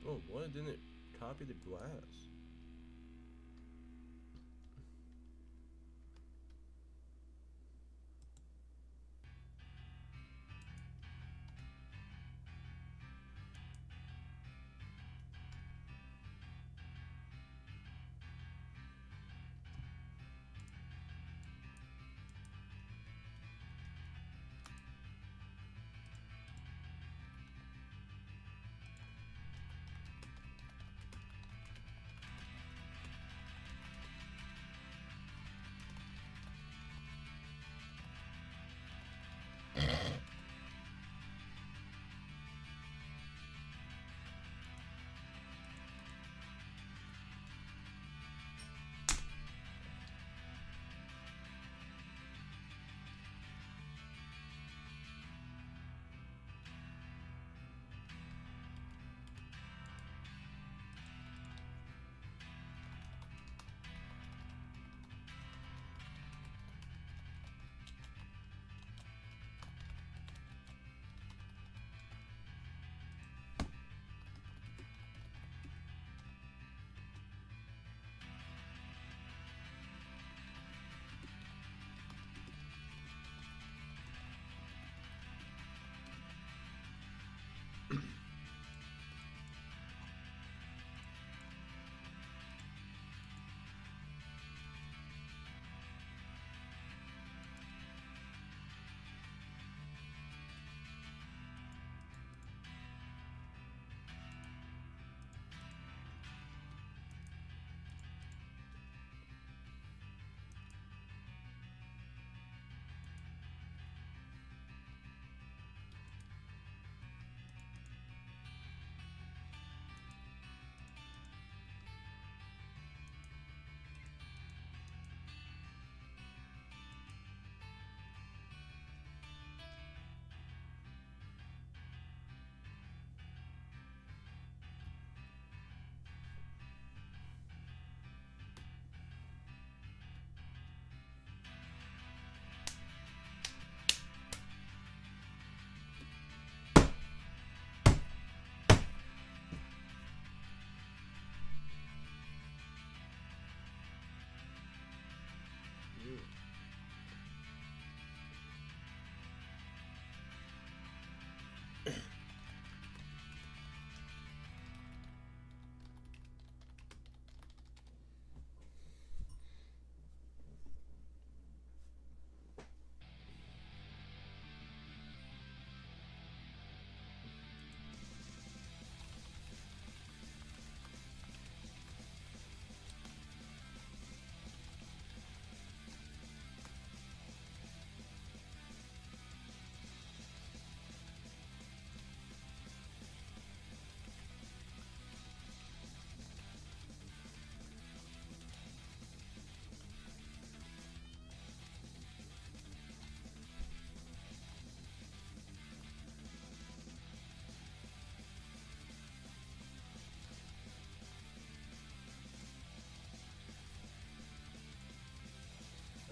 Oh, why didn't it copy the glass?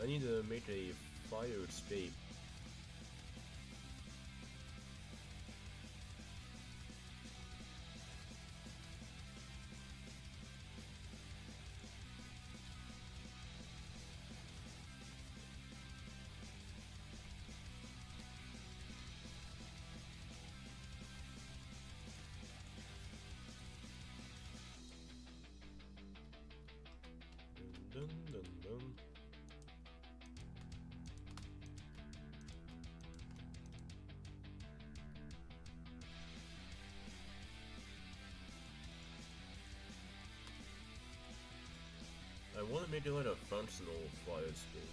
I need to make a fire escape room. I want to make it like a functional flyer screen.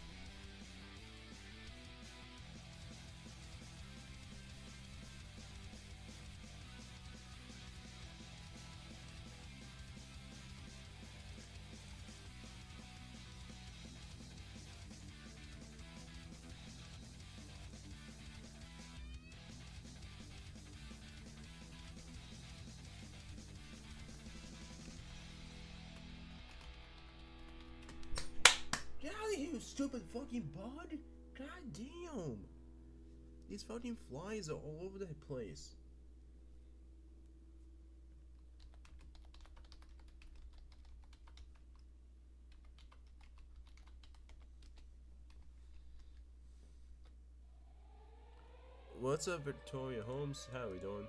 Get out of here, you stupid fucking bud! God damn! These fucking flies are all over the place. What's up, Victoria Holmes? How we doing?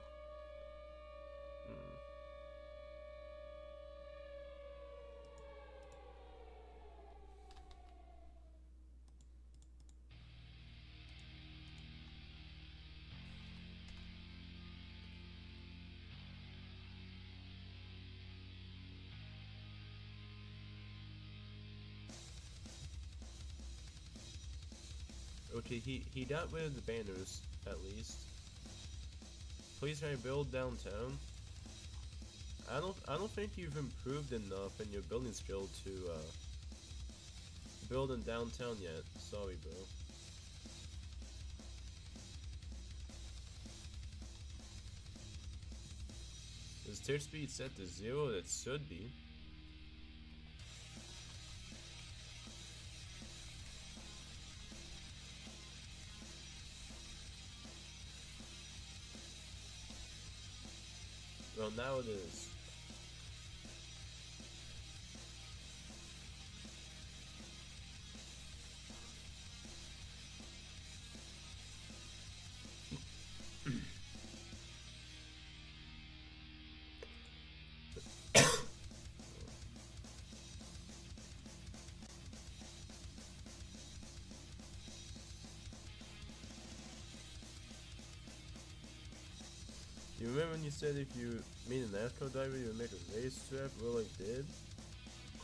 Okay, he got rid of the banners, at least. Please try to build downtown. I don't think you've improved enough in your building skill to build in downtown yet. Sorry, bro. Is tier speed set to 0? It should be. Well, now it is. You remember when you said if you made an NASCAR driver, you would make a race strap? Well, I did.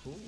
Cool.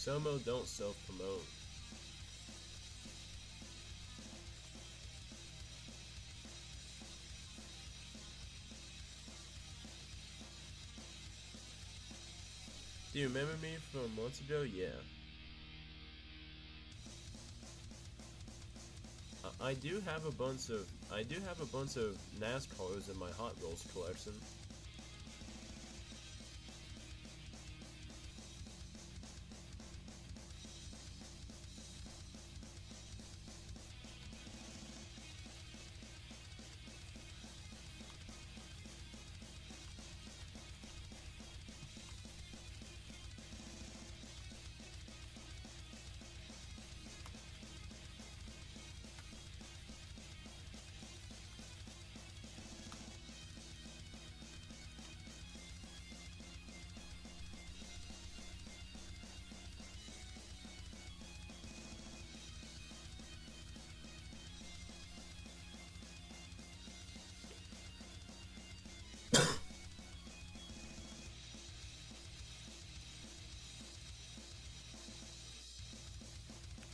Somo don't self-promote. Do you remember me from months ago? Yeah. I do have a bunch of NASCARs in my Hot Wheels collection.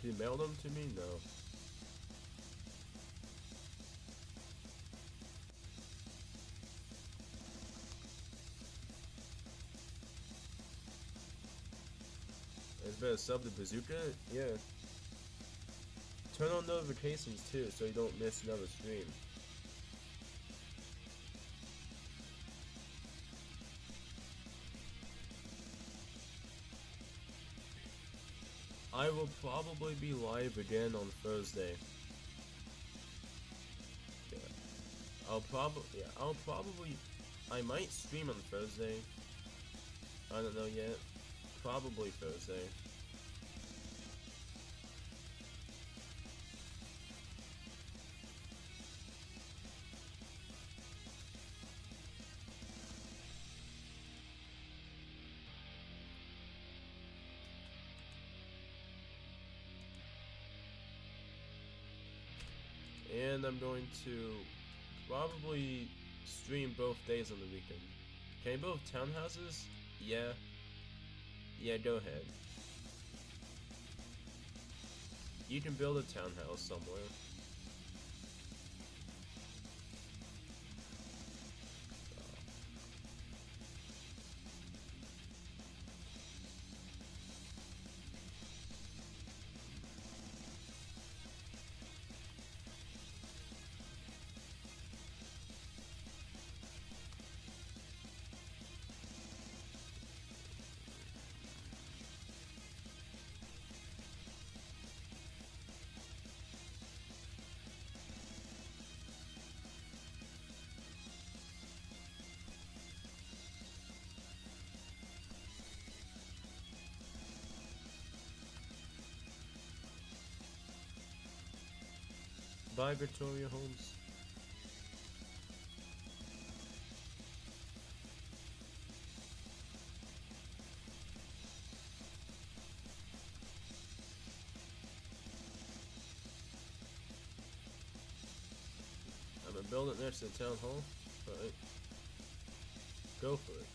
Did you mail them to me? No. better sub to Bazooka? Yeah. Turn on notifications too, so you don't miss another stream. I will probably be live again on Thursday. Yeah. I might stream on Thursday. I don't know yet. Probably Thursday. And I'm going to probably stream both days on the weekend. Can you build townhouses? Yeah. Yeah, go ahead. You can build a townhouse somewhere. Bye, Victoria Holmes. I'm gonna build it next to the town hall. Alright. Go for it.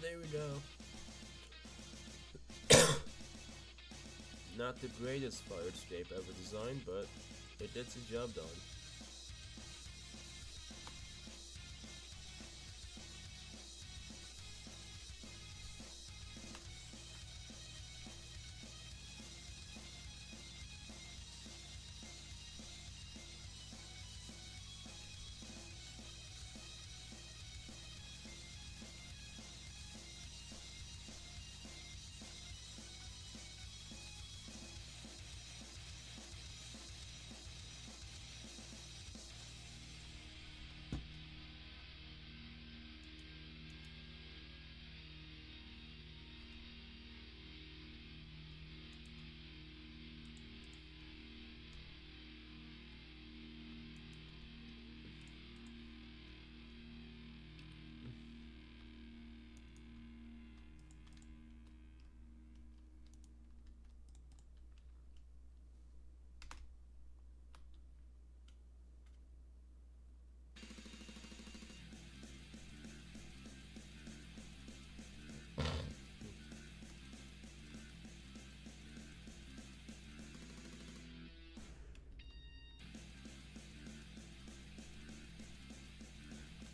There we go. Not the greatest fire escape ever designed, but it gets the job done.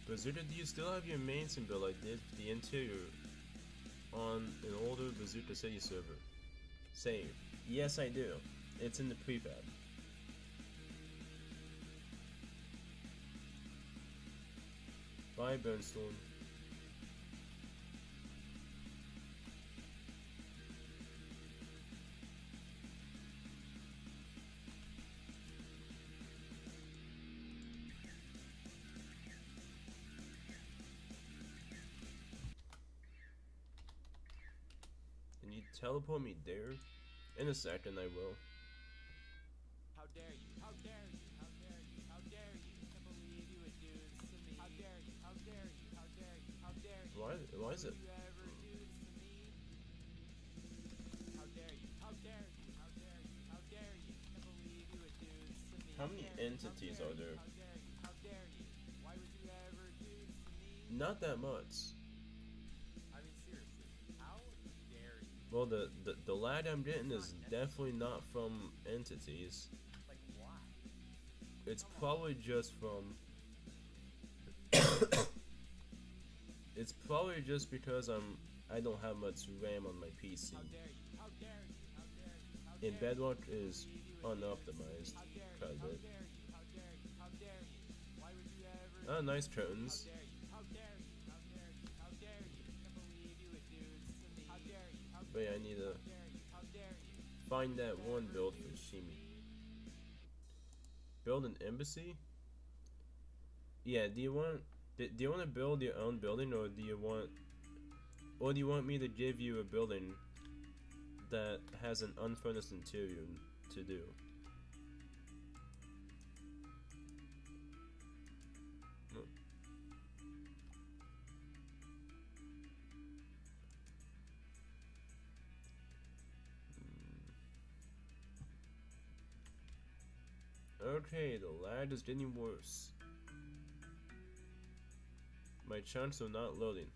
Bazooka, do you still have your mains build like this? The interior on an older Bazooka City server? Save. Yes, I do. It's in the prefab. Bye, Burnstorm. Can you teleport me there? In a second, I will. How dare you? How dare you? How dare you? How dare you? Can't believe you would do this to me. How dare you? How dare you? How dare you? How dare you? Why is it? Would you ever do this to me? How dare you? How dare you? How dare you? How dare you? Can't believe you would do this to me. How many entities are there? How dare you? How dare you? Why would you ever do this to me? Not that much. I mean, seriously, how dare you? Well, the lag I'm getting is definitely not from entities. Like, why? It's probably just from... It's probably just because I'm I don't have much RAM on my PC. How dare you? How dare you? How dare you? How dare And you? Bedrock is unoptimized How dare quite a you? How bit. dare you? How dare you? How dare you? Why would you ever? Ah, nice How curtains. dare you? How dare you? How dare you? How dare you? Can't believe you would do this to me. How dare you? How But yeah, dare I need you? to How dare you? How dare you? find that one build for Shimi. Build an embassy? Yeah, do you want to build your own building, or do you want me to give you a building that has an unfurnished interior to do? Okay, the lag is getting worse. My chunks are not loading.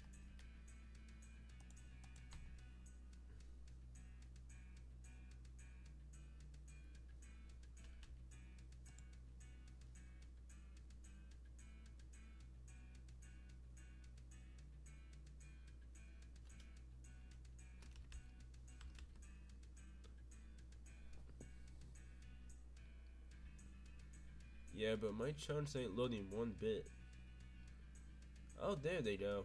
Yeah, but my chunks ain't loading one bit. Oh, there they go.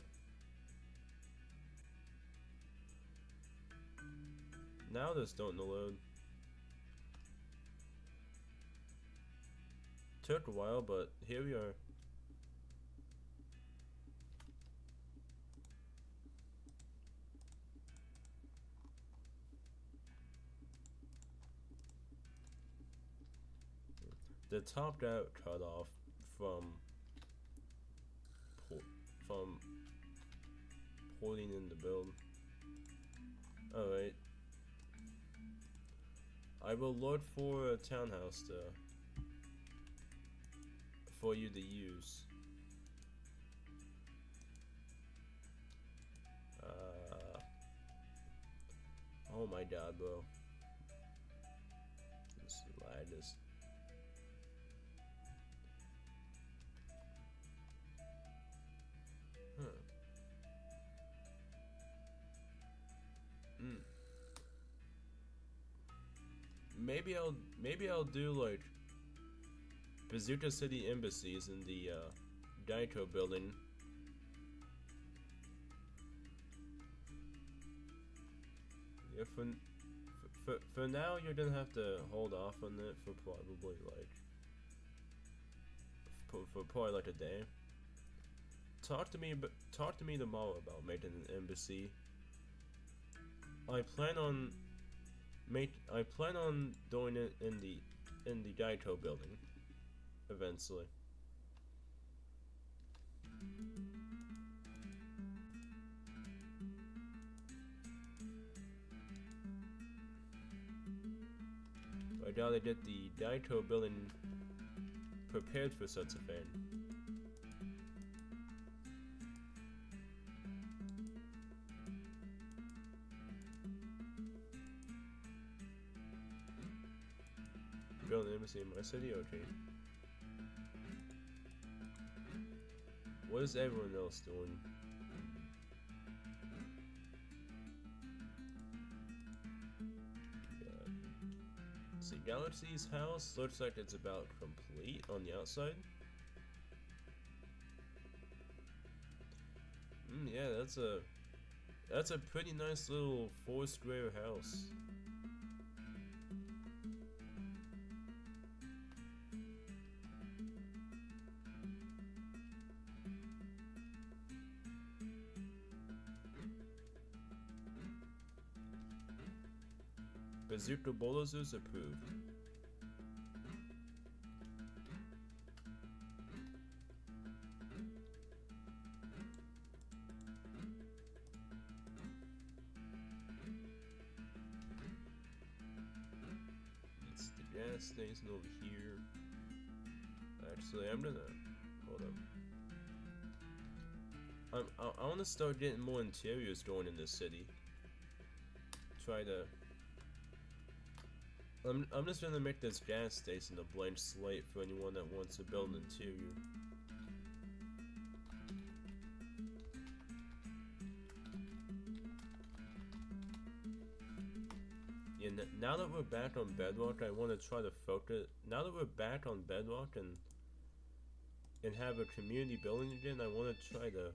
Now they're starting to load. Took a while, but here we are. The top got cut off from from porting in the build. Alright. I will look for a townhouse for you to use. Oh my god, bro. This lag is. Huh. Maybe I'll do like Bazooka City embassies in the Daito building. Yeah, for now you're gonna have to hold off on it for probably like for probably like a day. Talk to me tomorrow about making an embassy. I plan on doing it in the Daito building eventually. I gotta get the Daito building prepared for such a thing. Build an embassy in my city? Okay. What is everyone else doing? See, Galaxy's house looks like it's about complete on the outside. Yeah, that's a pretty nice little 4-square house. Bazooka Bolosers approved. It's the gas station over here. Actually, I'm gonna hold up. I want to start getting more interiors going in this city. Try to. I'm just gonna make this gas station a blank slate for anyone that wants to build an interior. And now that we're back on Bedrock, I want to try to focus. Now that we're back on Bedrock and have a community building again, I want to try to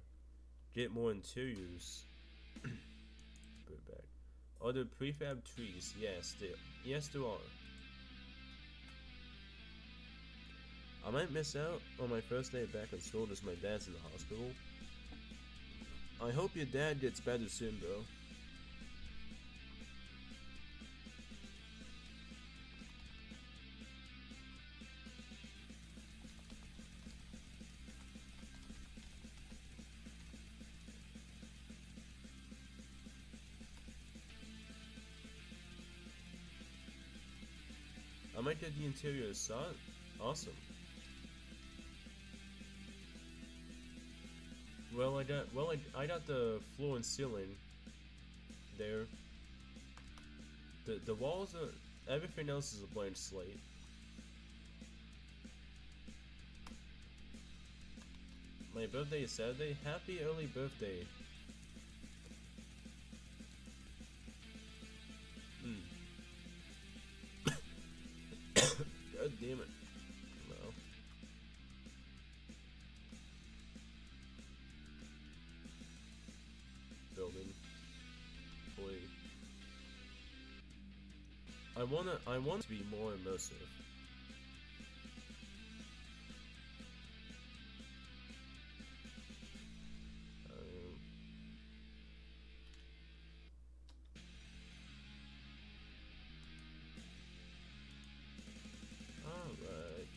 get more interiors. Put it back. Are there prefab trees? Yes, there are. I might miss out on my first day back in school as my dad's in the hospital. I hope your dad gets better soon, bro. I might get the interior shot. Awesome. Well, I got the floor and ceiling there. The walls are, everything else is a blank slate. My birthday is Saturday. Happy early birthday. God damn it. No. Building. Boy. I want to be more immersive. Alright.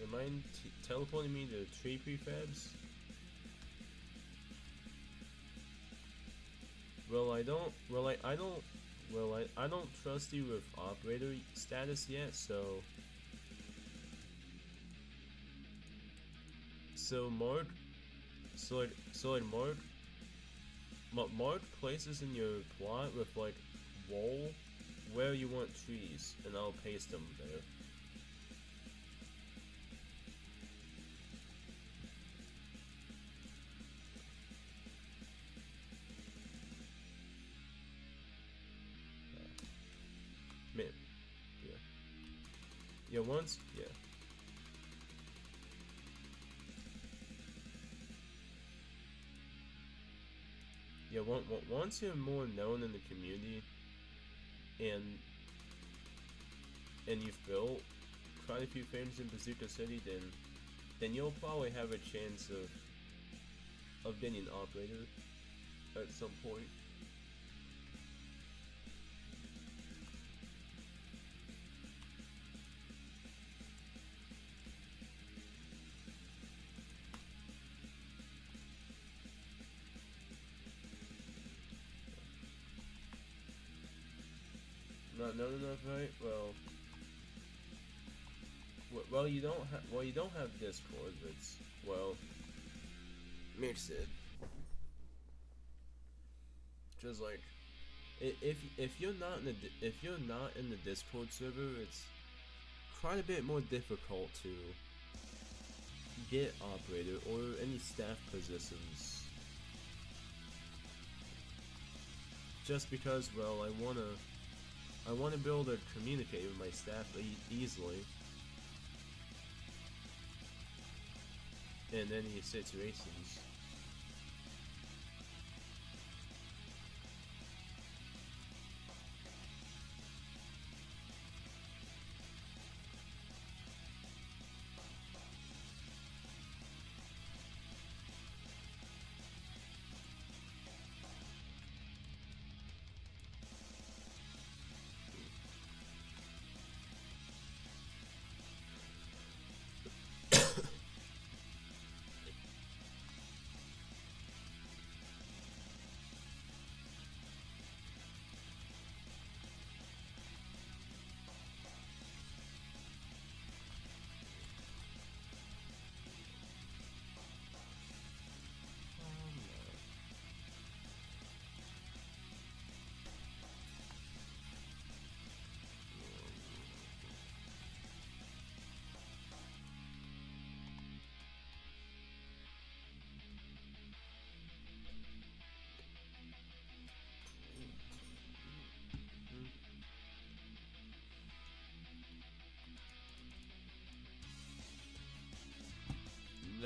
Am I teleporting me to tree prefabs? Well, I don't trust you with operator status yet, so mark places in your plot with like wall where you want trees, and I'll paste them there. Man, yeah. Yeah, once, yeah. Yeah, once you're more known in the community, and you've built quite a few things in Bazooka City, then you'll probably have a chance of getting an operator at some point. Not known enough, right? Well, you don't have Discord. It's makes it just like if you're not in the Discord server, it's quite a bit more difficult to get operator or any staff positions. Just because, I want to be able to communicate with my staff easily in any situations.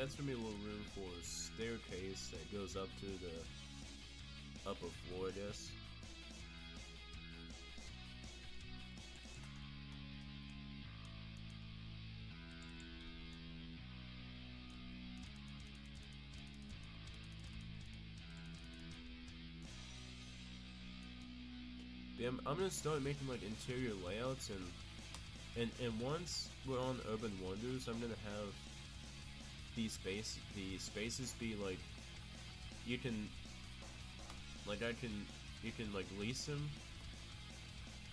that's gonna be a little room for a staircase that goes up to the upper floor, I guess. Yeah, I'm gonna start making like interior layouts, and once we're on Urban Wonders, I'm gonna have the spaces be like you can you can like lease them,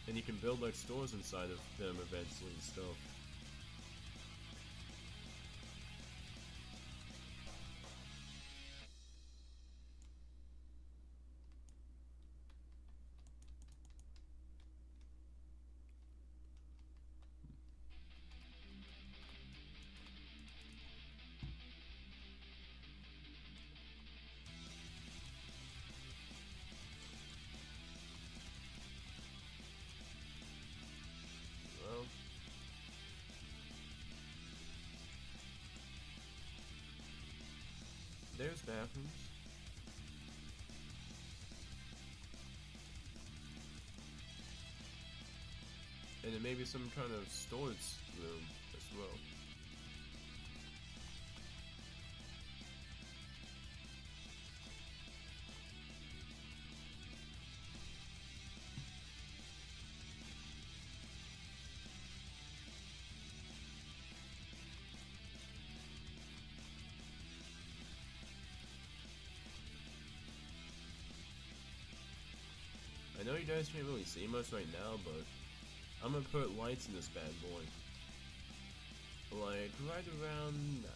and you can build like stores inside of them eventually and stuff. Well, there's bathrooms. And then maybe some kind of storage room as well. I know you guys can't really see much right now, but I'm gonna put lights in this bad boy. Like right around now.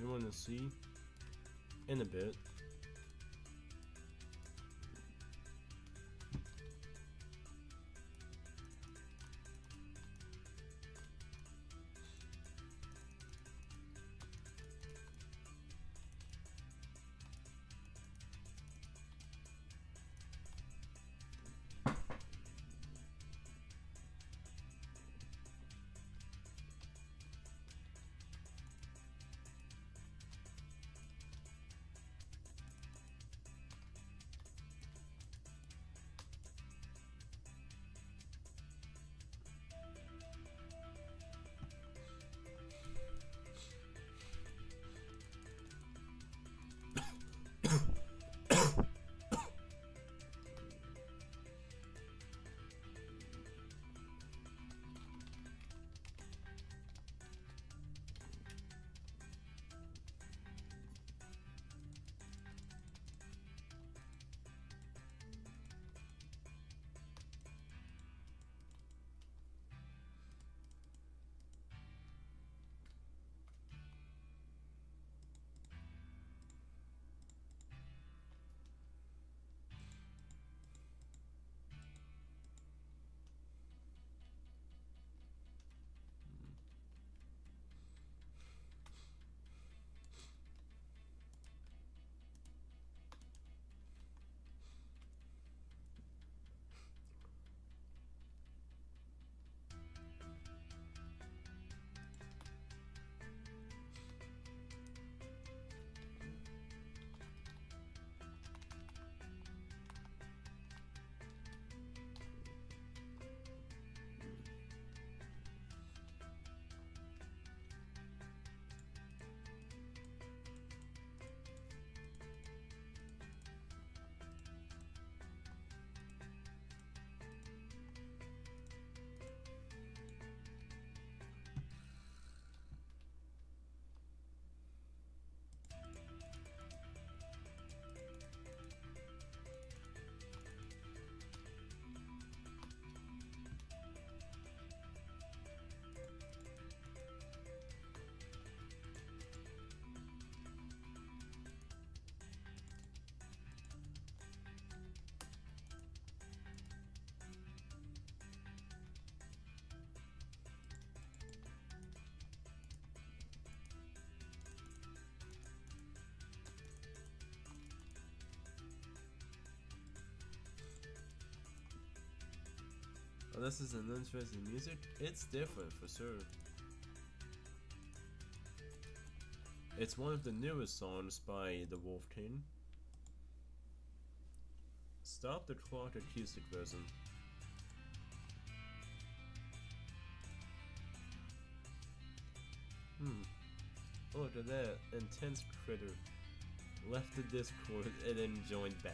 you want to see in a bit. Oh, this is an interesting music. It's different for sure. It's one of the newest songs by the Wolf King. Stop the Clock acoustic version. Look at that. Intense critter. Left the Discord and then joined back.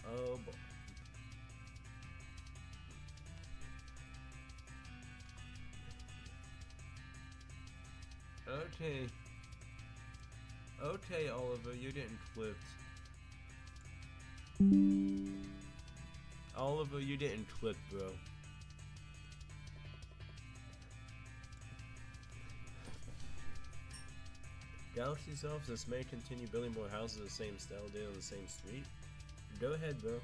Oh boy. Okay. Okay, Oliver, you're getting clipped. Oliver, you're getting clipped, bro. Galaxy's offices may continue building more houses of the same style day on the same street. Go ahead, bro.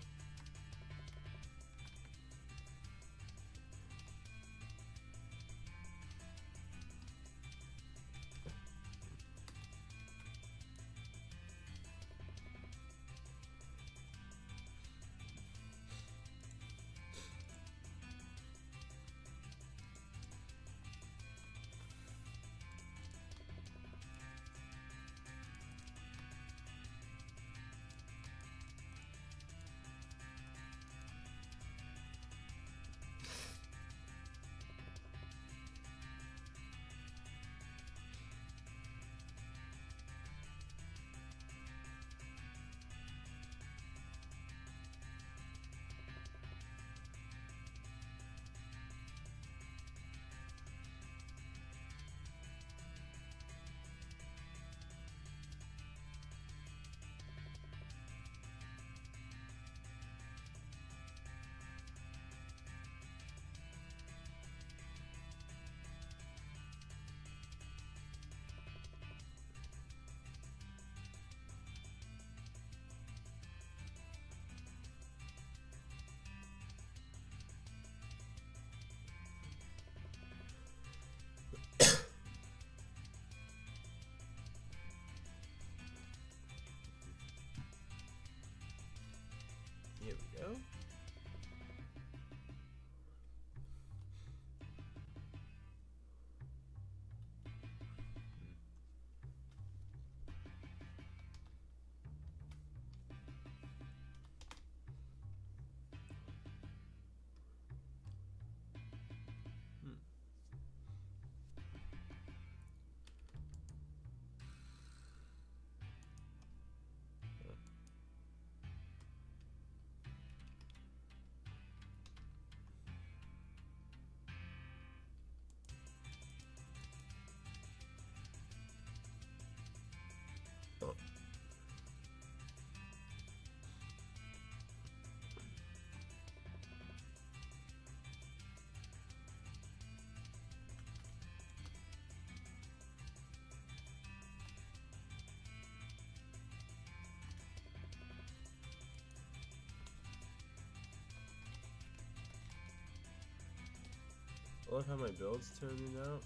I love how my build's turning out.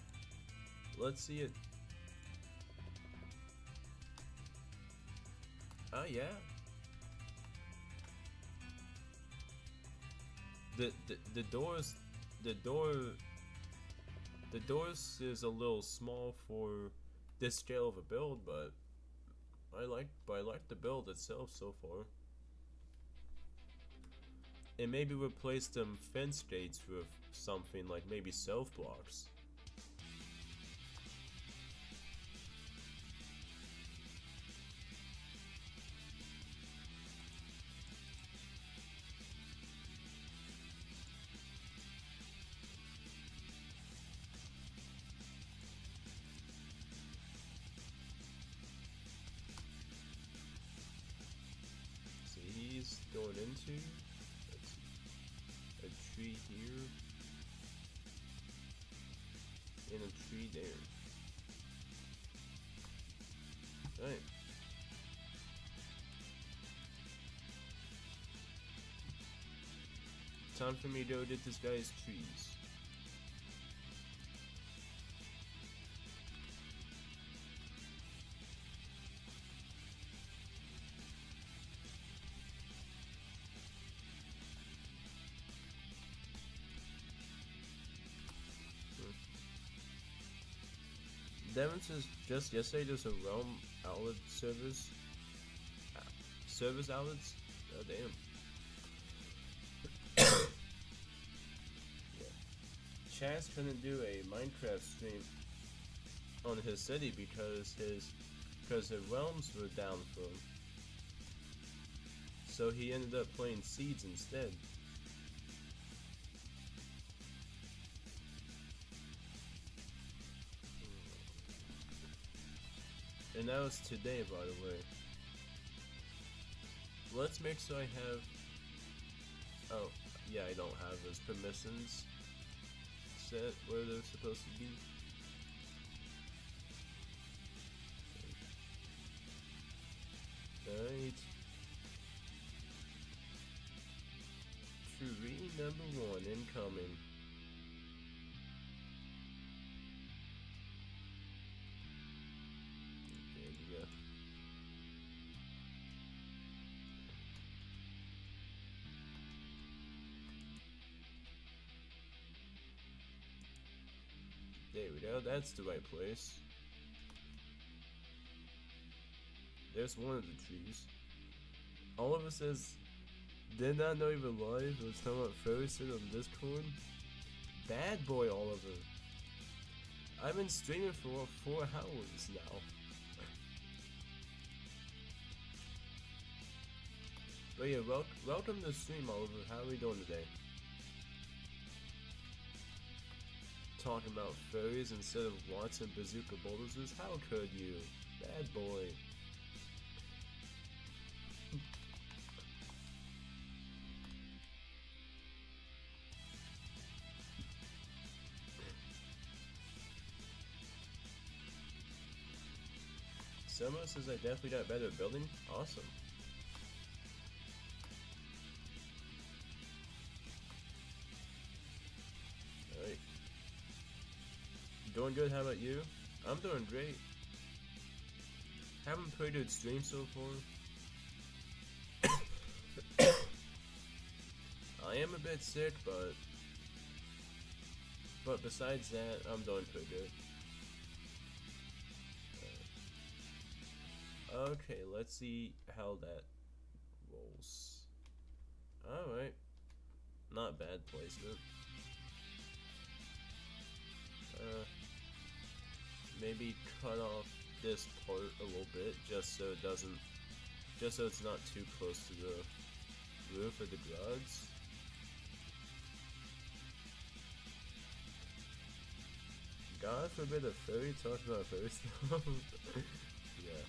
Let's see it. Oh yeah. The doors the doors is a little small for this scale of a build, but I like the build itself so far. And maybe replace them fence gates with something like maybe self blocks. So he's going into a tree here and a tree there. Right. Time for me to audit this guy's trees. Devin says just yesterday there's a realm outlet service. Service outlets? Oh damn. Yeah. Chaz couldn't do a Minecraft stream on his city because the realms were down for him. So he ended up playing Seeds instead. And that was today, by the way. Let's make sure I have... Oh, yeah, I don't have those permissions set where they're supposed to be. Alright. Tree number 1 incoming. There we go, that's the right place. There's one of the trees. Oliver says, did not know you were live. It was talking about Ferguson on Discord. Bad boy Oliver. I've been streaming for 4 hours now. But yeah, welcome to the stream, Oliver. How are we doing today? Talking about furries instead of Watson bazooka bulldozers? How could you? Bad boy. Somo says I definitely got better at building. Awesome. Alright. Doing good, how about you? I'm doing great. Haven't played a stream so far. I am a bit sick, but besides that, I'm doing pretty good. Okay, let's see how that rolls. Alright. Not bad placement. Maybe cut off this part a little bit just so it's not too close to the roof of the garage. God forbid a furry talk about furry stuff. Yeah.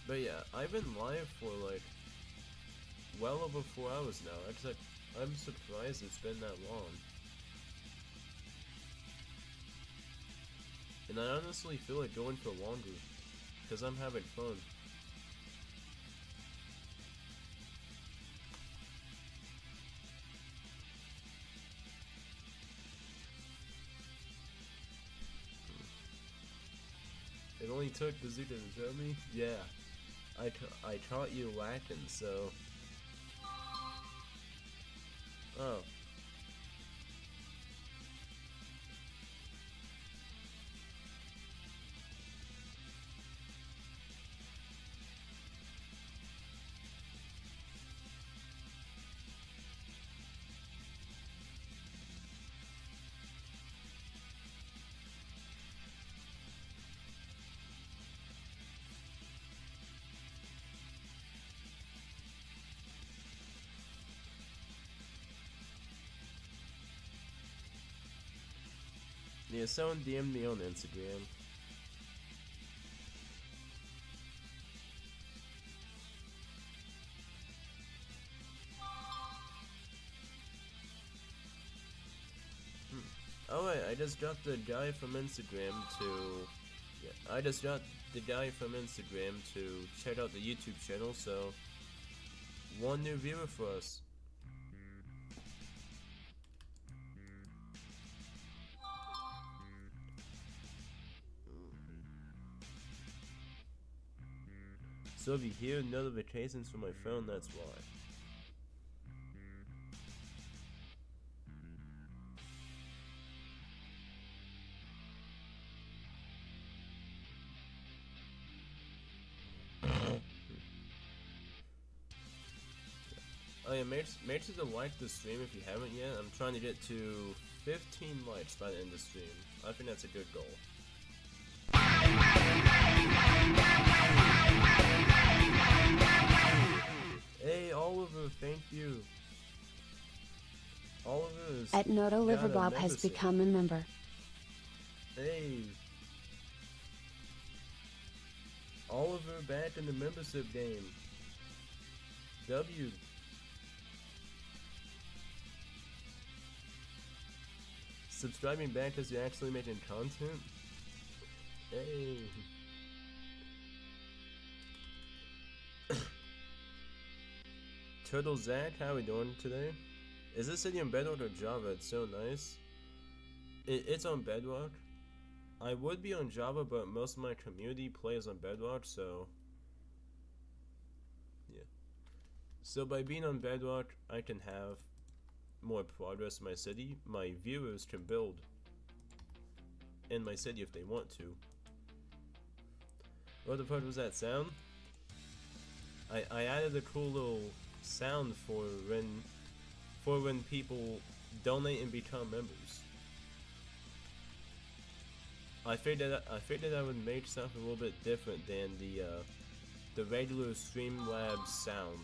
But yeah, I've been live for like well over 4 hours now. Actually, I'm surprised it's been that long. And I honestly feel like going for longer, because I'm having fun. It only took Bazooka to show me? Yeah. I taught you Latin, so... Oh. Yeah, someone DM'd me on Instagram. Oh wait, I just got the guy from Instagram to... Yeah, I just got the guy from Instagram to check out the YouTube channel, so... One new viewer for us. So if you hear notifications from my phone, that's why. Oh yeah, make sure to like the stream if you haven't yet. I'm trying to get to 15 likes by the end of the stream. I think that's a good goal. Hey Oliver, thank you. Oliver is At Noto Liverbob has become a member. Hey. Oliver back in the membership game. W. Subscribing back because you're actually making content? Hey. Turtle Zach, how are we doing today? Is this city on Bedrock or Java? It's so nice. It's on Bedrock. I would be on Java, but most of my community plays on Bedrock, so... Yeah. So by being on Bedrock, I can have more progress in my city. My viewers can build in my city if they want to. What the fuck was that sound? I added a cool little sound for when people donate and become members. I figured I would make something a little bit different than the regular Streamlabs sound.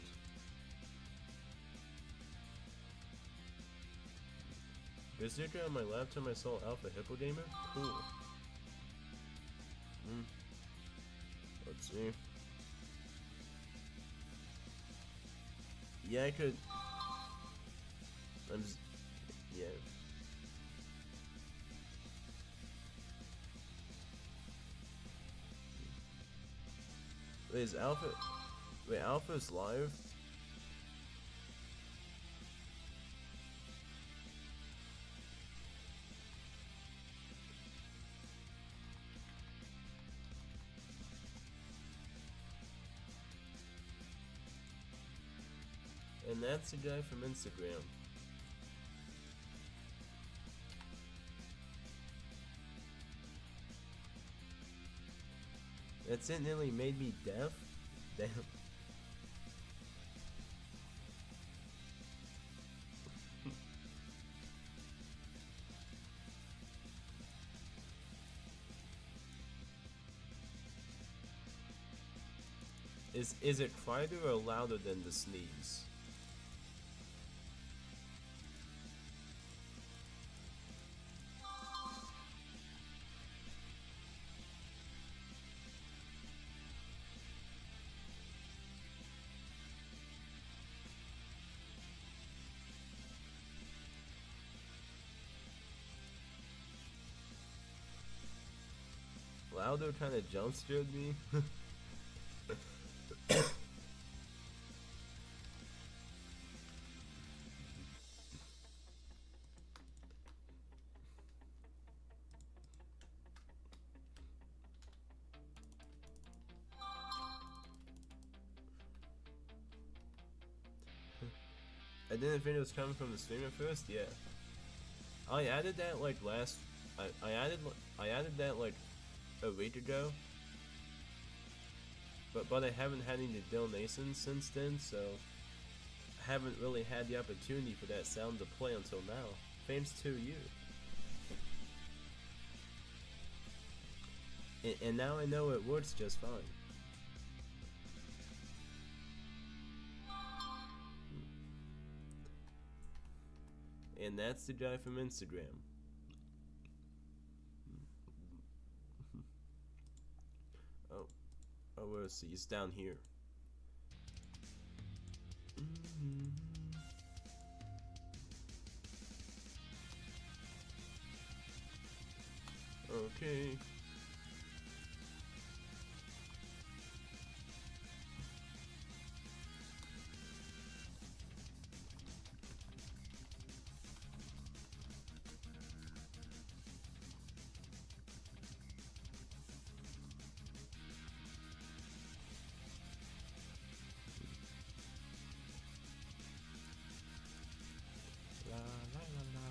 Bazooka on my laptop, I saw Alpha Hippo Gamer? Cool. Let's see. Yeah, I could... Yeah. Wait, is Alpha... Wait, Alpha's live? And that's the guy from Instagram. That's it, nearly made me deaf? Damn. Is it quieter or louder than the sneeze? Louder kind of jump scared me. I didn't think it was coming from the stream at first. Yeah, I added that like I added that like a week ago. But I haven't had any donations since then, so I haven't really had the opportunity for that sound to play until now. Thanks to you. And now I know it works just fine. And that's the guy from Instagram. Oh, where is he? He's down here. Okay. La la la la.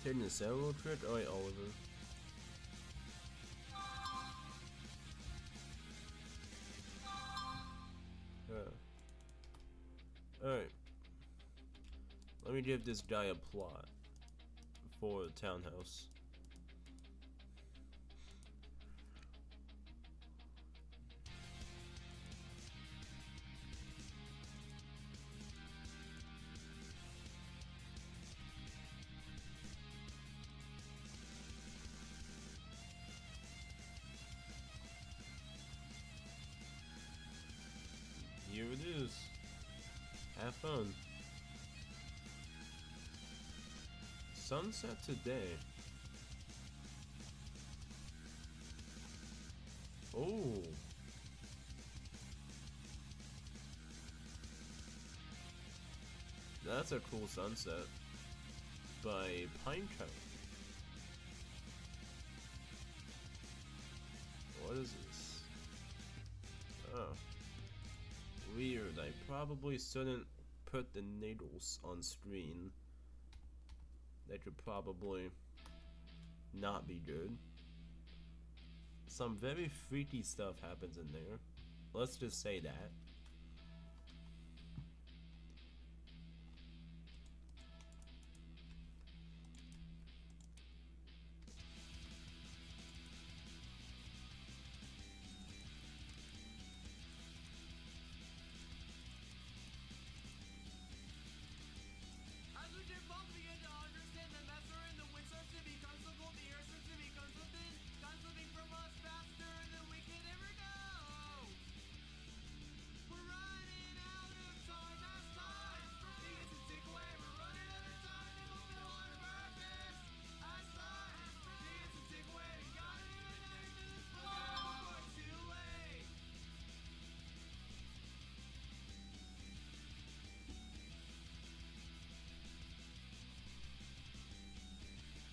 Taking the solo trick? Alright, Oliver. Alright. Let me give this guy a plot for a townhouse. Here it is. Have fun. Sunset today. Oh. That's a cool sunset. By Pine Cone. What is this? Oh. Weird, I probably shouldn't put the needles on screen. That could probably not be good. Some very freaky stuff happens in there. Let's just say that. As we get both begin to understand the master and the wind starts to become so cold, the air starts to become so thin. Time's slipping from us faster than we can ever go. We're running out of time as time begins to tick away. We're running out of time and we'll feel our purpose as time begins to tick away. We gotta do it before it's too late.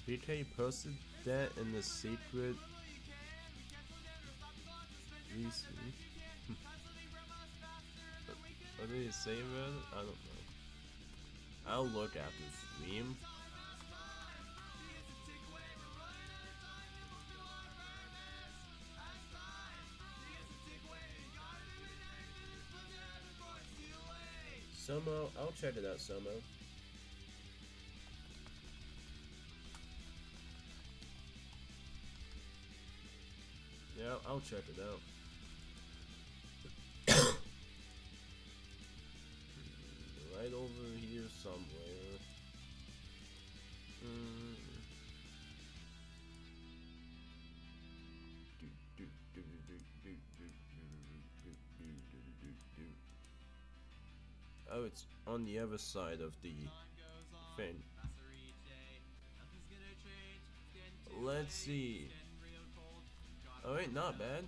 BK posted that in the secret VC. What did he say about it? I don't know. I'll look after stream. Somo, I'll check it out, Somo. Yeah, I'll check it out. Right over here somewhere. Oh, it's on the other side of the thing. Let's see. Alright, not bad.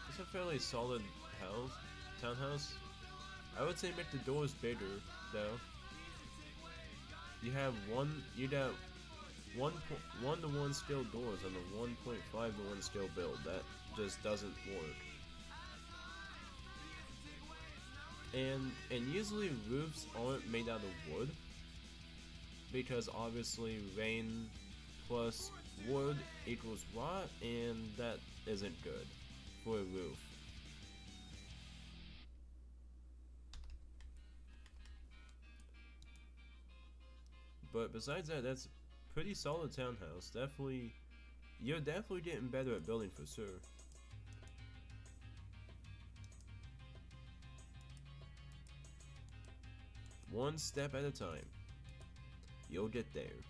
It's a fairly solid townhouse. I would say make the doors bigger, though. You'd have 1:1 scale doors on the 1.5:1 scale build. That just doesn't work. And usually roofs aren't made out of wood, because obviously rain plus wood equals rot, and that isn't good for a roof. But besides that, that's pretty solid townhouse. You're definitely getting better at building for sure. One step at a time. You'll get there.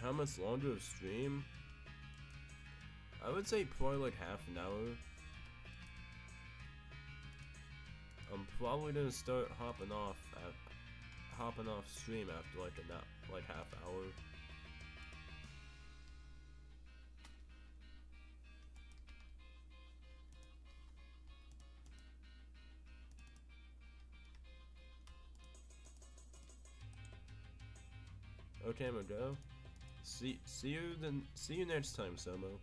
How much longer of stream? I would say probably like half an hour. I'm probably gonna start hopping off stream after like half hour. Okay, I'm gonna go. See you next time, Somo.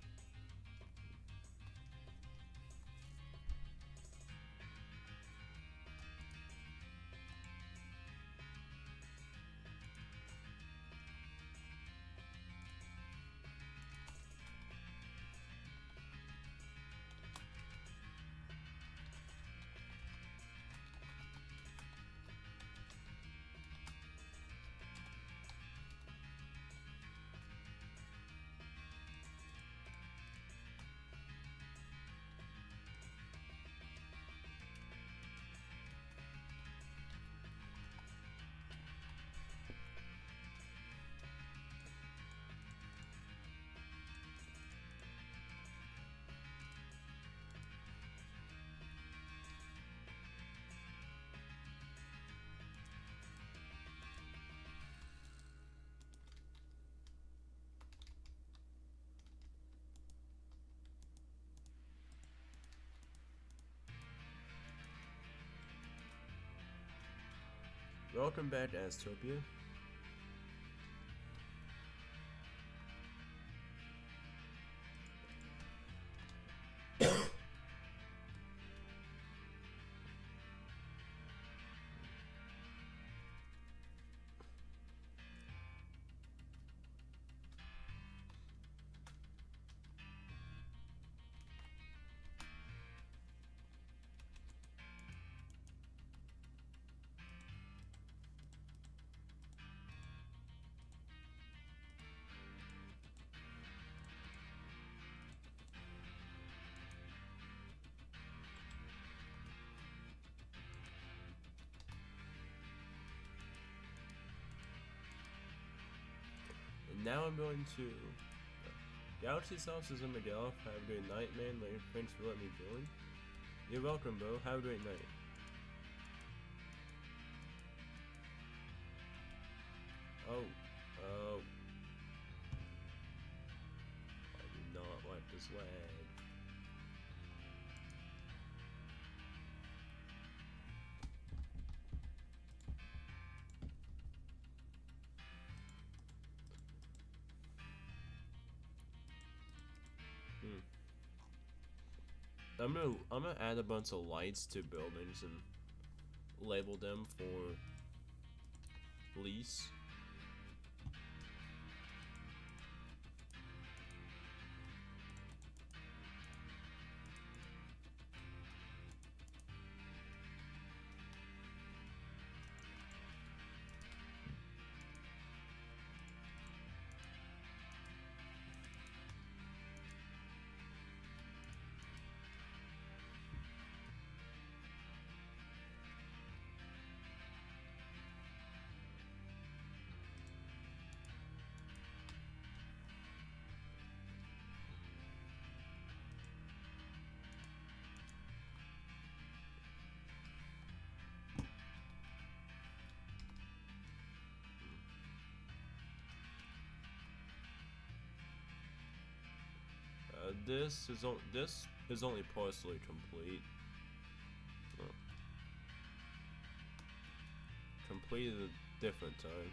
Welcome back, Astopia. Now I'm going to Galaxy Sauces and Miguel. Have a good night, man. Thanks for letting me join. You're welcome, bro. Have a great night. Oh. I do not like this lag. I'm gonna add a bunch of lights to buildings and label them for lease. This is only partially complete. Oh. Completed a different time.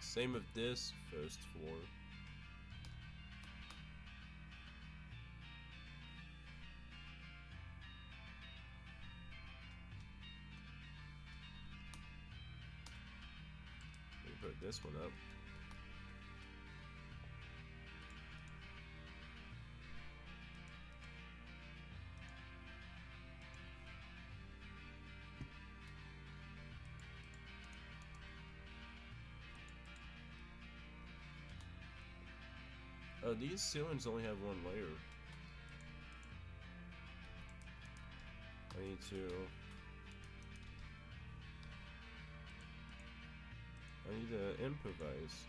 Same with this first floor. Let me put this one up. These ceilings only have one layer. I need to improvise.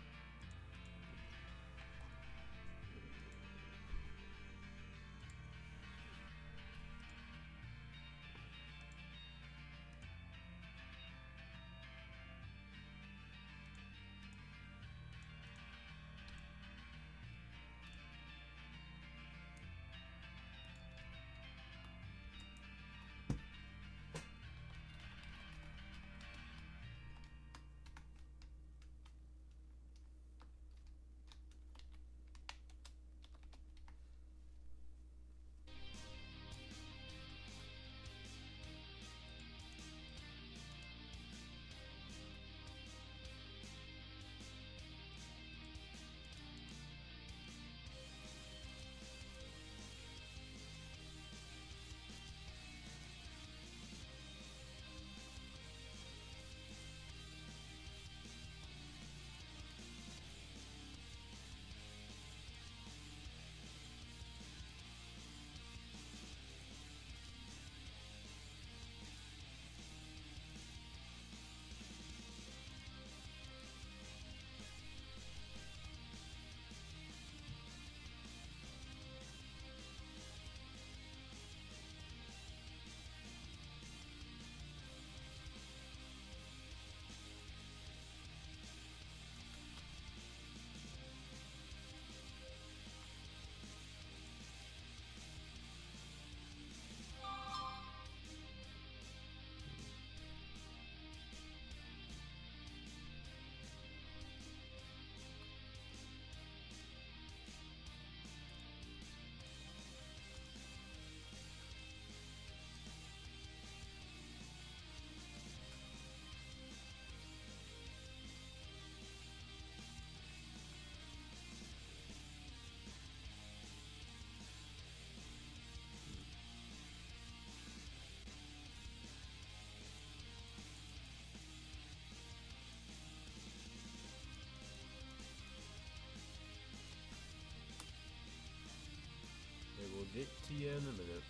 We'll get to you in a minute.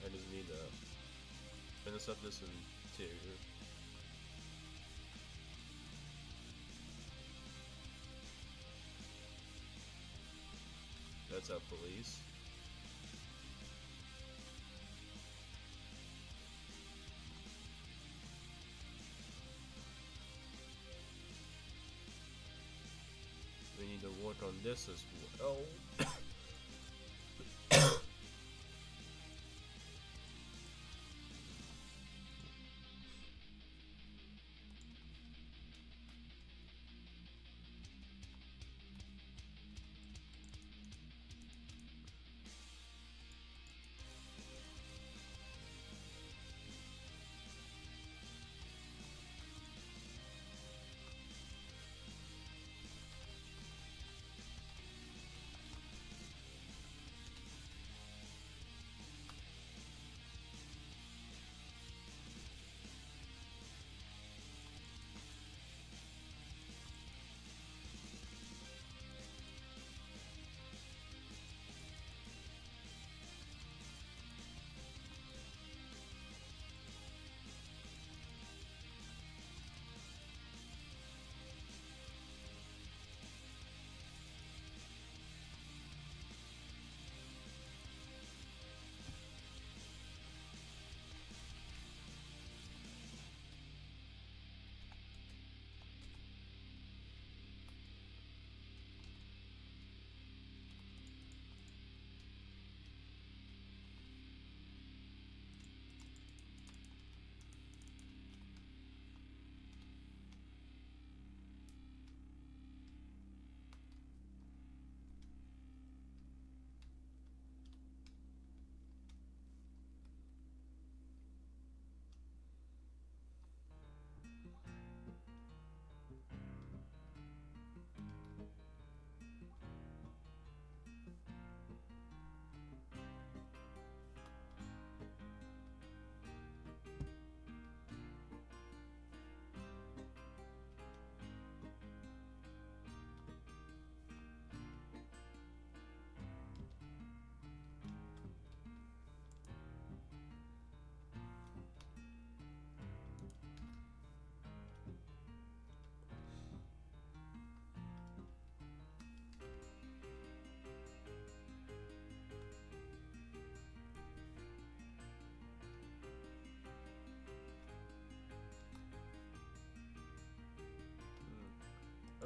I just need to finish up this interior. That's our police. We need to work on this as well.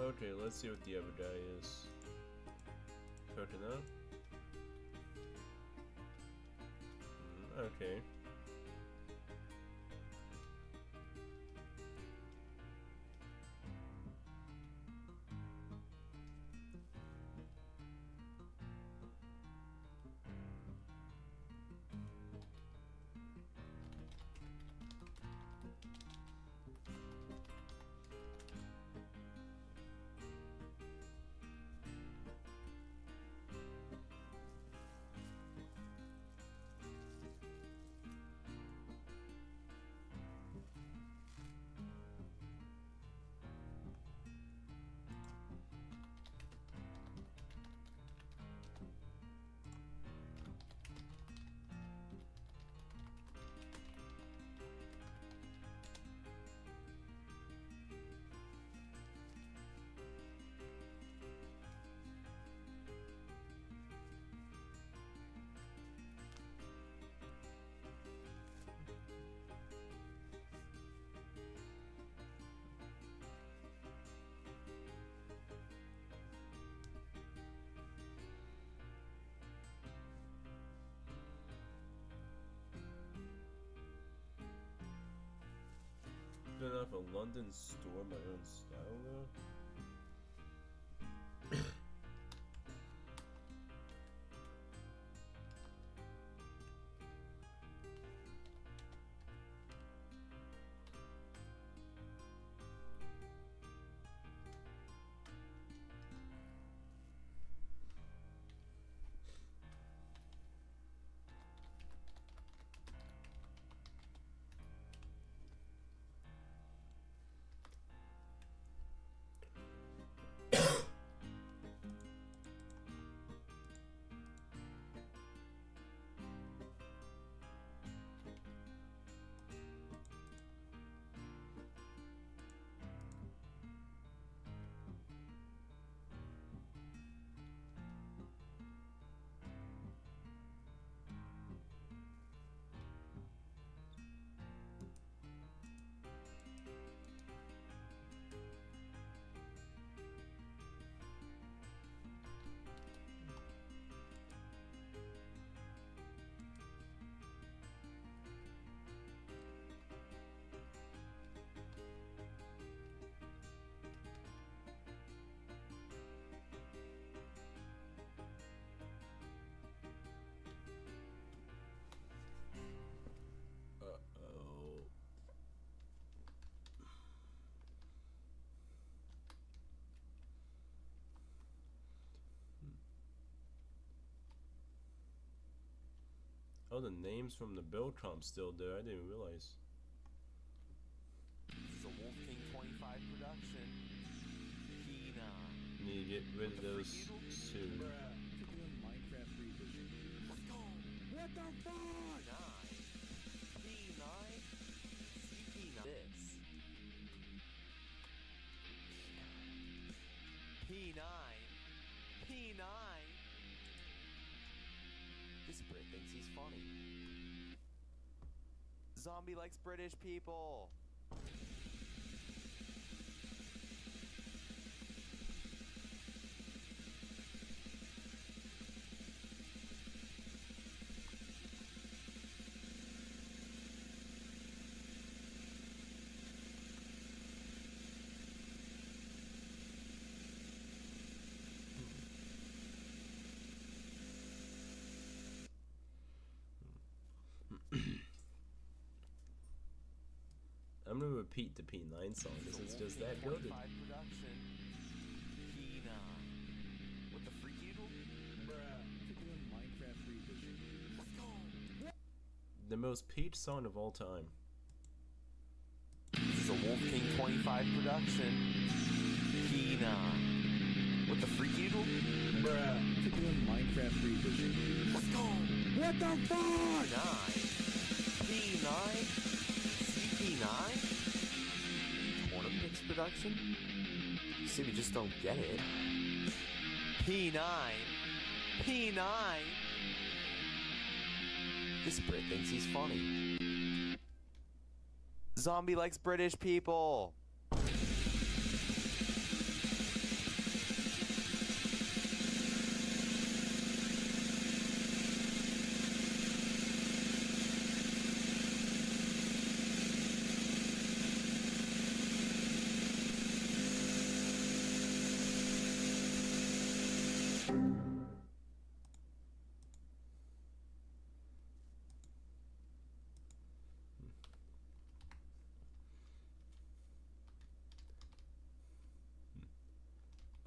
Okay, let's see what the other guy is. Coconut? Okay. Good enough a London store my own style though. Oh, the names from the build comp still there. I didn't realize. This is a Wolf King 25 production. P9. Need to get rid of those two. Minecraft revision. Let's go. What the fuck? P9. CP9. This. P9. P9. This Brit thinks he's funny. Zombie likes British people. I'm gonna repeat the P9 song because it's just that good. Production. P9. With the freak eagle? Minecraft revision. Let's go. The most Peach song of all time. This is a Wolf King 25 production. P9. With the freak eagle? Minecraft revision. Let's go. What the fuck? P9. P9? Tornapix production? You see, we just don't get it. P9. P9. This Brit thinks he's funny. Zombie likes British people.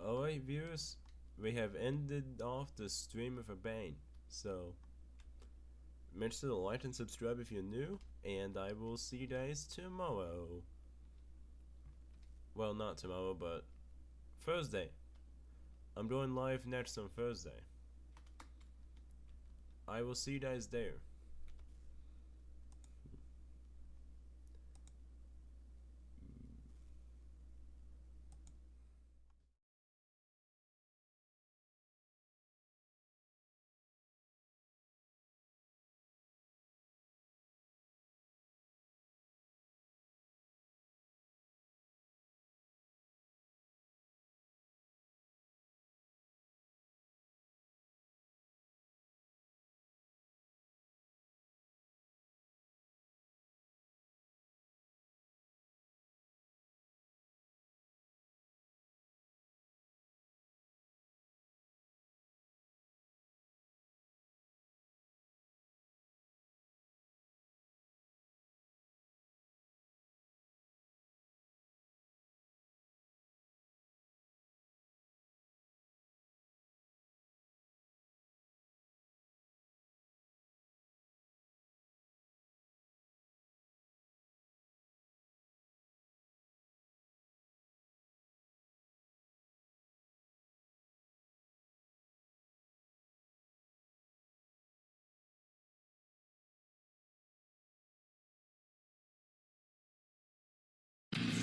Alright, viewers, we have ended off the stream with a bang. So, make sure to like and subscribe if you're new, and I will see you guys tomorrow. Well, not tomorrow, but Thursday. I'm going live next on Thursday. I will see you guys there.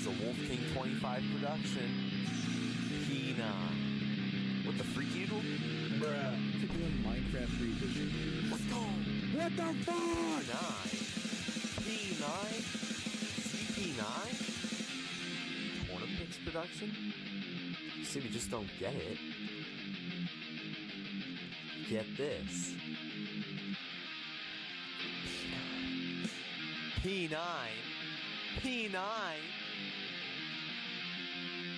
This is a Wolf King 25 production. P9. What the freak eagle? Bruh. To do a Minecraft revision. Let's go! What the fuck? P9? CP9? Tornapix production? See, we just don't get it. Get this. P9? P9?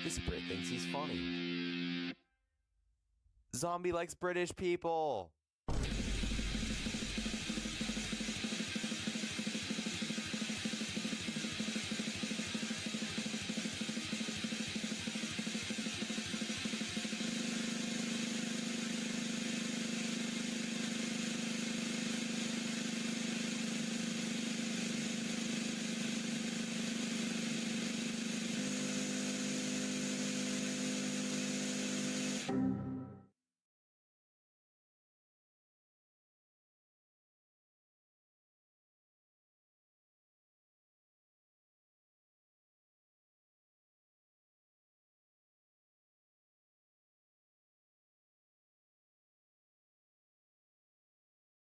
This Brit thinks he's funny. Zombie likes British people.